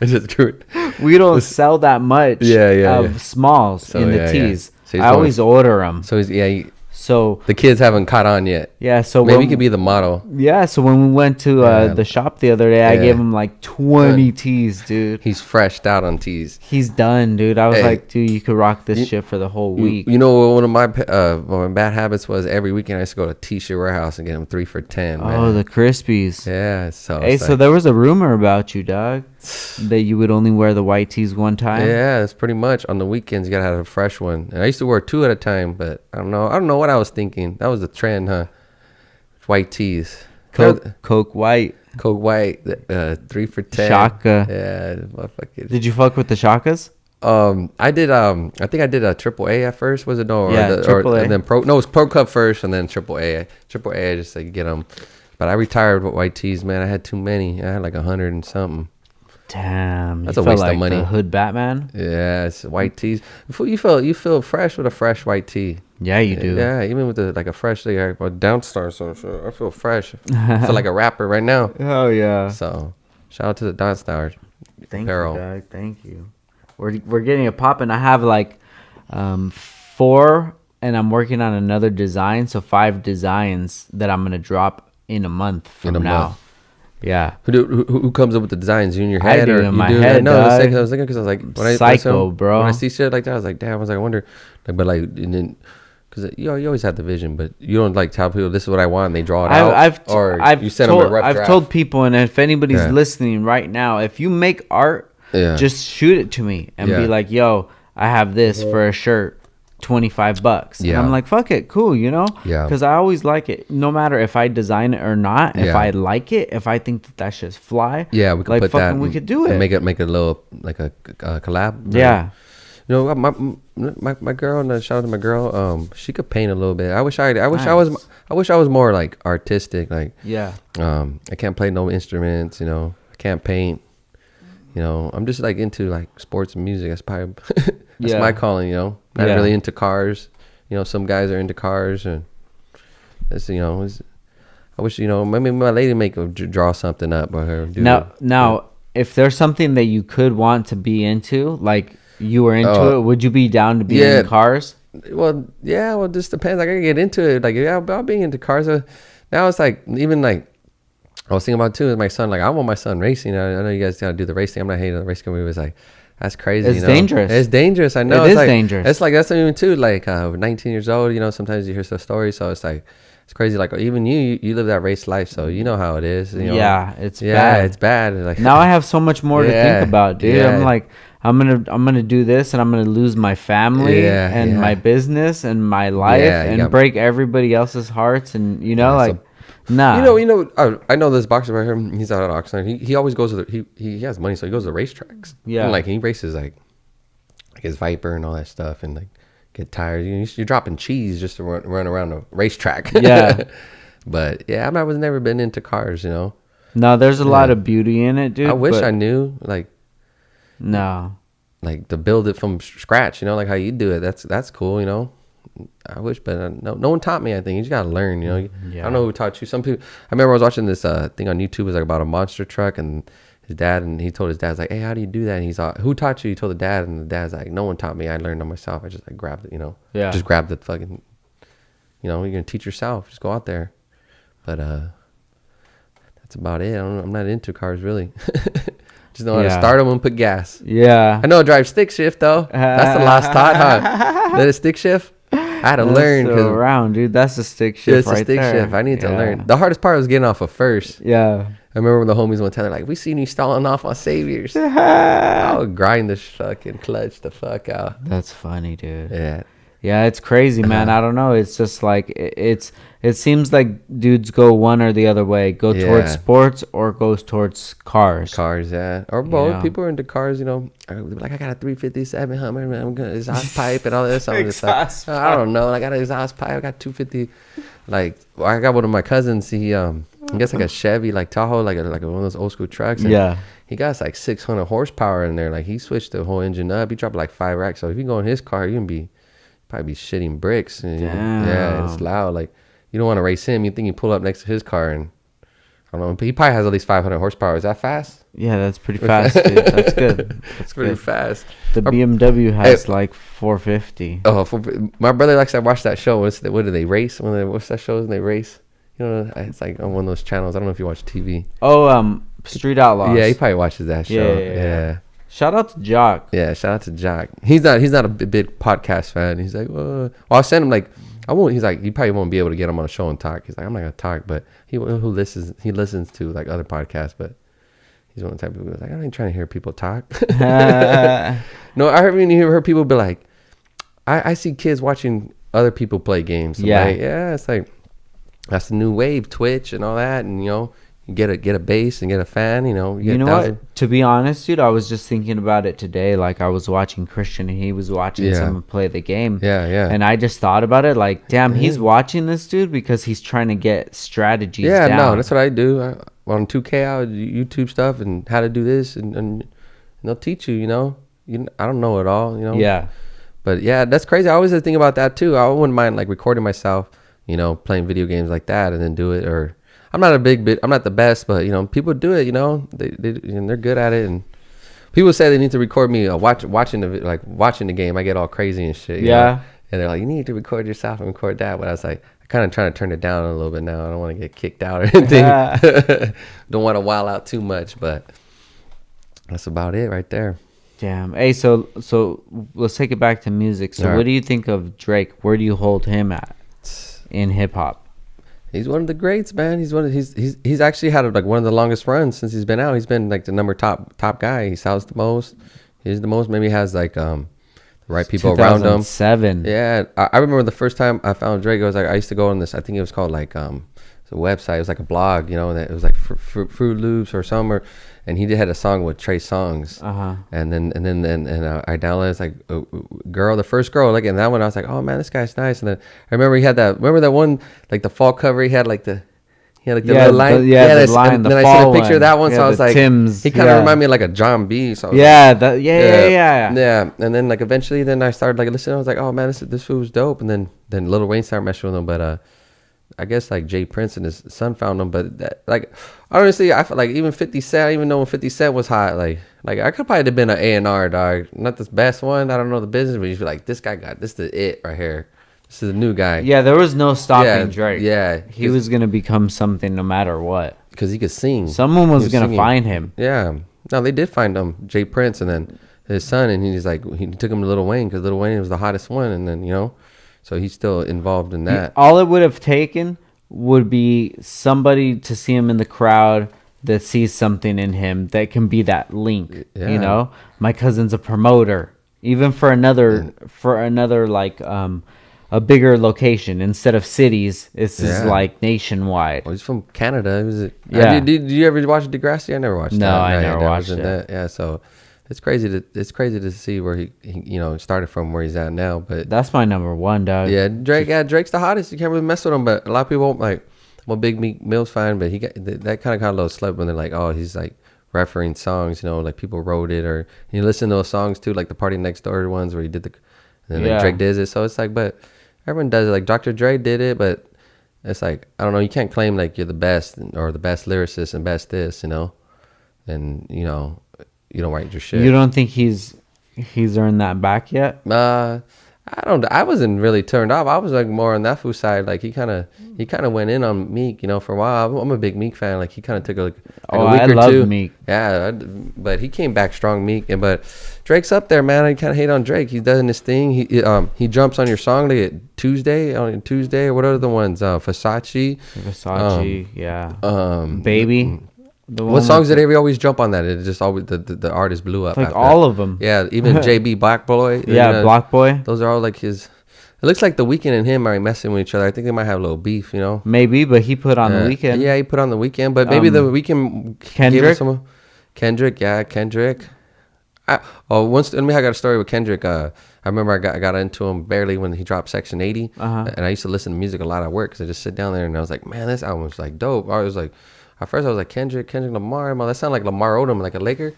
I just grew it.
we don't sell that much
Yeah, yeah,
of
yeah.
smalls
So,
in the
yeah, yeah.
tees.
So he's
I
going-
always order them.
So
So
the kids haven't caught on yet.
yeah, so
Maybe
when,
he could be the model.
yeah. So when we went to
Yeah.
the shop the other day, I
Yeah.
gave him like 20 tees, dude.
He's freshed out on tees.
He's done, dude. I was
Hey.
like, dude, you could rock this
You-
shit for the whole week.
You know what one of my bad habits was? Every weekend I used to go to T-shirt warehouse and get them 3 for $10.
Oh,
Man.
the Crispies.
Yeah. So
Hey,
it's
so
like-
there was a rumor about you, dog, that you would only wear the white tees one time.
yeah, it's pretty much on the weekends you gotta have a fresh one. And I used to wear 2 at a time, but I don't know what I was thinking. That was the trend, huh? White tees,
Coke white.
Coke white, 3 for $10.
Shaka.
Yeah, motherfucker.
Did you fuck with the Shakas?
I did. I think I did a triple A at first. Was it no?
Yeah, triple A.
And then pro. No, it was Pro Cup first, and then triple A. Triple A, I just like get them. But I retired with white tees, man. I had too many. I had like 100 and something.
Damn,
That's
you
a
felt
waste of
like
money.
the Hood Batman.
Yeah, it's white tees. You feel fresh with a fresh white tee.
Yeah, you do.
Yeah, even with like a fresh like a Downstar. So I feel fresh. I feel like a rapper right now.
Oh yeah.
So shout out to the Downstar.
Thank
apparel.
you, dog. Thank you. We're getting it popping. I have like 4, and I'm working on another design. So 5 designs that I'm gonna drop in a month from
In a
now.
month.
Yeah.
Who comes up with the designs? You in your
I
head
do
or
in
you
my
do?
head,
No, I
dog.
was thinking because I was like when
Psycho, bro.
When I see shit like that, I was like, damn. I was like, I wonder, like, but like, and then because you always have the vision, but you don't like tell people this is what I want, and they draw it out.
I've
you send them a rough
I've
draft.
told people, and if anybody's
Yeah.
listening right now, if you make art,
Yeah.
just shoot it to me and
Yeah.
be like, "Yo, I have this for a shirt, $25."
Yeah.
And I'm like, "Fuck it, cool," you know?
Yeah.
Because I always like it, no matter if I design it or not. If
Yeah.
I like it, if I think that that's just fly,
Yeah, we could
like
put
fucking,
that.
we could do
and
it.
make it a little like a collab.
Yeah.
You know, my girl, and shout out to my girl. She could paint a little bit. I wish I was more like artistic. Like,
Yeah.
I can't play no instruments. You know, I can't paint. You know, I'm just like into like sports and music. That's probably that's
Yeah.
my calling. You know, not
Yeah.
really into cars. You know, some guys are into cars, and it's I wish maybe my lady draw something up or her. Do
Now, if there's something that you could want to be into, like you were into it, would you be down to be
yeah.
in cars?
Well, yeah. Well, it just depends. I gotta get into it. Like, yeah, about being into cars. Now it's like even like I was thinking about too. Is my son like I want my son racing. I know you guys gotta do the racing. I'm not hating the race company. It was like that's crazy.
It's dangerous.
It's dangerous. I know.
It
It's
is
like,
dangerous.
It's like that's even too. Like 19 years old. You know, sometimes you hear some stories. So it's like it's crazy. Like even you live that race life, so you know how it is. You know?
Yeah, it's bad.
It's bad. Like
Now I have so much more to
Yeah,
think about, dude.
yeah.
I'm like, I'm gonna do this, and I'm gonna lose my family
Yeah,
and
yeah.
my business and my life,
Yeah, you
and
got-
break everybody else's hearts, and
Yeah,
like,
so-
nah.
I know this boxer right here. He's out at Oxnard. He always goes to he has money, so he goes to racetracks.
Yeah.
And like he races like his Viper and all that stuff, and like get tired. You're dropping cheese just to run around a racetrack.
Yeah.
But yeah, I was never been into cars. You know,
No, there's a lot
Yeah.
of beauty in it, dude.
I wish
but
I knew like to build it from scratch. You know, like how you do it. That's cool. You know. I wish, but no one taught me. I think you just gotta learn. You know, I don't know who taught you. Some people. I remember I was watching this thing on YouTube. It was like about a monster truck, and his dad, and he told his dad, like, "Hey, how do you do that?" And he's like, "Who taught you?" He told the dad, and the dad's like, "No one taught me. I learned on myself. I just like grabbed it. You know, just grabbed the fucking. You know, you're gonna teach yourself. Just go out there." But that's about it. I'm not into cars really. Just know how to start them and put gas.
Yeah.
I know how to drive stick shift though. That's the last taught, huh? That is stick shift. I had to learn
That's
because
around, dude. That's a stick shift
it's
right
a stick
there.
shift. I need to
Yeah.
learn. The hardest part was getting off of first.
Yeah.
I remember when the homies went to like, we seen you stalling off on Saviors. I would grind the fucking clutch the fuck out.
That's funny, dude.
Yeah.
Yeah, it's crazy, man. I don't know. It's just like it seems like dudes go one or the other way. Go towards sports or goes towards cars.
Cars, yeah. Or both.
know?
People are into cars, you know. Like, I got a 357 Hummer, man. I'm gonna exhaust pipe and all this. I'm just like, I don't know. I got an exhaust pipe. I got 250. Like, I got one of my cousins. He gets like a Chevy, like Tahoe, like one of those old school trucks. And he got like 600 horsepower in there. Like, he switched the whole engine up. He dropped like 5 racks. So if you go in his car, you can probably be shitting bricks. And, yeah, it's loud. Like, you don't want to race him. You think you pull up next to his car and I don't know. But he probably has at least 500 horsepower. Is that fast?
Yeah, that's pretty fast, dude. That's good. That's
pretty fast.
The BMW has like 450.
Oh, my brother likes to watch that show. What do they race? What's that show? When they race? You know, it's like on one of those channels. I don't know if you watch TV.
Oh, Street Outlaws.
Yeah, he probably watches that show. Yeah.
Shout out to Jock.
Yeah, shout out to Jock. He's not a big podcast fan. He's like, well, I'll send him like, I won't. He's like, you probably won't be able to get him on a show and talk. He's like, I'm not gonna talk, but he listens to like other podcasts, but he's one of the type of people who's like, I ain't trying to hear people talk. No, I haven't even heard people be like, I see kids watching other people play games. I'm like, it's like that's the new wave, Twitch and all that, and you know. Get a base and get a fan, you know.
You know what? To be honest, dude, I was just thinking about it today. Like, I was watching Christian and he was watching someone play the game.
Yeah.
And I just thought about it. Like, damn, he's watching this dude because he's trying to get strategies down.
No, that's what I do. On 2K, I would YouTube stuff and how to do this, and they'll teach you, you know. I don't know it all, you know.
Yeah.
But yeah, that's crazy. I always think about that too. I wouldn't mind like recording myself, you know, playing video games like that and then do it. Or I'm not I'm not the best, but you know, people do it, you know, and they're good at it. And people say they need to record me watching the game. I get all crazy and shit. You know? And they're like, you need to record yourself and record that. But I was like, I kind of trying to turn it down a little bit now. I don't want to get kicked out or anything. Don't want to wild out too much, but that's about it right there.
Damn. Hey, so let's take it back to music. So what do you think of Drake? Where do you hold him at in hip hop?
He's one of the greats, man. He's actually had like one of the longest runs since he's been out. He's been like the top guy. He sells the most. He's the most. Maybe he has like the right people around him.
2007.
Yeah, I remember the first time I found Drake. It was like I used to go on this. I think it was called like it's a website. It was like a blog, you know. And it was like Fruit Loops or somewhere. And he had a song with Trey Songz. And then I downloaded. It's like girl, the first girl. Like, and that one I was like, oh man, this guy's nice. And then I remember he had that. Remember that one, like the fall cover. He had like the little line.
The line.
And then I seen a picture of that one, so I was like,
Tim's,
he kind of reminded me of like a John B. So
yeah.
And then like eventually, then I started like listening. I was like, oh man, this food was dope. And then Lil Wayne started messing with him, but I guess like Jay Prince and his son found him. But that, like honestly, I felt like even 50 Cent, even though when 50 Cent was hot, like I could probably have been an A&R dog, not the best one. I don't know the business, but you feel like this guy this is it right here. This is a new guy.
Yeah, there was no stopping Drake.
Yeah,
he was gonna become something no matter what.
Because he could sing.
Someone was gonna find him.
Yeah, no, they did find him, Jay Prince, and then his son, and he's like he took him to Lil Wayne because Lil Wayne was the hottest one, and then you know, so he's still involved in that.
All it would have taken would be somebody to see him in the crowd that sees something in him that can be that link. You know, my cousin's a promoter, even for another like a bigger location instead of cities. This is like nationwide.
He's from Canada. Did you ever watch Degrassi? I never watched that.
No, I never watched it.
Yeah, so it's crazy to see where he you know started from, where he's at now. But
that's my number one, dog.
Yeah, Drake's the hottest. You can't really mess with him. But a lot of people like, I'm a big Meek Mill's fan, but he got that kind of got a little slept when they're like, oh, he's like referencing songs, you know, like people wrote it, or you listen to those songs too, like the Party Next Door ones where he did and then like Drake did it. So it's like, but everyone does it. Like Dr. Dre did it, but it's like, I don't know, you can't claim like you're the best or the best lyricist and best this, you know, and you know, you don't write your shit.
You don't think he's earned that back yet?
I wasn't really turned off. I was like more on that food side. Like he kind of went in on Meek, you know, for a while. I'm a big Meek fan. Like he kind of took a week or two.
Meek.
Yeah, but he came back strong, Meek. But Drake's up there, man. I kind of hate on Drake. He's doing his thing. He jumps on your song like Tuesday or what are the ones? Versace,
yeah. Baby.
What songs did they always jump on that? It just always the artist blew up.
Like all of them.
Yeah, even JB Black Boy.
Yeah, Black Boy.
Those are all like his. It looks like The Weeknd and him are messing with each other. I think they might have a little beef, you know.
Maybe, but he put on The Weeknd.
Yeah, he put on The Weeknd, but maybe The Weeknd. Kendrick, yeah, Kendrick. Once I got a story with Kendrick. I remember I got into him barely when he dropped Section 80, and I used to listen to music a lot at work because I just sit down there and I was like, man, this album was like dope. I was like, at first I was like Kendrick Lamar, that sounded like Lamar Odom, like a Laker.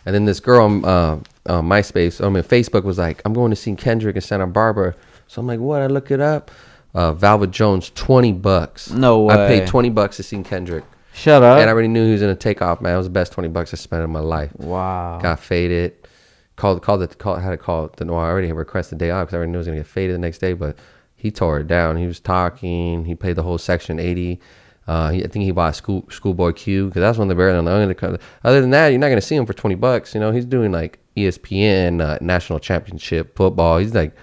And then this girl on Facebook was like, I'm going to see Kendrick in Santa Barbara. So I'm like, what? I look it up. Velvet Jones, $20.
No way.
I paid $20 to see Kendrick.
Shut up.
And I already knew he was gonna take off, man. It was the best $20 I spent in my life.
Wow.
Got faded. Had to call. I already had requested the day off because I already knew he was gonna get faded the next day. But he tore it down. He was talking. He played the whole Section 80. I think he bought Schoolboy Q because that's one of the better than. Other than that, you're not gonna see him for $20. You know, he's doing like ESPN national championship football. He's like.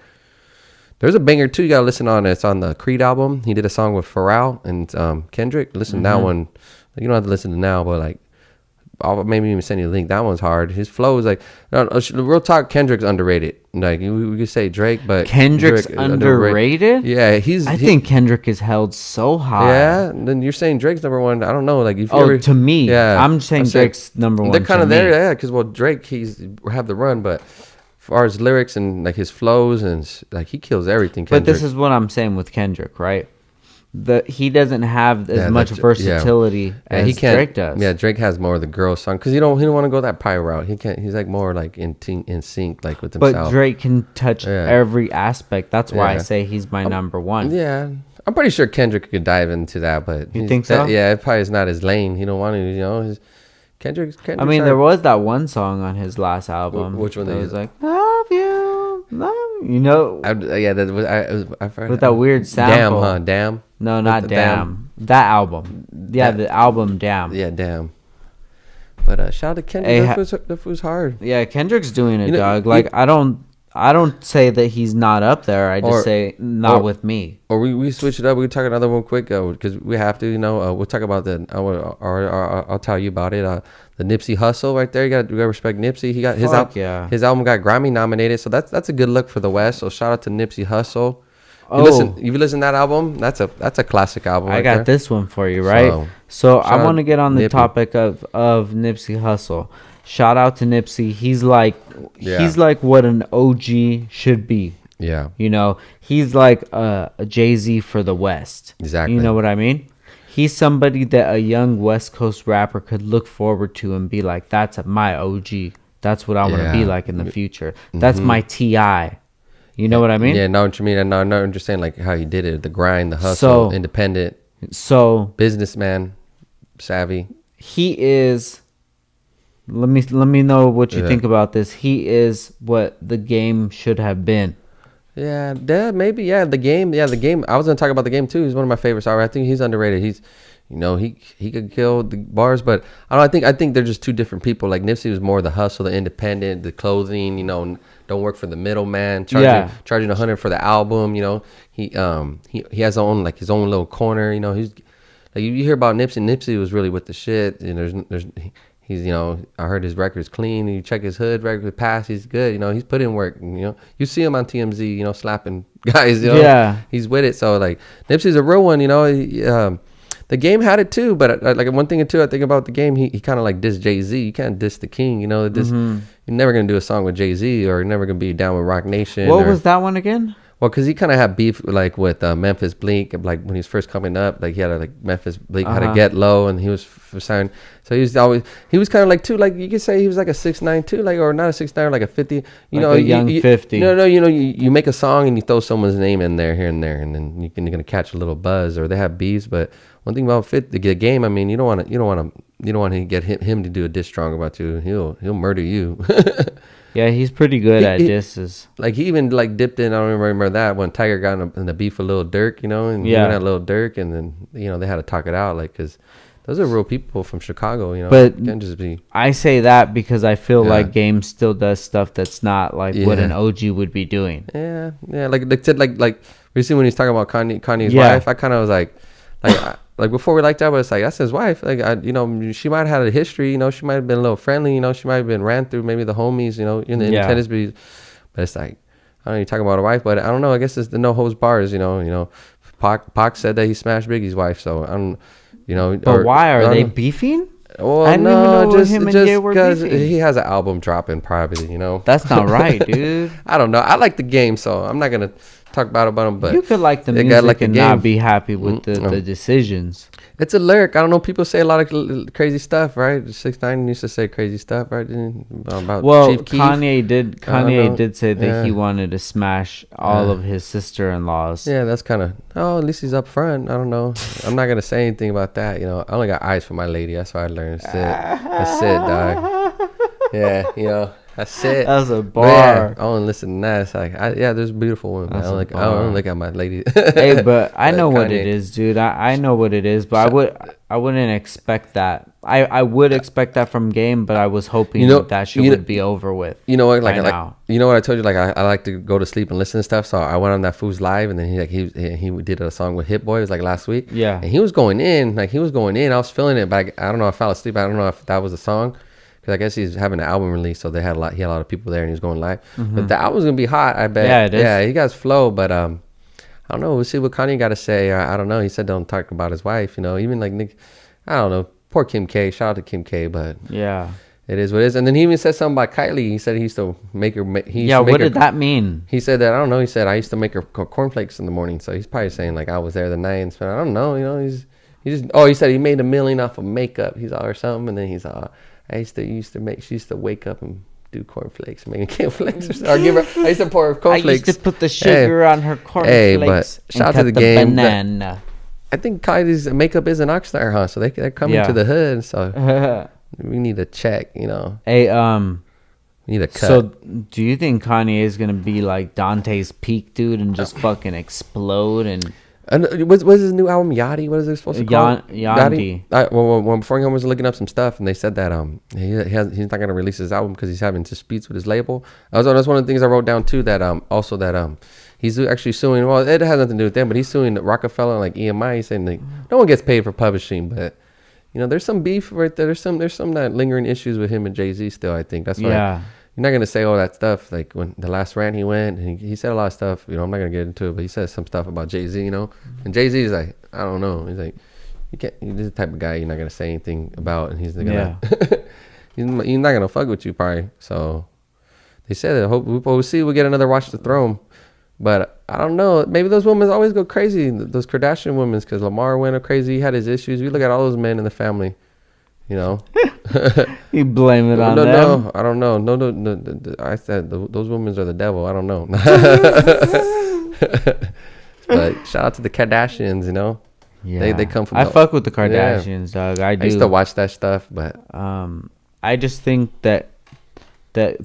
There's a banger too. You gotta listen on. It's on the Creed album. He did a song with Pharrell and Kendrick. Listen to that one. You don't have to listen to now, but like, I'll maybe even send you a link. That one's hard. His flow is like, real talk. Kendrick's underrated. Like we could say Drake, but
Kendrick's underrated.
Yeah,
I think Kendrick is held so high.
Yeah, then you're saying Drake's number one. I don't know. Like if
to me, yeah, I'm saying Drake's number one.
They're kind of there, yeah. Because Drake he's have the run, but. As far as lyrics and like his flows and like he kills everything. Kendrick.
But this is what I'm saying with Kendrick, right? He doesn't have as much versatility as Drake does.
Yeah, Drake has more of the girl song because he don't want to go that pie route. He can't. He's like more like in sync like with himself.
But Drake can touch every aspect. That's why I say he's my number one.
Yeah, I'm pretty sure Kendrick could dive into that. But
you think so?
Yeah, it probably is not his lane. He don't want to. You know. Kendrick's
I mean, there was that one song on his last album.
Which one?
That was like, love you, you know. With that weird sample.
Damn, huh? Damn.
No, not Damn. That album. Yeah, the album Damn.
Yeah, Damn. But shout out to Kendrick. That was hard.
Yeah, Kendrick's doing it, dog. Like I don't say that he's not up there. I just say not with me.
Or we switch it up. We talk another one quick because we have to. You know, we'll talk about I'll tell you about it. The Nipsey Hussle right there. You gotta respect Nipsey. He got his album got Grammy nominated. So that's a good look for the West. So shout out to Nipsey Hussle. You listen to that album? That's a classic album.
I got this one for you, right? So I want to get on the topic of Nipsey Hussle. Shout out to Nipsey. He's like what an OG should be.
Yeah.
You know, he's like a Jay-Z for the West.
Exactly.
You know what I mean? He's somebody that a young West Coast rapper could look forward to and be like, that's my OG. That's what I want to be like in the future. That's my T.I. You know what I mean?
Yeah, know what you mean. I know understand like how he did it, the grind, the hustle, independent.
So
businessman, savvy.
He is. Let me know what you think about this. He is what the game should have been.
Yeah, maybe. Yeah, the game. I was gonna talk about the game too. He's one of my favorites. I think he's underrated. He's, you know, he could kill the bars, but I think they're just two different people. Like Nipsey was more the hustle, the independent, the clothing. You know, don't work for the middleman. Charging $100 for the album. You know, he has his own little corner. You know, he's like you hear about Nipsey. Nipsey was really with the shit. And there's. He's, you know, I heard his record's clean. You check his hood record pass, he's good. You know, he's put in work. You know, you see him on TMZ, you know, slapping guys. You know,
yeah,
he's with it. So like, Nipsey's a real one. You know, the game had it too. But like one thing or two, I think about the game, he kind of like dissed Jay-Z. You can't diss the king. You know, you're never gonna do a song with Jay-Z, or you're never gonna be down with Rock Nation.
What was that one again?
Well, because he kind of had beef like with Memphis Bleak, like when he was first coming up, like he had Memphis Bleak had to get low, and he was signed. So he was kind of like too, like you could say he was like a 6'9" too, like, or not a 6'9", like a 50. You know,
a young 50.
No, you know, you make a song and you throw someone's name in there here and there, and then you're gonna catch a little buzz, or they have beefs. But one thing about the game, I mean, you don't want to get him to do a diss song about you. He'll murder you.
Yeah, he's pretty good at disses.
Like he even like dipped in. I don't remember that when Tiger got in the beef with Lil Durk, you know, and he went at Lil Durk, and then you know they had to talk it out, like because those are real people from Chicago, you know.
But
can't just be.
I say that because I feel like Game still does stuff that's not like what an OG would be doing. Yeah.
Like they said, like recently when he's talking about Kanye's wife, I kind of was like like before we liked that, but it's like that's his wife. Like she might have had a history. She might have been a little friendly. She might have been ran through maybe the homies. In the tennis, but it's like I don't know. You talking about a wife, but I don't know. I guess it's the no holds bars. Pac said that he smashed Biggie's wife, so I don't.
But why are they beefing?
Well,
I didn't even know him and Ye were
because
beefing.
he has an album dropping privately.
That's not right, dude.
I don't know. I like the game, so I'm not gonna talk about him. But
you could like the music and not be happy with the decisions.
It's a lyric. I don't know. People say a lot of crazy stuff, right? 6ix9ine used to say crazy stuff, right? About Chief Keef.
Kanye did say that he wanted to smash all of his sister-in-laws.
Yeah, that's kind of. Oh, at least he's up front. I don't know. I'm not gonna say anything about that. I only got eyes for my lady. That's why I learned. That's it, dog. Yeah, that's it.
That's a bar.
Yeah, I don't listen to that. It's like, there's beautiful women. I don't look at my lady.
Hey, but I know what it is, dude. I know what it is, but I wouldn't expect that. I would expect that from Game, but I was hoping that shit would be over with.
You know what? Like you know what I told you? Like I like to go to sleep and listen to stuff. So I went on that Food's live, and then he did a song with Hit Boy. It was like last week.
Yeah.
And he was going in. I was feeling it, but I don't know. I fell asleep. I don't know if that was a song. Because I guess he's having an album release, so he had a lot of people there, and he was going live. Mm-hmm. But the album's gonna be hot, I bet.
Yeah, it is.
Yeah, he got flow, but I don't know. We'll see what Kanye got to say. I don't know. He said don't talk about his wife. Even like Nick. I don't know. Poor Kim K. Shout out to Kim K. But
yeah,
it is what it is. And then he even said something about Kylie. He said he used to make her.
What did that mean?
He said that I don't know. He said I used to make her cornflakes in the morning. So he's probably saying like I was there the night and spent. I don't know. He said he made $1 million off of makeup. He's all or something, and then he's all. She used to wake up and do cornflakes, making cornflakes, or give her. I used to pour cornflakes.
I used to put the sugar on her cornflakes.
Hey, but shout out to the game.
Banana.
I think Kylie's makeup is an Oxnard, huh? So they're coming to the hood. So we need to check,
Hey,
we need a cut.
So do you think Kanye is gonna be like Dante's Peak, dude, and just fucking explode and?
What's his new album? Yachty? What is it supposed to call?
Yachty.
Well, before I was looking up some stuff, and they said that he's not gonna release his album because he's having disputes with his label. That's one of the things I wrote down too. That also that he's actually suing. Well, it has nothing to do with them, but he's suing Rockefeller and like EMI. He's saying like no one gets paid for publishing, but there's some beef right there. There's some that lingering issues with him and Jay-Z still. I think that's why. You're not gonna say all that stuff like when the last rant he went and he said a lot of stuff. I'm not gonna get into it, but he said some stuff about Jay-Z, and Jay-Z is like, I don't know. He's like, you can't. He's the type of guy you're not gonna say anything about, and he's not gonna. he's not gonna fuck with you probably. So they said that. We'll see. We'll get another Watch the Throne, but I don't know. Maybe those women always go crazy. Those Kardashian women, because Lamar went crazy. He had his issues. We look at all those men in the family.
You blame it on them.
No, I don't know. No. I said those women are the devil. I don't know. But shout out to the Kardashians. Yeah, they come from.
I fuck with the Kardashians, dog. I do.
I used to watch that stuff, but
I just think that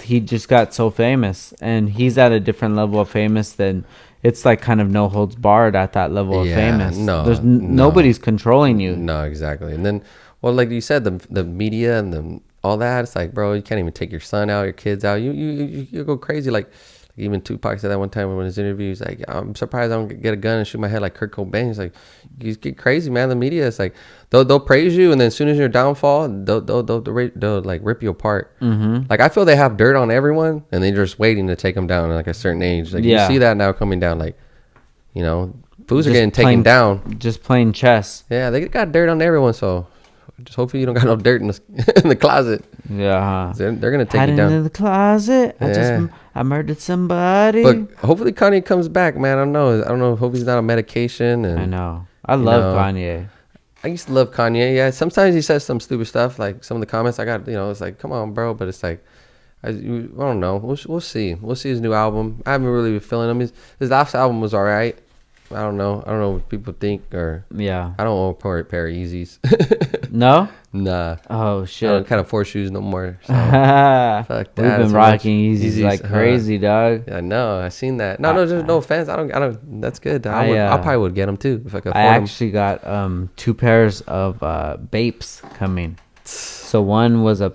he just got so famous, and he's at a different level of famous than. It's like kind of no holds barred at that level of famous.
No,
there's nobody's controlling you.
No, exactly, and then. Well, like you said, the media and all that, it's like, bro, you can't even take your son out, your kids out. You go crazy. Like even Tupac said that one time in his interview. He's like, I'm surprised I don't get a gun and shoot my head like Kurt Cobain. He's like, you get crazy, man. The media is like, they'll praise you, and then as soon as you're downfall, they'll like rip you apart. Mm-hmm. Like I feel they have dirt on everyone, and they're just waiting to take them down at like a certain age. Like you see that now coming down, like fools are getting taken down.
Just playing chess.
Yeah, they got dirt on everyone, so. Just hopefully you don't got no dirt in the closet.
Yeah,
they're gonna take you down.
In the closet. I murdered somebody.
But hopefully Kanye comes back, man. I don't know. Hope he's not on medication. And
I know. I love Kanye.
I used to love Kanye. Yeah, sometimes he says some stupid stuff. Like some of the comments I got, it's like, come on, bro. But it's like, I don't know. We'll see. We'll see his new album. I haven't really been feeling him. His last album was all right. I don't know what people think, or I don't own a pair of Yeezys.
No?
Nah.
Oh shit.
I don't kind of force shoes no more. So. Fuck that.
We've been rocking Yeezys like crazy, dog.
Yeah, I know. I seen that. No, there's no offense. I don't. That's good. I probably would get them too if I could afford them.
I actually got 2 pairs of Bapes coming. So one was a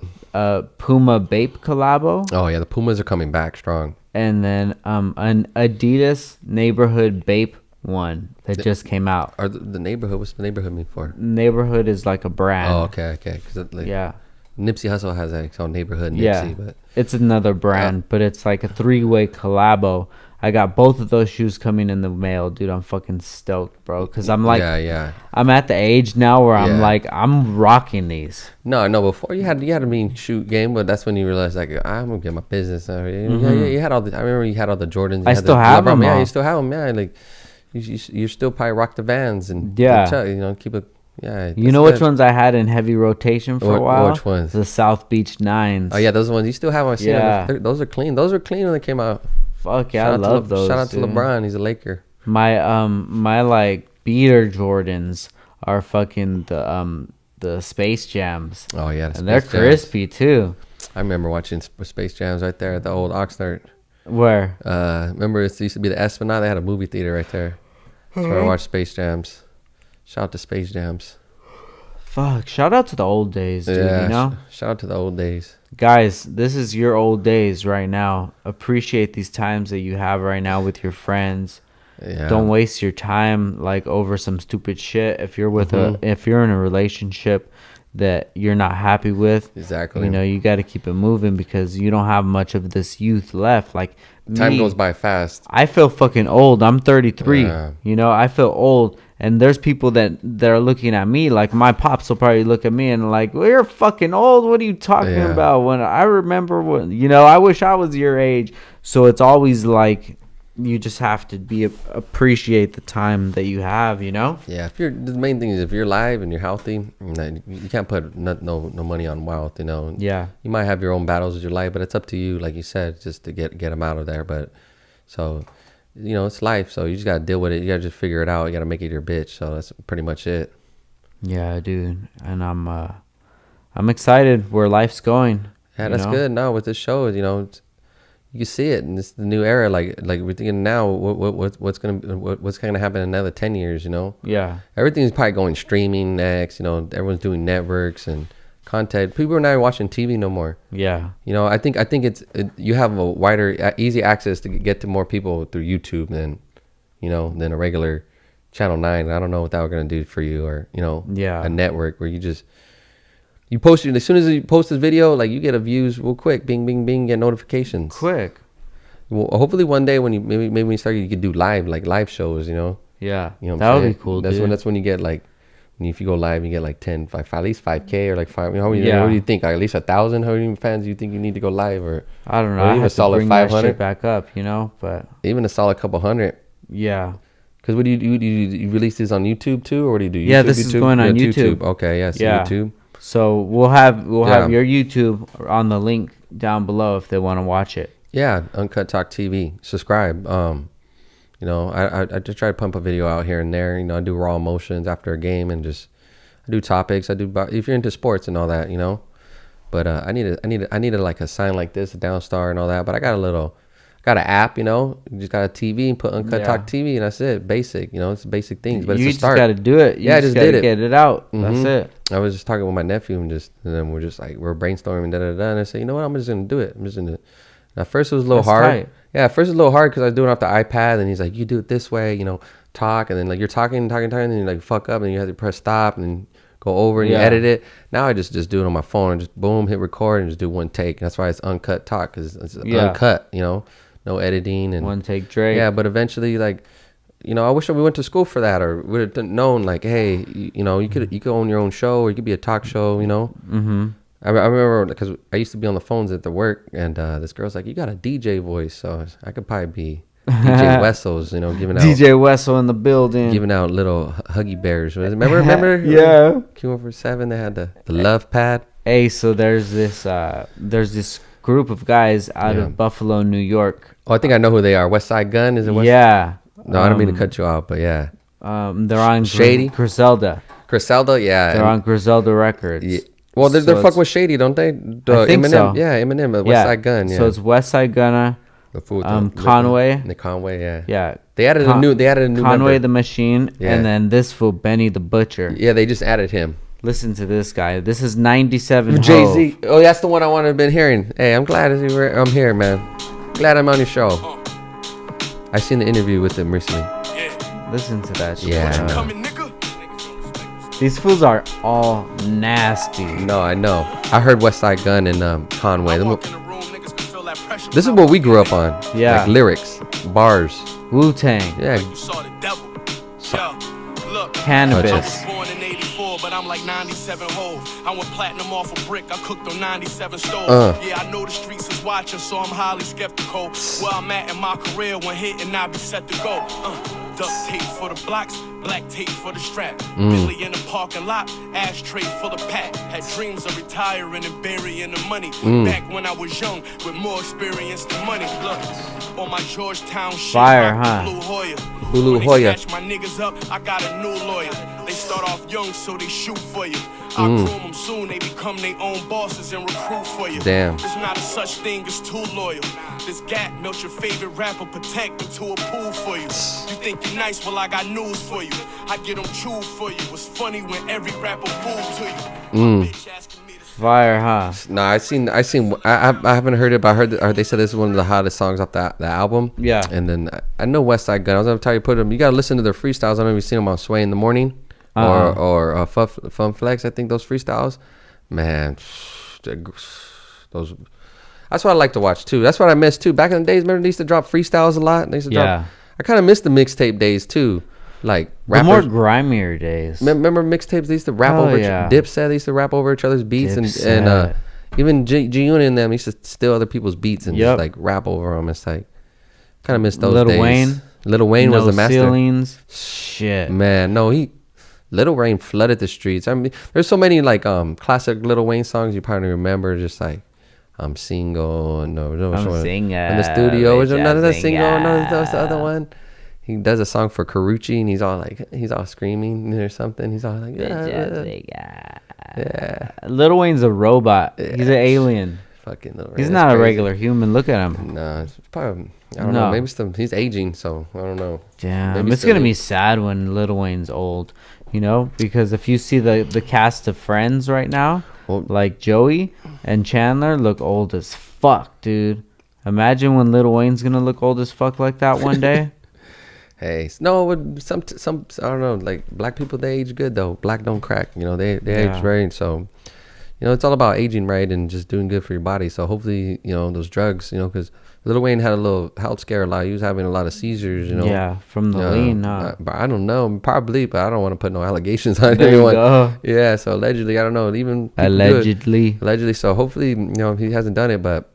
Puma Bape collabo.
Oh yeah, the Pumas are coming back strong.
And then an Adidas neighborhood Bape one that just came out.
Or the neighborhood. What's the neighborhood mean for?
Neighborhood is like a brand.
Oh, okay. Cause
Yeah.
Nipsey Hussle has that called Neighborhood Nipsey,
Yeah.
but
It's another brand, but it's like a 3-way collabo. I got both of those shoes coming in the mail, dude. I'm fucking stoked, bro. Cause I'm like, I'm at the age now where I'm like, I'm rocking these.
No. Before you had a mean shoot game, but that's when you realized like I'm gonna get my business. You had all the. I remember you had all the Jordans.
I still have them.
Yeah, you still have them. Yeah, like you still probably rock the Vans and keep it. Yeah.
You know which ones I had in heavy rotation for a while?
Which ones?
The South Beach 9s.
Oh yeah, those ones you still have. I see them. Those are clean. Those were clean when they came out.
Fuck yeah, I love those.
Shout out to
dude.
LeBron. He's a Laker.
My like beater Jordans are fucking the Space Jams.
Oh yeah,
and they're crispy too.
I remember watching Space Jams right there at the old Oxnard.
Where?
Remember it used to be the Esplanade. They had a movie theater right there. That's where I watched Space Jams. Shout out to Space Jams.
Fuck! Shout out to the old days, dude.
Yeah,
you know.
Shout out to the old days.
Guys, this is your old days right now. Appreciate these times that you have right now with your friends.
Yeah.
Don't waste your time like over some stupid shit. If you're with if you're in a relationship that you're not happy with,
exactly.
You know, you got to keep it moving because you don't have much of this youth left. Like
time goes by fast.
I feel fucking old. I'm 33.
Yeah.
You know, I feel old. And there's people that are looking at me like my pops will probably look at me and like, well, you're fucking old. What are you talking about? When I remember when, you know, I wish I was your age. So it's always like you just have to appreciate the time that you have, you know?
Yeah. The main thing is if you're alive and you're healthy, you can't put no money on wealth, you know?
Yeah.
You might have your own battles with your life, but it's up to you, like you said, just to get them out of there. But so, you know, it's life, so you just gotta deal with it. You gotta just figure it out. You gotta make it your bitch. So that's pretty much it.
Yeah, dude. And I'm excited where life's going.
Yeah, that's good. No, with this show, you know, you can see it, and it's the new era. Like we're thinking now, what's gonna happen in another 10 years? You know?
Yeah.
Everything's probably going streaming next. You know, everyone's doing networks and content. People are not watching TV no more.
Yeah.
You know, I think you have a wider, easy access to get to more people through YouTube than a regular Channel 9. I don't know what that was gonna do for you, or a network where you post it as soon as you post this video, like you get a views real quick, bing, bing, bing, get notifications
quick.
Well, hopefully one day when you maybe when you start, you could do live shows. You know.
Yeah.
You know,
that would be cool.
That's when you get like. If you go live, you get like 10, at least 5K or like 5. You know, what do you think? Like at least 1,000? How many fans do you think you need to go live? Or
I don't know.
Or
I
even
have
a solid
to bring
500
that shit back up, you know. But
even a solid couple hundred.
Yeah.
Because what do you do? You release this on YouTube too, or what do you do?
Yeah, this is going on YouTube.
Okay, yeah, YouTube.
So we'll have your YouTube on the link down below if they want to watch it.
Yeah, Uncut Talk TV. Subscribe. You know, I just try to pump a video out here and there. You know, I do raw emotions after a game and just. I do topics. I do if you're into sports and all that, you know. But I needed like a sign like this, a Downstar and all that. But I got an app, you know. You just got a TV and put Uncut Talk TV, and that's it. Basic, you know, it's basic things. But
you
it's a start.
Just got to do it.
I just did it.
Get it out.
Mm-hmm.
That's it.
I was just talking with my nephew and then we're just like we're brainstorming and I said, you know what, I'm just gonna do it. I'm just gonna. At first it was a little hard. Tight. Yeah, at first it was a little hard because I was doing it off the iPad, and he's like, you do it this way, you know, talk, and then like you're talking, and then you like fuck up, and you have to press stop, and then go over and you edit it. Now I just do it on my phone and just boom, hit record and just do one take. That's why it's Uncut Talk, because it's uncut, you know, no editing and
one take Drake.
Yeah, but eventually, like, you know, I wish we went to school for that, or would have known, like, hey, you know, you could own your own show, or you could be a talk show, you know. Mm-hmm. I remember because I used to be on the phones at the work, and this girl's like, you got a DJ voice, so I could probably be DJ Wessels, you know, giving out
DJ Wessel in the building,
giving out little huggy bears. Remember?
Yeah.
Q147, they had the love pad.
Hey, so there's this group of guys out of Buffalo, New York.
Oh, I think I know who they are. West Side Gun, is it?
Yeah.
No, I don't mean to cut you off, but yeah.
They're on
Shady
Griselda.
Griselda, yeah.
They're on Griselda Records.
Yeah. Well, they're fucking with Shady, don't they?
I think
Eminem,
so.
Yeah, Eminem, West Side Gun. Yeah.
So it's West Side Gunna. Conway.
The Conway, yeah.
Yeah.
They added a new
Conway
member.
the Machine, and then this fool Benny the Butcher.
Yeah, they just added him.
Listen to this guy. This is 97
Jay-Z. Oh, that's the one I wanted to been hearing. Hey, I'm glad I'm here, man. Glad I'm on your show. I seen the interview with him recently.
Listen to that shit.
Yeah.
Coming, nigga.
These fools are all nasty.
No, I know. I heard West Side Gun and Conway.
I walk in the room, niggas can feel that pressure.
This is what we grew up on.
Yeah.
Like lyrics, bars.
Wu-Tang.
Yeah.
You saw the devil. Yo, look.
Cannabis.
I was born in 84, but I'm like 97 whole. I went platinum off a brick, I cooked on 97 stove. Yeah, I know the streets is watching, so I'm highly skeptical. Where I'm at in my career, when hitting, I be set to go. Duct tape for the blocks, black tape for the strap. Billy in the parking lot, ashtray full of pack. Had dreams of retiring and burying the money. Back when I was young, with more experience than money. Look, on my Georgetown shit,
Fire,
my
huh?
Blue Hoya.
Blue
When they
Hoya.
snatch my niggas up, I got a new lawyer. They start off young, so they shoot for you. I'll groom them soon, they become their own bosses and recruit for you.
Damn.
There's not a such thing as too loyal. This gap melts your favorite rapper, protect into a pool for you. You think you nice, well I got news for you. I get them chewed for you. It's funny when every rapper fooled to you. My bitch asking me to
Fire, huh?
Nah, I haven't heard it, but I heard they said this is one of the hottest songs off the album.
Yeah.
And then I know West Side Gun. I was gonna tell you, put them. You gotta listen to their freestyles. I don't know if you've seen them on Sway in the Morning or Fun Flex. I think those freestyles, man, those. That's what I like to watch too. That's what I miss too. Back in the days, remember they used to drop freestyles a lot. They used to drop. I kind of miss the mixtape days too. Like
The more grimier days.
Remember mixtapes? They used to rap over Dipset. They used to rap over each other's beats, and even G Unit and them used to steal other people's beats and just like rap over them. It's like kind of miss those days. Lil Wayne was the master.
Ceilings. Shit.
Man, no, Lil Wayne flooded the streets. I mean, there's so many like classic Lil Wayne songs you probably remember, just like I'm single and
I'm single
in the studio. Is none of that single? None of
single.
the other one. He does a song for Carucci and he's all screaming or something. He's all like, yeah.
Lil Wayne's a robot. He's an alien.
Fucking Lil Wayne.
He's not a regular human. Look at him.
No, it's probably, I don't know. Maybe he's aging, so I don't know.
Damn, it's gonna be sad when Lil Wayne's old, because if you see the cast of Friends right now, like Joey and Chandler look old as fuck, dude. Imagine when Lil Wayne's gonna look old as fuck like that one day.
Hey, no, some I don't know, like black people, they age good though. Black don't crack, they age right. So, it's all about aging right and just doing good for your body. So hopefully, those drugs, because Lil Wayne had a little health scare a lot. He was having a lot of seizures,
Yeah, from the lean, huh?
But I don't know, probably, but I don't want to put no allegations on
There
anyone.
you go.
Yeah, so allegedly, I don't know, even allegedly. So hopefully, he hasn't done it, but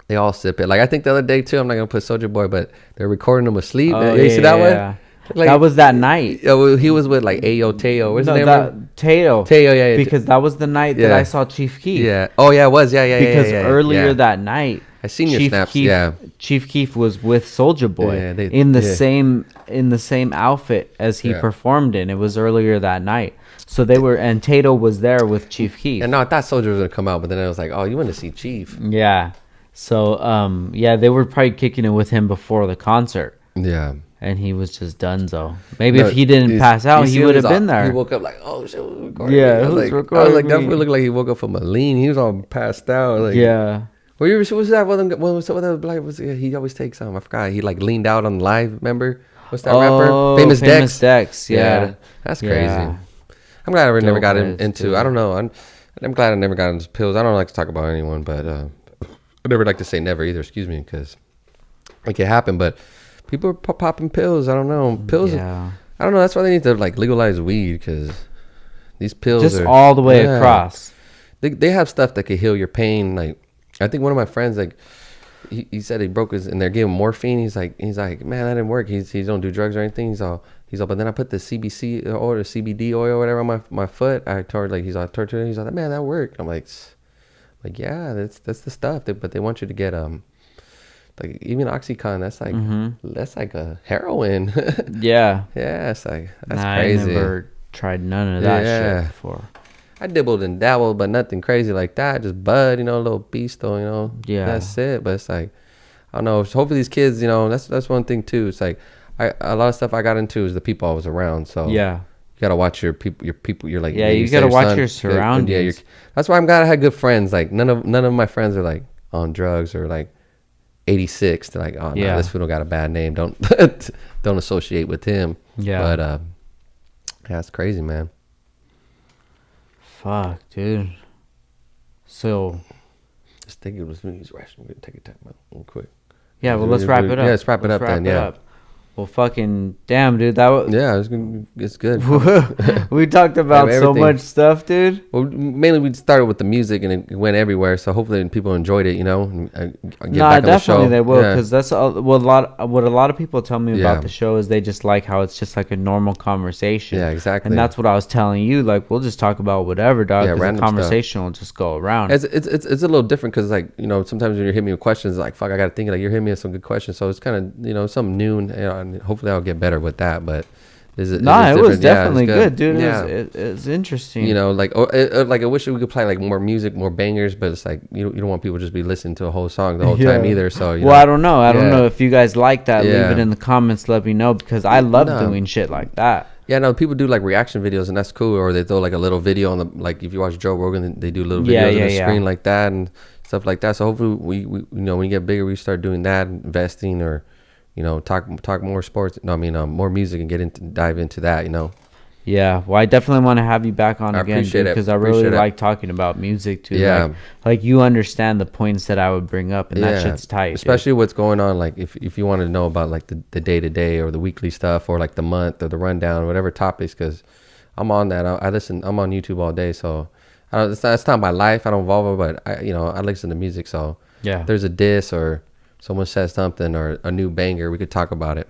they all sip it. Like I think the other day too, I'm not gonna put Soulja Boy, but they're recording him asleep. You see that one? Like,
that was that night.
Yeah, well, he was with like Ayo Teo. What's his name?
Teo.
Yeah.
Because that was the night that I saw Chief Keef.
Yeah. Oh yeah, it was. Yeah.
Because earlier that night,
I seen your snaps.
Chief Keef was with Soulja Boy in the same outfit as he performed in. It was earlier that night. So they were, and Tato was there with Chief Keef.
And no, I thought Soulja was gonna come out, but then I was like, oh, you want to see Chief?
Yeah. So they were probably kicking it with him before the concert.
Yeah.
And he was just donezo. Maybe if he didn't pass out, he would have been there.
He woke up like, oh shit, we're recording.
Yeah,
I was like, that looked like he woke up from a lean. He was all passed out. Like,
yeah.
What was that? He always takes I forgot. He like leaned out on live. Remember? What's that rapper? Famous Dex.
Yeah.
That's crazy. Yeah. I'm glad I never got into. I don't know. I'm glad I never got into pills. I don't like to talk about anyone, but I never like to say never either. Excuse me, because it can happen. But people are popping pills. I don't know. Pills. Yeah. I don't know. That's why they need to like legalize weed, because these pills
just
are
all the way across.
They have stuff that could heal your pain. Like I think one of my friends, like he said he broke his, and they're giving morphine. He's like, man, that didn't work. He don't do drugs or anything. He's all, but then I put the CBC or the CBD oil or whatever on my foot. I told like, he's like, man, that worked. I'm like, yeah, that's the stuff. But they want you to get like even Oxycontin. That's like a heroin.
Yeah.
Yeah, it's like that's crazy.
I never tried none of that shit before.
I dibbled and dabbled, but nothing crazy like that. Just bud, a little beast, though,
Yeah.
That's it. But it's like, I don't know. Hopefully these kids, that's one thing too. It's like, a lot of stuff I got into is the people I was around. So
yeah,
you gotta watch your people. You're like,
yeah, you gotta watch your surroundings.
That's why I'm glad I had good friends. Like none of my friends are like on drugs or like 86. They're like, oh no, this fool got a bad name. Don't associate with him.
Yeah.
But yeah, it's crazy, man.
Fuck, dude. So
Just think it was me. He's rushing. We're gonna take a time out real quick.
yeah, well, let's wrap it up.
Yeah, let's wrap it up then. Yeah.
Well, fucking damn, dude. That was
Yeah, it's good.
we talked about so
everything.
much stuff, dude.
Well, mainly we started with the music and it went everywhere. So hopefully people enjoyed it, you know. And, get
No,
back on the
definitely
show.
they will,
Yeah.
because that's what a lot of people tell me
Yeah.
about the show is they just like how it's just like a normal conversation.
Yeah, exactly.
And that's what I was telling you. Like, we'll just talk about whatever, dog.
Yeah,
Because the
random
conversation will just go around.
It's a little different because, like, you know, sometimes when you're hitting me with questions, like, fuck, I got to think, like, you're hitting me with some good questions. So it's kind of, you know, something new, and, you know, and hopefully I'll get better with that. But
It was definitely good, dude.
Yeah.
It was interesting.
You know, like, like I wish we could play like more music, more bangers, but it's like you don't want people just be listening to a whole song the whole time either. So you know.
I don't know. I don't
Yeah.
know if you guys like that. Leave
Yeah.
it in the comments. Let me know, because I love
No.
doing shit like that.
Yeah, no, people do like reaction videos, and that's cool. Or they throw like a little video on the, like if you watch Joe Rogan, they do little videos on the screen like that and stuff like that. So hopefully we you know, when you get bigger, we start doing that, investing, or you know, talk more sports. No, I mean more music and dive into that. You know.
Yeah, well, I definitely want to have you back on
I
again,
appreciate it.
because I really
Appreciate it.
like talking about music too.
Yeah.
like you understand the points that I would bring up, and that shit's tight.
Especially what's going on. Like if you want to know about like the day to day or the weekly stuff or like the month or the rundown, whatever topics, because I'm on that. I listen. I'm on YouTube all day, so it's not my life. I don't involve it, but I listen to music. So
Yeah.
if there's a diss or someone says something or a new banger, we could talk about it.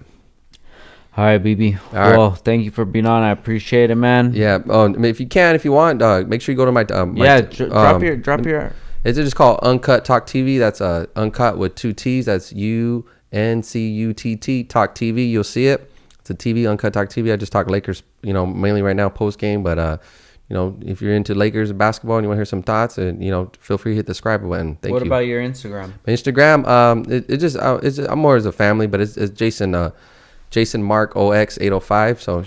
All right, BB.
All right.
Well, thank you for being on. I appreciate it, man.
Yeah. I mean, if you want, make sure you go to my
Drop your.
It's just called Uncut Talk TV. That's Uncut with 2 T's. That's UNCUTT Talk TV. You'll see it. It's a TV, Uncut Talk TV. I just talk Lakers, you know, mainly right now post game. But you know, if you're into Lakers basketball and you want to hear some thoughts, and you know, feel free to hit the subscribe button. Thank you.
What about your Instagram?
My Instagram? It's I'm more as a family, but it's Jason Mark OX 805. So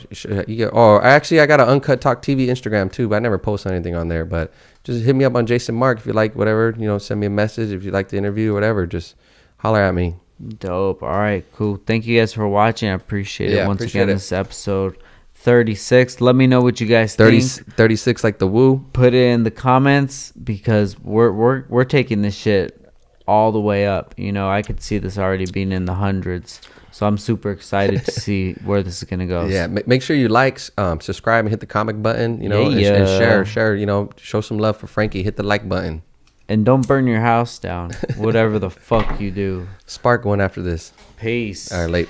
you get. I got an Uncut Talk TV Instagram too, but I never post anything on there. But just hit me up on Jason Mark if you like whatever. You know, send me a message if you like the interview or whatever. Just holler at me.
Dope. All right, cool. Thank you guys for watching. I appreciate it.
Yeah,
Once
appreciate
again,
it.
this episode 36. Let me know what you guys
30,
think.
36 like the woo.
Put it in the comments, because we're taking this shit all the way up. You know, I could see this already being in the hundreds. So I'm super excited to see where this is gonna go.
Yeah, make sure you like, subscribe, and hit the comment button. You know, and
Yeah.
share. You know, show some love for Frankie. Hit the like button.
And don't burn your house down. Whatever the fuck you do.
Spark one after this.
Peace.
All right, late.